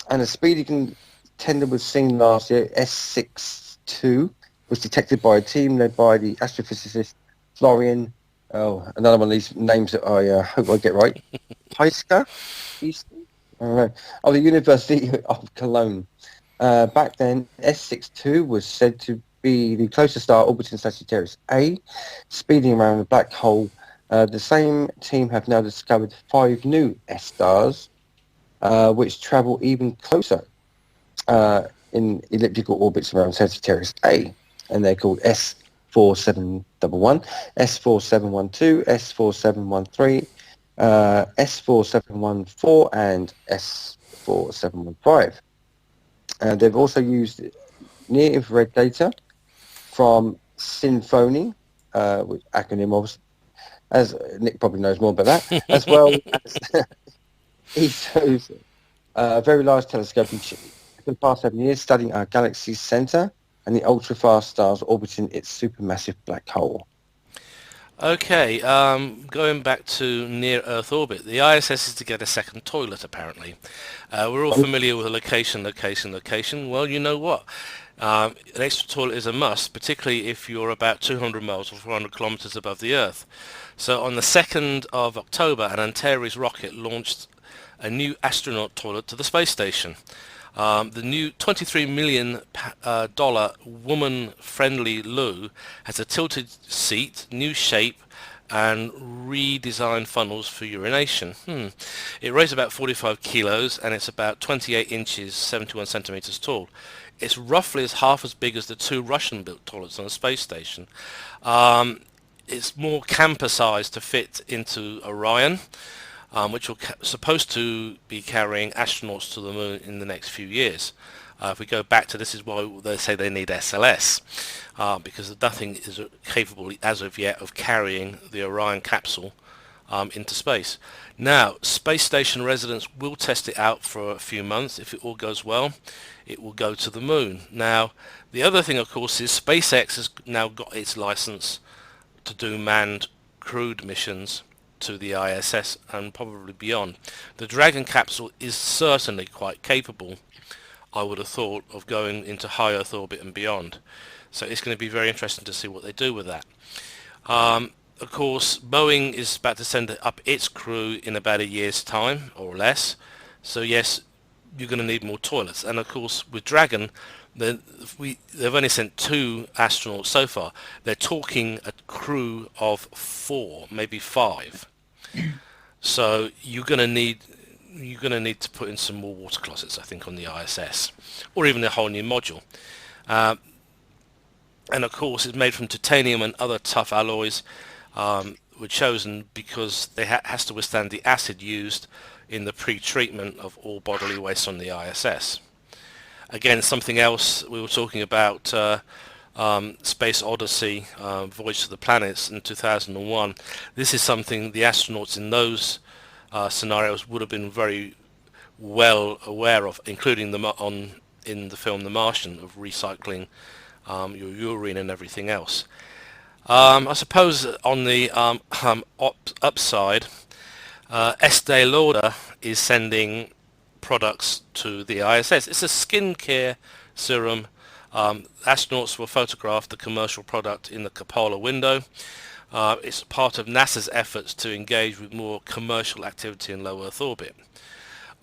the speed contender was seen last year, S62, was detected by a team led by the astrophysicist Florian, another one of these names that I hope I get right, Heiska? I don't know, of the University of Cologne. Back then, S62 was said to be the closest star orbiting Sagittarius A, speeding around the black hole. The same team have now discovered 5 new S stars, which travel even closer in elliptical orbits around Sagittarius A, and they're called S4711, S4712, S4713, S4714, and S4715. They've also used near-infrared data from Symphony, which acronym of, as Nick probably knows more about that, as well as ESO's very large telescope in the past 7 years, studying our galaxy's centre and the ultra-fast stars orbiting its supermassive black hole. Okay, going back to near-Earth orbit, the ISS is to get a second toilet, apparently. We're all familiar with the location. Well, you know what? An extra toilet is a must, particularly if you're about 200 miles or 400 kilometers above the Earth. So on the 2nd of October, an Antares rocket launched a new astronaut toilet to the space station. The new $23 million woman-friendly loo has a tilted seat, new shape, and redesigned funnels for urination. It weighs about 45 kilos, and it's about 28 inches, 71 centimeters tall. It's roughly half as big as the 2 Russian-built toilets on the space station. It's more camper-sized to fit into Orion, which will supposed to be carrying astronauts to the moon in the next few years. If we go back to, this is why they say they need SLS, because nothing is capable as of yet of carrying the Orion capsule into space. Now, space station residents will test it out for a few months. If it all goes well, it will go to the moon. Now, the other thing, of course, is SpaceX has now got its license to do manned crewed missions to the ISS and probably beyond. The Dragon capsule is certainly quite capable, I would have thought, of going into high Earth orbit and beyond. So it's going to be very interesting to see what they do with that. Of course, Boeing is about to send up its crew in about a year's time or less. So yes, you're going to need more toilets. And of course, with Dragon, they've only sent 2 astronauts so far. They're talking a crew of 4, maybe 5. So you're going to need to put in some more water closets, I think, on the ISS, or even a whole new module. And of course, it's made from titanium and other tough alloys. Were chosen because they has to withstand the acid used in the pre-treatment of all bodily waste on the ISS. Again, something else we were talking about, Space Odyssey, Voyage to the Planets in 2001. This is something the astronauts in those scenarios would have been very well aware of, including in the film The Martian, of recycling your urine and everything else. I suppose on the upside, Estee Lauder is sending products to the ISS. It's a skincare serum. Astronauts will photograph the commercial product in the cupola window. It's part of NASA's efforts to engage with more commercial activity in low Earth orbit.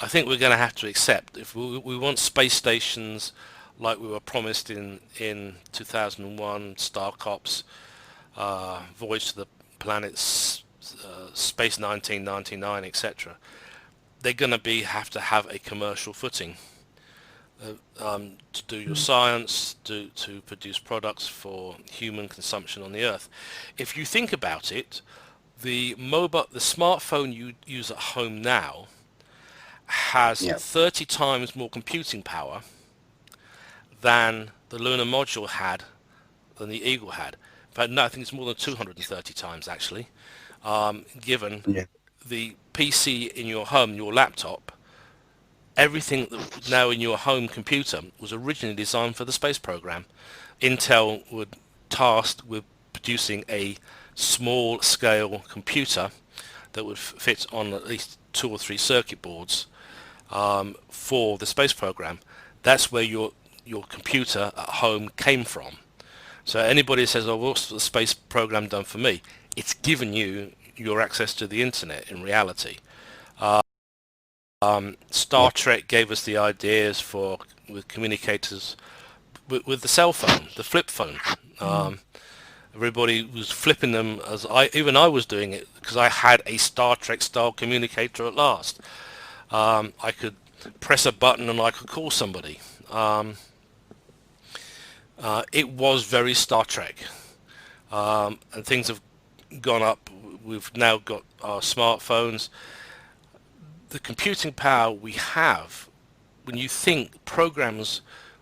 I think we're going to have to accept, if we want space stations like we were promised in 2001, Starcops, Voyage to the Planets, Space 1999, etc. They're going to have to have a commercial footing to do your science, to produce products for human consumption on the Earth. If you think about it, the smartphone you use at home now has 30 times more computing power than the lunar module had, than the Eagle had. In fact, no, I think it's more than 230 times actually, given the PC in your home, your laptop, everything that now in your home computer was originally designed for the space program. Intel were tasked with producing a small scale computer that would fit on at least 2 or 3 circuit boards for the space program. That's where your computer at home came from. So anybody who says, oh, what's the space program done for me? It's given you your access to the internet in reality. Star Trek gave us the ideas with communicators with the cell phone, the flip phone. Everybody was flipping them, even I was doing it, because I had a Star Trek style communicator at last. I could press a button and I could call somebody. It was very Star Trek, and things have gone up. We've now got our smartphones. The computing power we have, when you think programs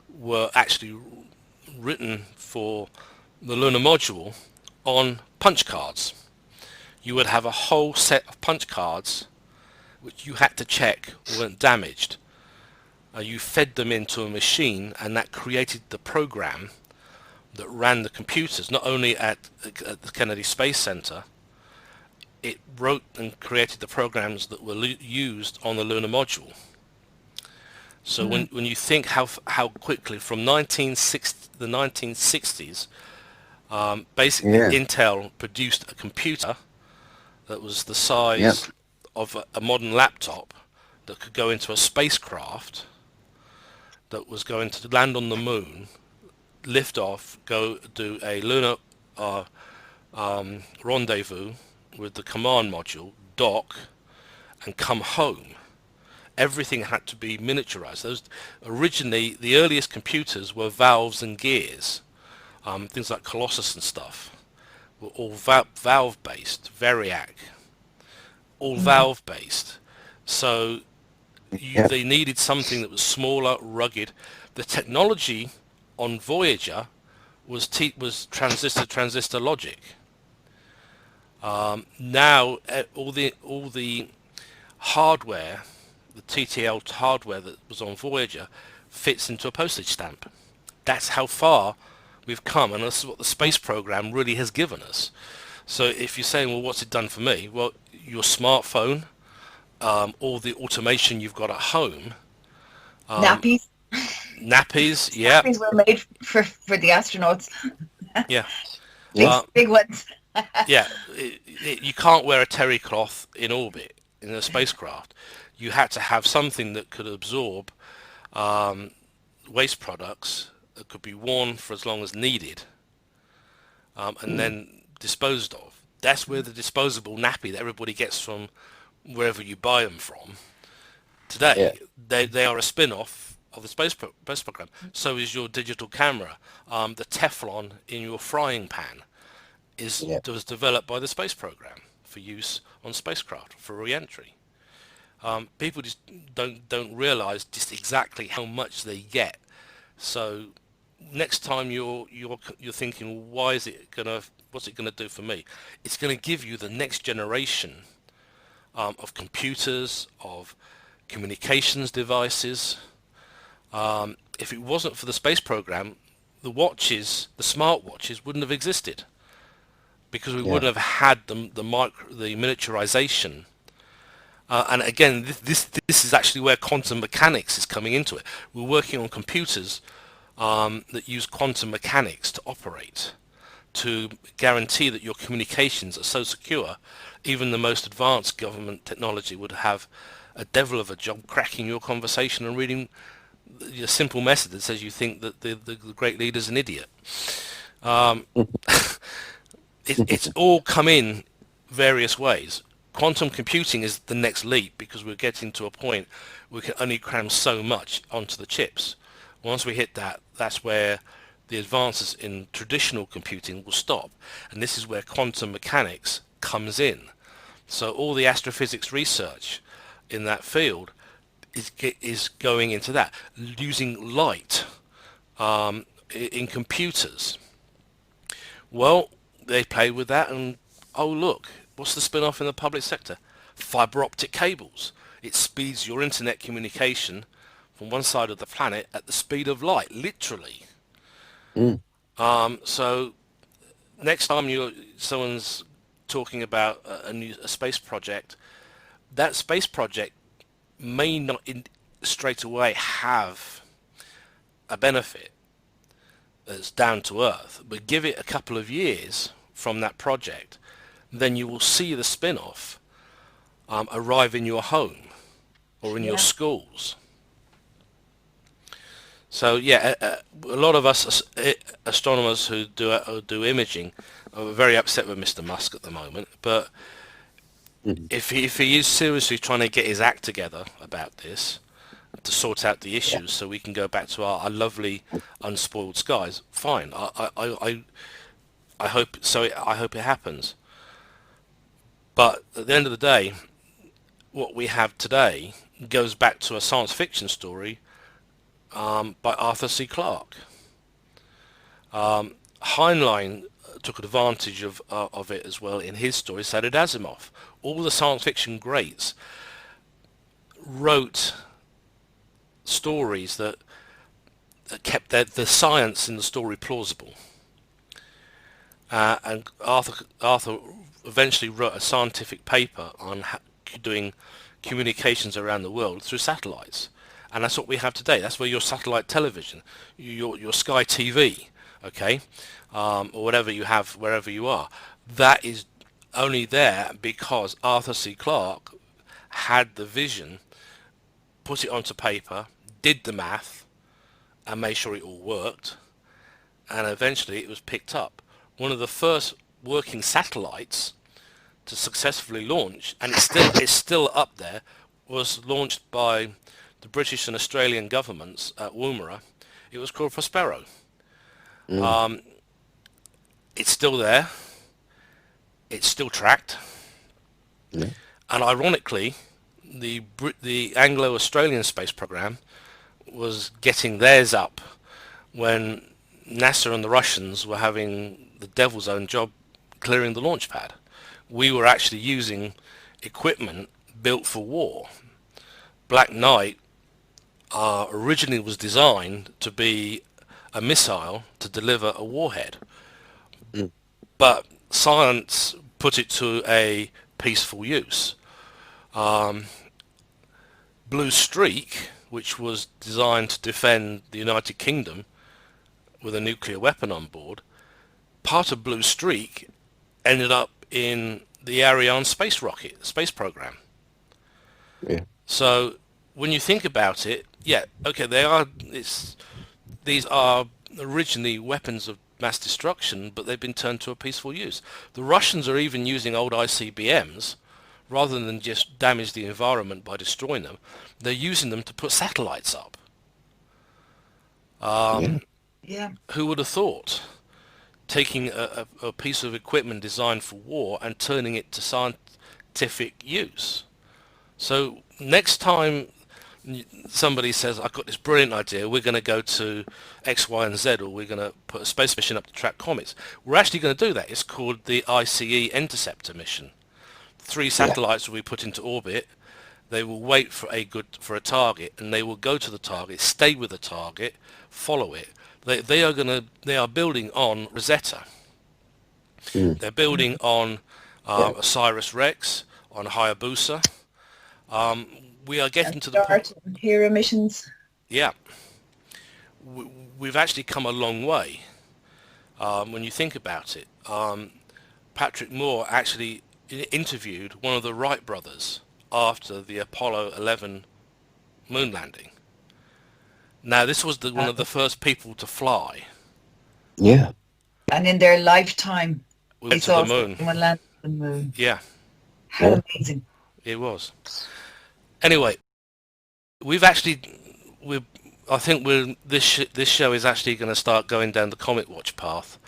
were actually written for the lunar module on punch cards, you would have a whole set of punch cards which you had to check weren't damaged. You fed them into a machine, and that created the program that ran the computers, not only at the Kennedy Space Center. It wrote and created the programs that were used on the lunar module. So when you think how quickly from the 1960s, basically Intel produced a computer that was the size of a modern laptop that could go into a spacecraft that was going to land on the moon, lift off, go do a lunar rendezvous with the command module, dock, and come home. Everything had to be miniaturized. Originally, the earliest computers were valves and gears. Things like Colossus and stuff were all valve-based, Variac, all valve-based. So they needed something that was smaller, rugged. The technology on Voyager was transistor logic. Now all the hardware, the TTL hardware that was on Voyager, fits into a postage stamp. That's how far we've come, and this is what the space program really has given us. So if you're saying, well, what's it done for me? Well, your smartphone, all the automation you've got at home, Nappies. nappies, yeah, Nappies were made for the astronauts. yeah, Big ones. yeah. You can't wear a terry cloth in orbit in a spacecraft. You had to have something that could absorb waste products that could be worn for as long as needed, and then disposed of. That's where the disposable nappy that everybody gets from wherever you buy them from today, they are a spin-off of the space program. So is your digital camera. The Teflon in your frying pan was developed by the space program for use on spacecraft for re-entry. People just don't realize just exactly how much they get. So next time you're thinking, what's it gonna do for me? It's gonna give you the next generation of computers, of communications devices. If it wasn't for the space program, the smart watches wouldn't have existed, because we wouldn't have had the miniaturization. And again, this is actually where quantum mechanics is coming into it. We're working on computers that use quantum mechanics to operate, to guarantee that your communications are so secure, even the most advanced government technology would have a devil of a job cracking your conversation and reading a simple message that says you think that the great leader's an idiot. It's all come in various ways. Quantum computing is the next leap, because we're getting to a point we can only cram so much onto the chips. Once we hit that, that's where the advances in traditional computing will stop, and this is where quantum mechanics comes in. So all the astrophysics research in that field is going into that, using light in computers. Well, they play with that, and oh look, what's the spin-off in the public sector? Fiber optic cables. It speeds your internet communication from one side of the planet at the speed of light, literally. So next time someone's talking about a space project, that space project may not straight away have a benefit that's down to earth, but give it a couple of years from that project, then you will see the spin-off arrive in your home or in your schools. So a lot of us astronomers who do imaging are very upset with Mr. Musk at the moment, but if he is seriously trying to get his act together about this, to sort out the issues so we can go back to our lovely unspoiled skies, fine. I hope so. I hope it happens. But at the end of the day, what we have today goes back to a science fiction story by Arthur C. Clarke. Heinlein took advantage of it as well in his story. So did Asimov. All the science fiction greats wrote stories that kept the science in the story plausible. And Arthur eventually wrote a scientific paper on doing communications around the world through satellites. And that's what we have today. That's where your satellite television, your Sky TV, okay, or whatever you have wherever you are, that is only there because Arthur C. Clarke had the vision, put it onto paper, did the math, and made sure it all worked, and eventually it was picked up. One of the first working satellites to successfully launch, and it's still up there, was launched by the British and Australian governments at Woomera. It was called Prospero. It's still there. It's still tracked. And ironically, the Anglo-Australian space program was getting theirs up when NASA and the Russians were having the devil's own job clearing the launch pad, we were actually using equipment built for war. Black Knight originally was designed to be a missile to deliver a warhead, but science put it to a peaceful use. Blue Streak, which was designed to defend the United Kingdom with a nuclear weapon on board, part of Blue Streak ended up in the Ariane space program. Yeah. So when you think about it, yeah, okay, these are originally weapons of mass destruction, but they've been turned to a peaceful use. The Russians are even using old ICBMs rather than just damage the environment by destroying them. They're using them to put satellites up. Yeah. Who would have thought? Taking a piece of equipment designed for war and turning it to scientific use. So next time somebody says, I've got this brilliant idea, we're going to go to X, Y, and Z, or we're going to put a space mission up to track comets, we're actually going to do that. It's called the ICE Interceptor mission. 3 satellites will be put into orbit. They will wait for a target, and they will go to the target, stay with the target, follow it. They are building on Rosetta. They're building on OSIRIS-REx, on Hayabusa. We are getting to the point. Hero missions. Yeah, we've actually come a long way when you think about it. Patrick Moore actually interviewed one of the Wright brothers after the Apollo 11 moon landing. Now, this was one of the first people to fly. Yeah. And in their lifetime, We they went to saw the moon. someone land on the moon. Yeah, How amazing. it was. Anyway, I think this show is actually going to start going down the Comet Watch path.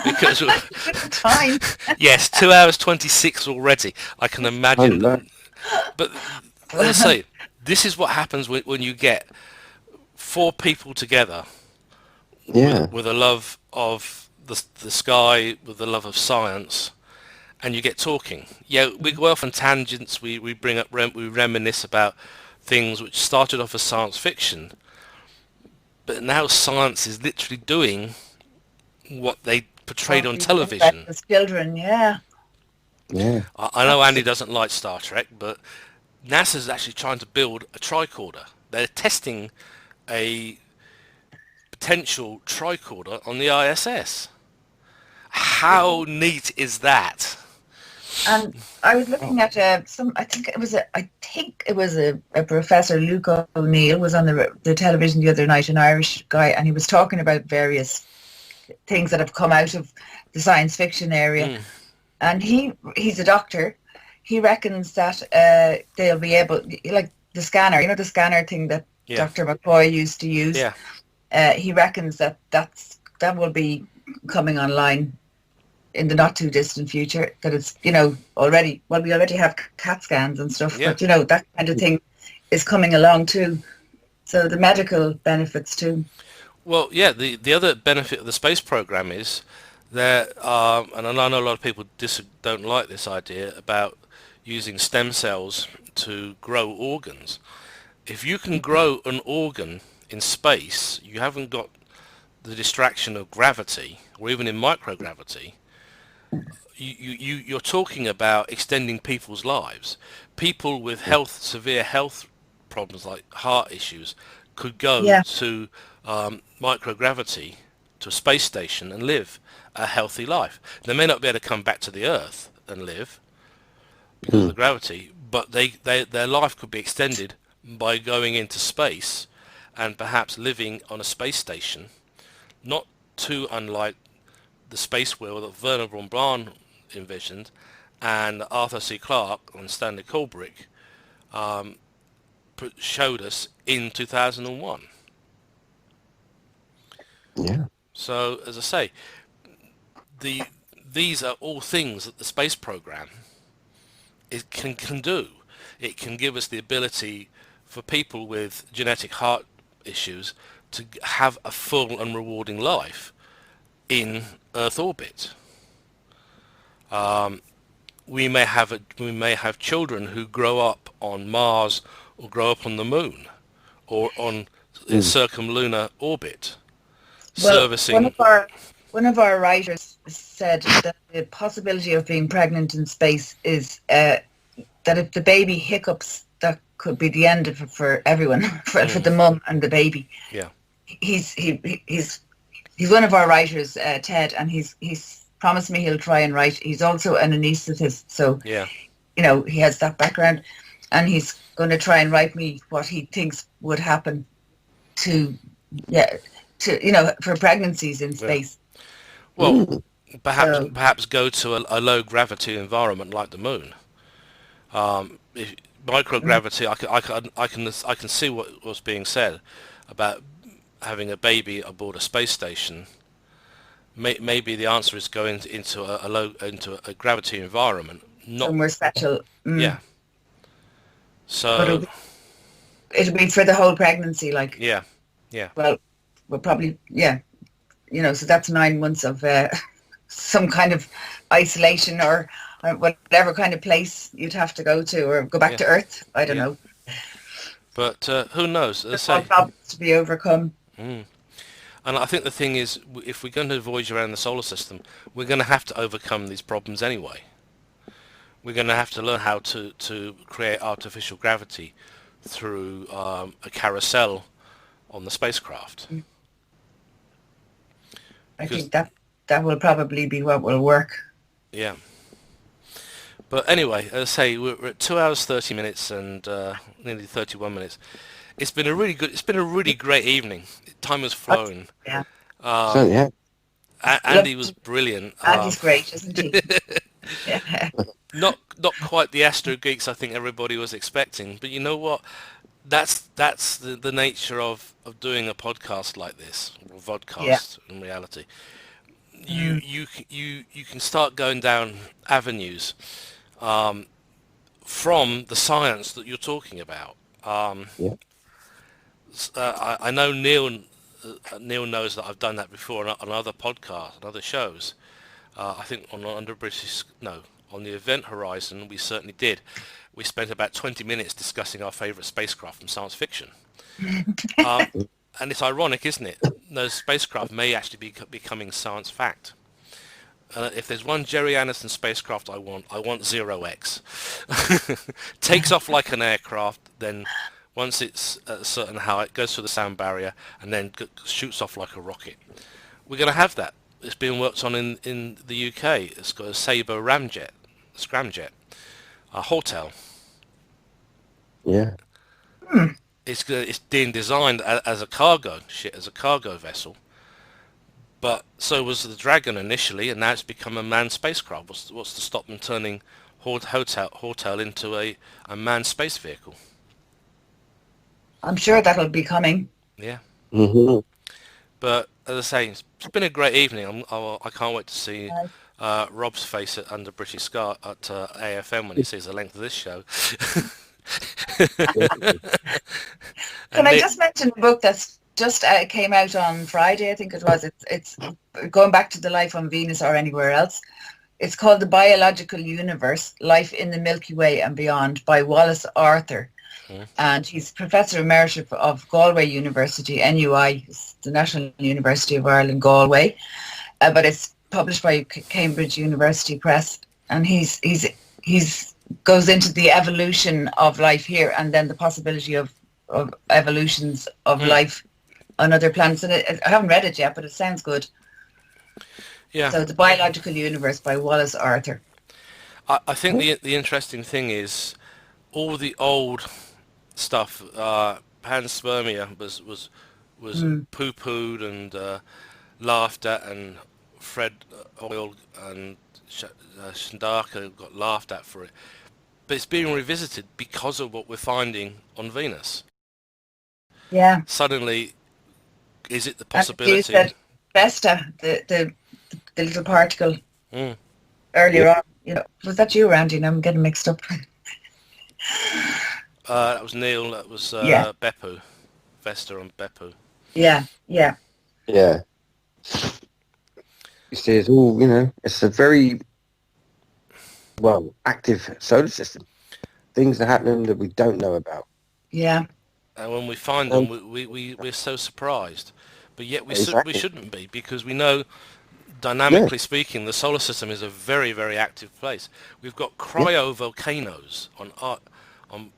Because Time. yes, 2 hours 26 already. I can imagine. But as I say, this is what happens when you get 4 people together with a love of the sky, with the love of science, and you get talking. Yeah, we go off on tangents. We bring up we reminisce about things which started off as science fiction, but now science is literally doing what they portrayed on television. As children, yeah. Yeah. I know Andy doesn't like Star Trek, but NASA's actually trying to build a tricorder. They're testing a potential tricorder on the ISS. How neat is that? And I was looking at I think it was a Professor Luke O'Neill was on the television the other night, an Irish guy, and he was talking about various things that have come out of the science fiction area. And he's a doctor. He reckons that they'll be able, like the scanner, the scanner thing that Dr. McCoy used to use. Yeah. He reckons that will be coming online in the not too distant future. That it's already. Well, we already have CAT scans and stuff, but that kind of thing is coming along too. So the medical benefits too. Well, yeah. The other benefit of the space program is that, and I know a lot of people don't like this idea about using stem cells to grow organs. If you can grow an organ in space, you haven't got the distraction of gravity, or even in microgravity. You're talking about extending people's lives. People with severe health problems like heart issues could go to microgravity, to a space station, and live a healthy life. They may not be able to come back to the Earth and live because of the gravity, but their life could be extended by going into space and perhaps living on a space station, not too unlike the space wheel that Werner von Braun envisioned and Arthur C. Clarke and Stanley Kubrick showed us in 2001. Yeah. So, as I say, these are all things that the space program can do. It can give us the ability for people with genetic heart issues to have a full and rewarding life in Earth orbit. we may have children who grow up on Mars or grow up on the Moon or on circumlunar orbit, Well, servicing. one of our writers said that the possibility of being pregnant in space is that if the baby hiccups, that could be the end of it for everyone, for the mum and the baby. Yeah. He's one of our writers, Ted, and he's promised me he'll try and write. He's also an anaesthetist, so Yeah. He has that background, and he's going to try and write me what he thinks would happen to for pregnancies in space. Well, perhaps go to a low gravity environment like the Moon. If microgravity, I can see what was being said about having a baby aboard a space station. Maybe the answer is going into a gravity environment, not somewhere special. Yeah. So it'll be for the whole pregnancy, like. Yeah. Well, we'll probably so that's 9 months of some kind of isolation or whatever kind of place you'd have to go to or go back to Earth. I don't know. But who knows? There's all problems to be overcome. And I think the thing is, if we're going to voyage around the solar system, we're going to have to overcome these problems anyway. We're going to have to learn how to create artificial gravity through a carousel on the spacecraft. I think that will probably be what will work. Yeah. But anyway, as I say, we're at 2 hours 30 minutes and nearly 31 minutes. It's been a really great evening. Time has flown. Yeah. Andy was brilliant. Andy's great, isn't he? Yeah. Not quite the Astro Geeks I think everybody was expecting, but you know what? That's the nature of doing a podcast like this, or vodcast in reality. You can start going down avenues from the science that you're talking about. I know Neil knows that I've done that before on other podcasts, on other shows. I think on the Event Horizon we certainly did. We spent about 20 minutes discussing our favourite spacecraft from science fiction. And it's ironic, isn't it? Those spacecraft may actually be becoming science fact. If there's one Jerry Anderson spacecraft I want 0X. Takes off like an aircraft, then once it's at a certain height, goes through the sound barrier, and then shoots off like a rocket. We're going to have that. It's being worked on in the UK. It's got a Sabre scramjet, a Hotel. Yeah. It's being designed as a cargo vessel, but so was the Dragon initially, and now it's become a manned spacecraft. What's to stop them turning Hotel into a manned space vehicle? I'm sure that'll be coming. Yeah. Mm-hmm. But as I say, it's been a great evening. I can't wait to see Rob's face under British Sky at AFM when he sees the length of this show. Can I just mention a book that's just came out on Friday, I think it was. It's going back to the life on Venus or anywhere else. It's called The Biological Universe, Life in the Milky Way and Beyond by Wallace Arthur. And he's Professor Emeritus of Galway University, NUI, the National University of Ireland, Galway. But it's published by Cambridge University Press. And he's goes into the evolution of life here and then the possibility of evolutions of life on other planets. And I haven't read it yet, but it sounds good. Yeah. So The Biological Universe by Wallace Arthur. I think the interesting thing is all the old stuff. Panspermia was poo-pooed and laughed at, and Fred Hoyle and Shandaka got laughed at for it. But it's being revisited because of what we're finding on Venus. Yeah. Suddenly, is it the possibility? You said Vesta, the little particle earlier on. Was that you, Randy? Now I'm getting mixed up. That was Neil. That was Beppu. Vesta and Beppu. Yeah. You see, it's all, it's a very well, active solar system. Things are happening that we don't know about. Yeah. And when we find them, we're so surprised. But yet we Exactly. shouldn't be, because we know, Yeah. dynamically speaking, the solar system is a very, very active place. We've got Yeah. cryovolcanoes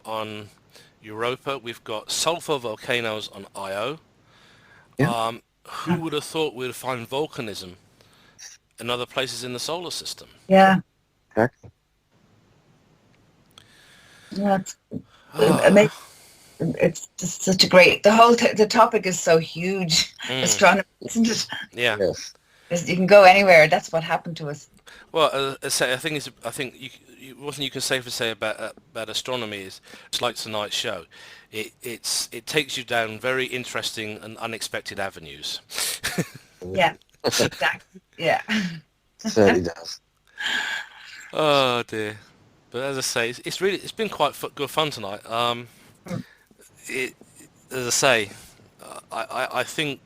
on Europa. We've got sulfur volcanoes on Io. Yeah. Who would have thought we'd find volcanism in other places in the solar system? Yeah. Exactly. Yeah. It's amazing. It's just such a great. The topic is so huge. Astronomy, isn't it? Yeah. Yes. You can go anywhere. That's what happened to us. Well, I think one thing you can safely say about astronomy is it's like tonight's show. It takes you down very interesting and unexpected avenues. Yeah. Exactly. Yeah. Certainly does. Oh dear. But as I say, it's been quite good fun tonight. As I say, I think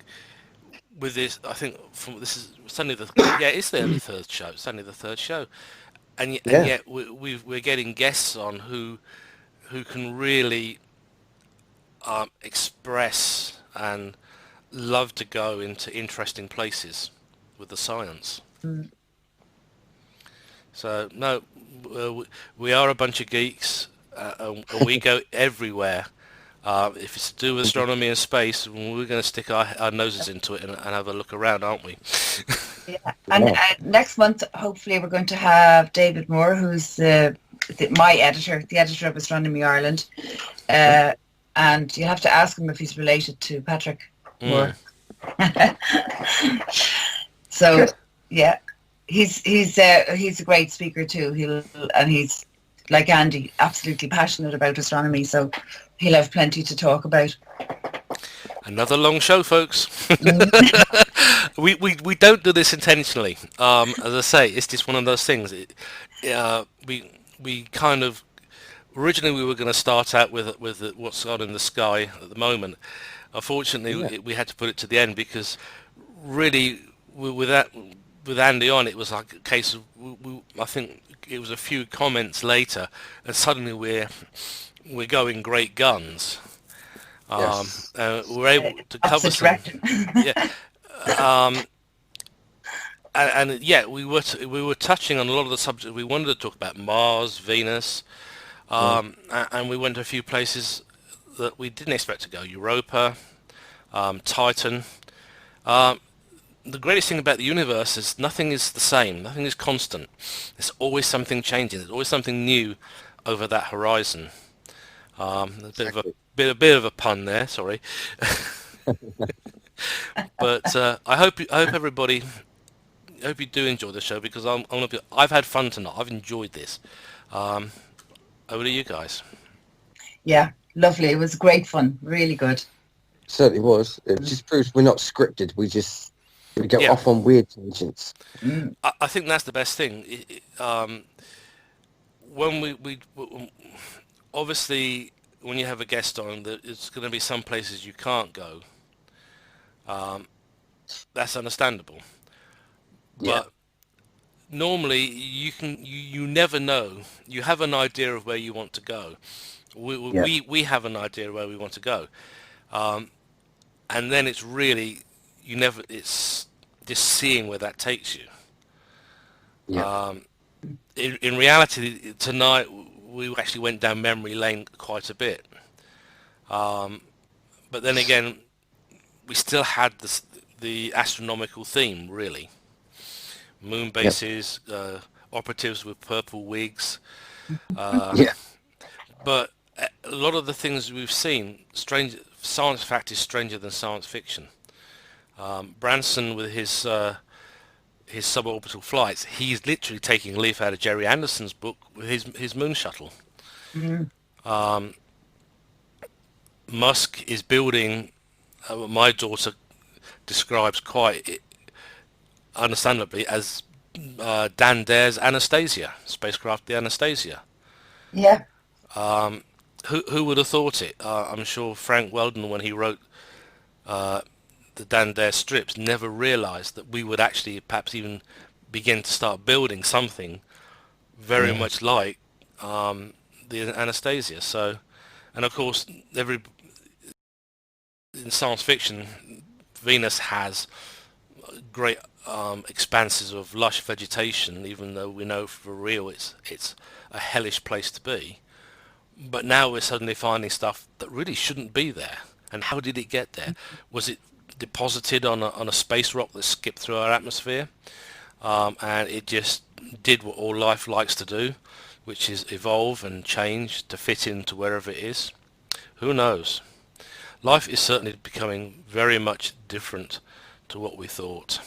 with this, I think this is only it's the third show. It's only the third show, and Yeah. yet we're getting guests on who can really express and love to go into interesting places with the science. So no, we are a bunch of geeks, and we go everywhere. If it's to do with astronomy and space, we're going to stick our noses into it and have a look around, aren't we? Yeah. And next month, hopefully, we're going to have David Moore, who's my editor, the editor of Astronomy Ireland. And you have to ask him if he's related to Patrick Moore. So, yeah, he's a great speaker too. He's like Andy, absolutely passionate about astronomy. So he'll have plenty to talk about. Another long show, folks. we don't do this intentionally. As I say, it's just one of those things. We kind of originally we were going to start out with what's on in the sky at the moment. Unfortunately, we had to put it to the end because really with Andy on, it was like a case of I think it was a few comments later, and suddenly we're going great guns. Yes. We're able to cover some. Yeah. And yeah, we were touching on a lot of the subjects we wanted to talk about: Mars, Venus, and we went to a few places that we didn't expect to go: Europa, Titan. The greatest thing about the universe is nothing is the same, nothing is constant. There's always something changing. There's always something new over that horizon. A bit of a pun there, sorry. But I hope everybody. I hope you do enjoy the show because I've had fun tonight. I've enjoyed this. Over to you guys. Yeah, lovely. It was great fun. Really good. Certainly was. It just proves we're not scripted. We go off on weird tangents. I think that's the best thing. When we obviously when you have a guest on, it's going to be some places you can't go. That's understandable. But normally you never know. You have an idea of where you want to go. We have an idea of where we want to go, and then it's really it's just seeing where that takes you. In reality, tonight we actually went down memory lane quite a bit, but then again we still had the astronomical theme, really. Moon bases, operatives with purple wigs. But a lot of the things we've seen, science fact is stranger than science fiction. Branson with his suborbital flights, he's literally taking a leaf out of Jerry Anderson's book with his moon shuttle. Musk is building what my daughter describes quite understandably as Dan Dare's Anastasia, spacecraft the Anastasia. Yeah. Who would have thought it? I'm sure Frank Weldon, when he wrote the Dan Dare strips, never realized that we would actually perhaps even begin to start building something very much like the Anastasia. So, and of course, in science fiction, Venus has great expanses of lush vegetation, even though we know for real it's a hellish place to be. But now we're suddenly finding stuff that really shouldn't be there. And how did it get there? Was it deposited on a space rock that skipped through our atmosphere? And it just did what all life likes to do, which is evolve and change to fit into wherever it is. Who knows? Life is certainly becoming very much different to what we thought.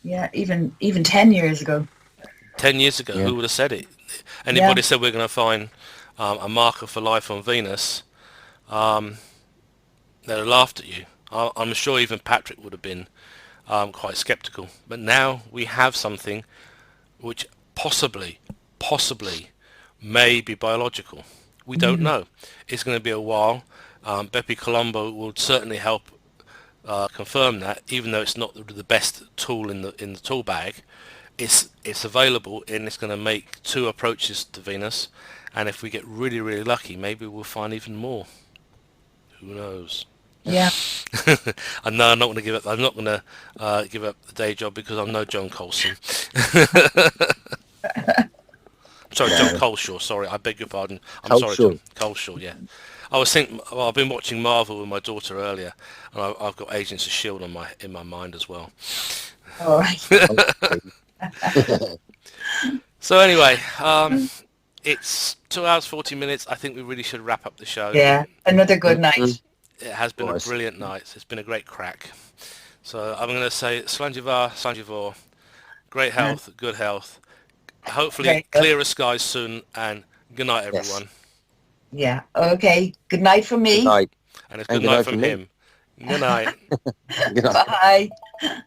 Yeah, even 10 years ago. 10 years ago, who would have said it? Anybody said we're going to find a marker for life on Venus, they'd have laughed at you. I'm sure even Patrick would have been quite skeptical. But now we have something which possibly may be biological. We don't know. It's going to be a while. Bepi Colombo will certainly help confirm that, even though it's not the best tool in the tool bag. It's available, and it's going to make 2 approaches to Venus, and if we get really lucky, maybe we'll find even more. Who knows? Yeah. And no, I'm not going to give up. I'm not going to give up the day job because I'm no John Colson. Sorry, John Coleshaw. Sorry, I beg your pardon. I'm sorry, John Coleshaw. Yeah. I was thinking. Well, I've been watching Marvel with my daughter earlier, and I've got Agents of Shield in my mind as well. All right. So anyway, it's 2 hours 40 minutes. I think we really should wrap up the show. Yeah, another good night. It has been a brilliant night. It's been a great crack. So I'm going to say Slanjivar, great health, good health. Hopefully clearer skies soon, and good night, everyone. Yeah, okay. Good night from me. Good night. And it's good night from him. Good night. Good night. Bye.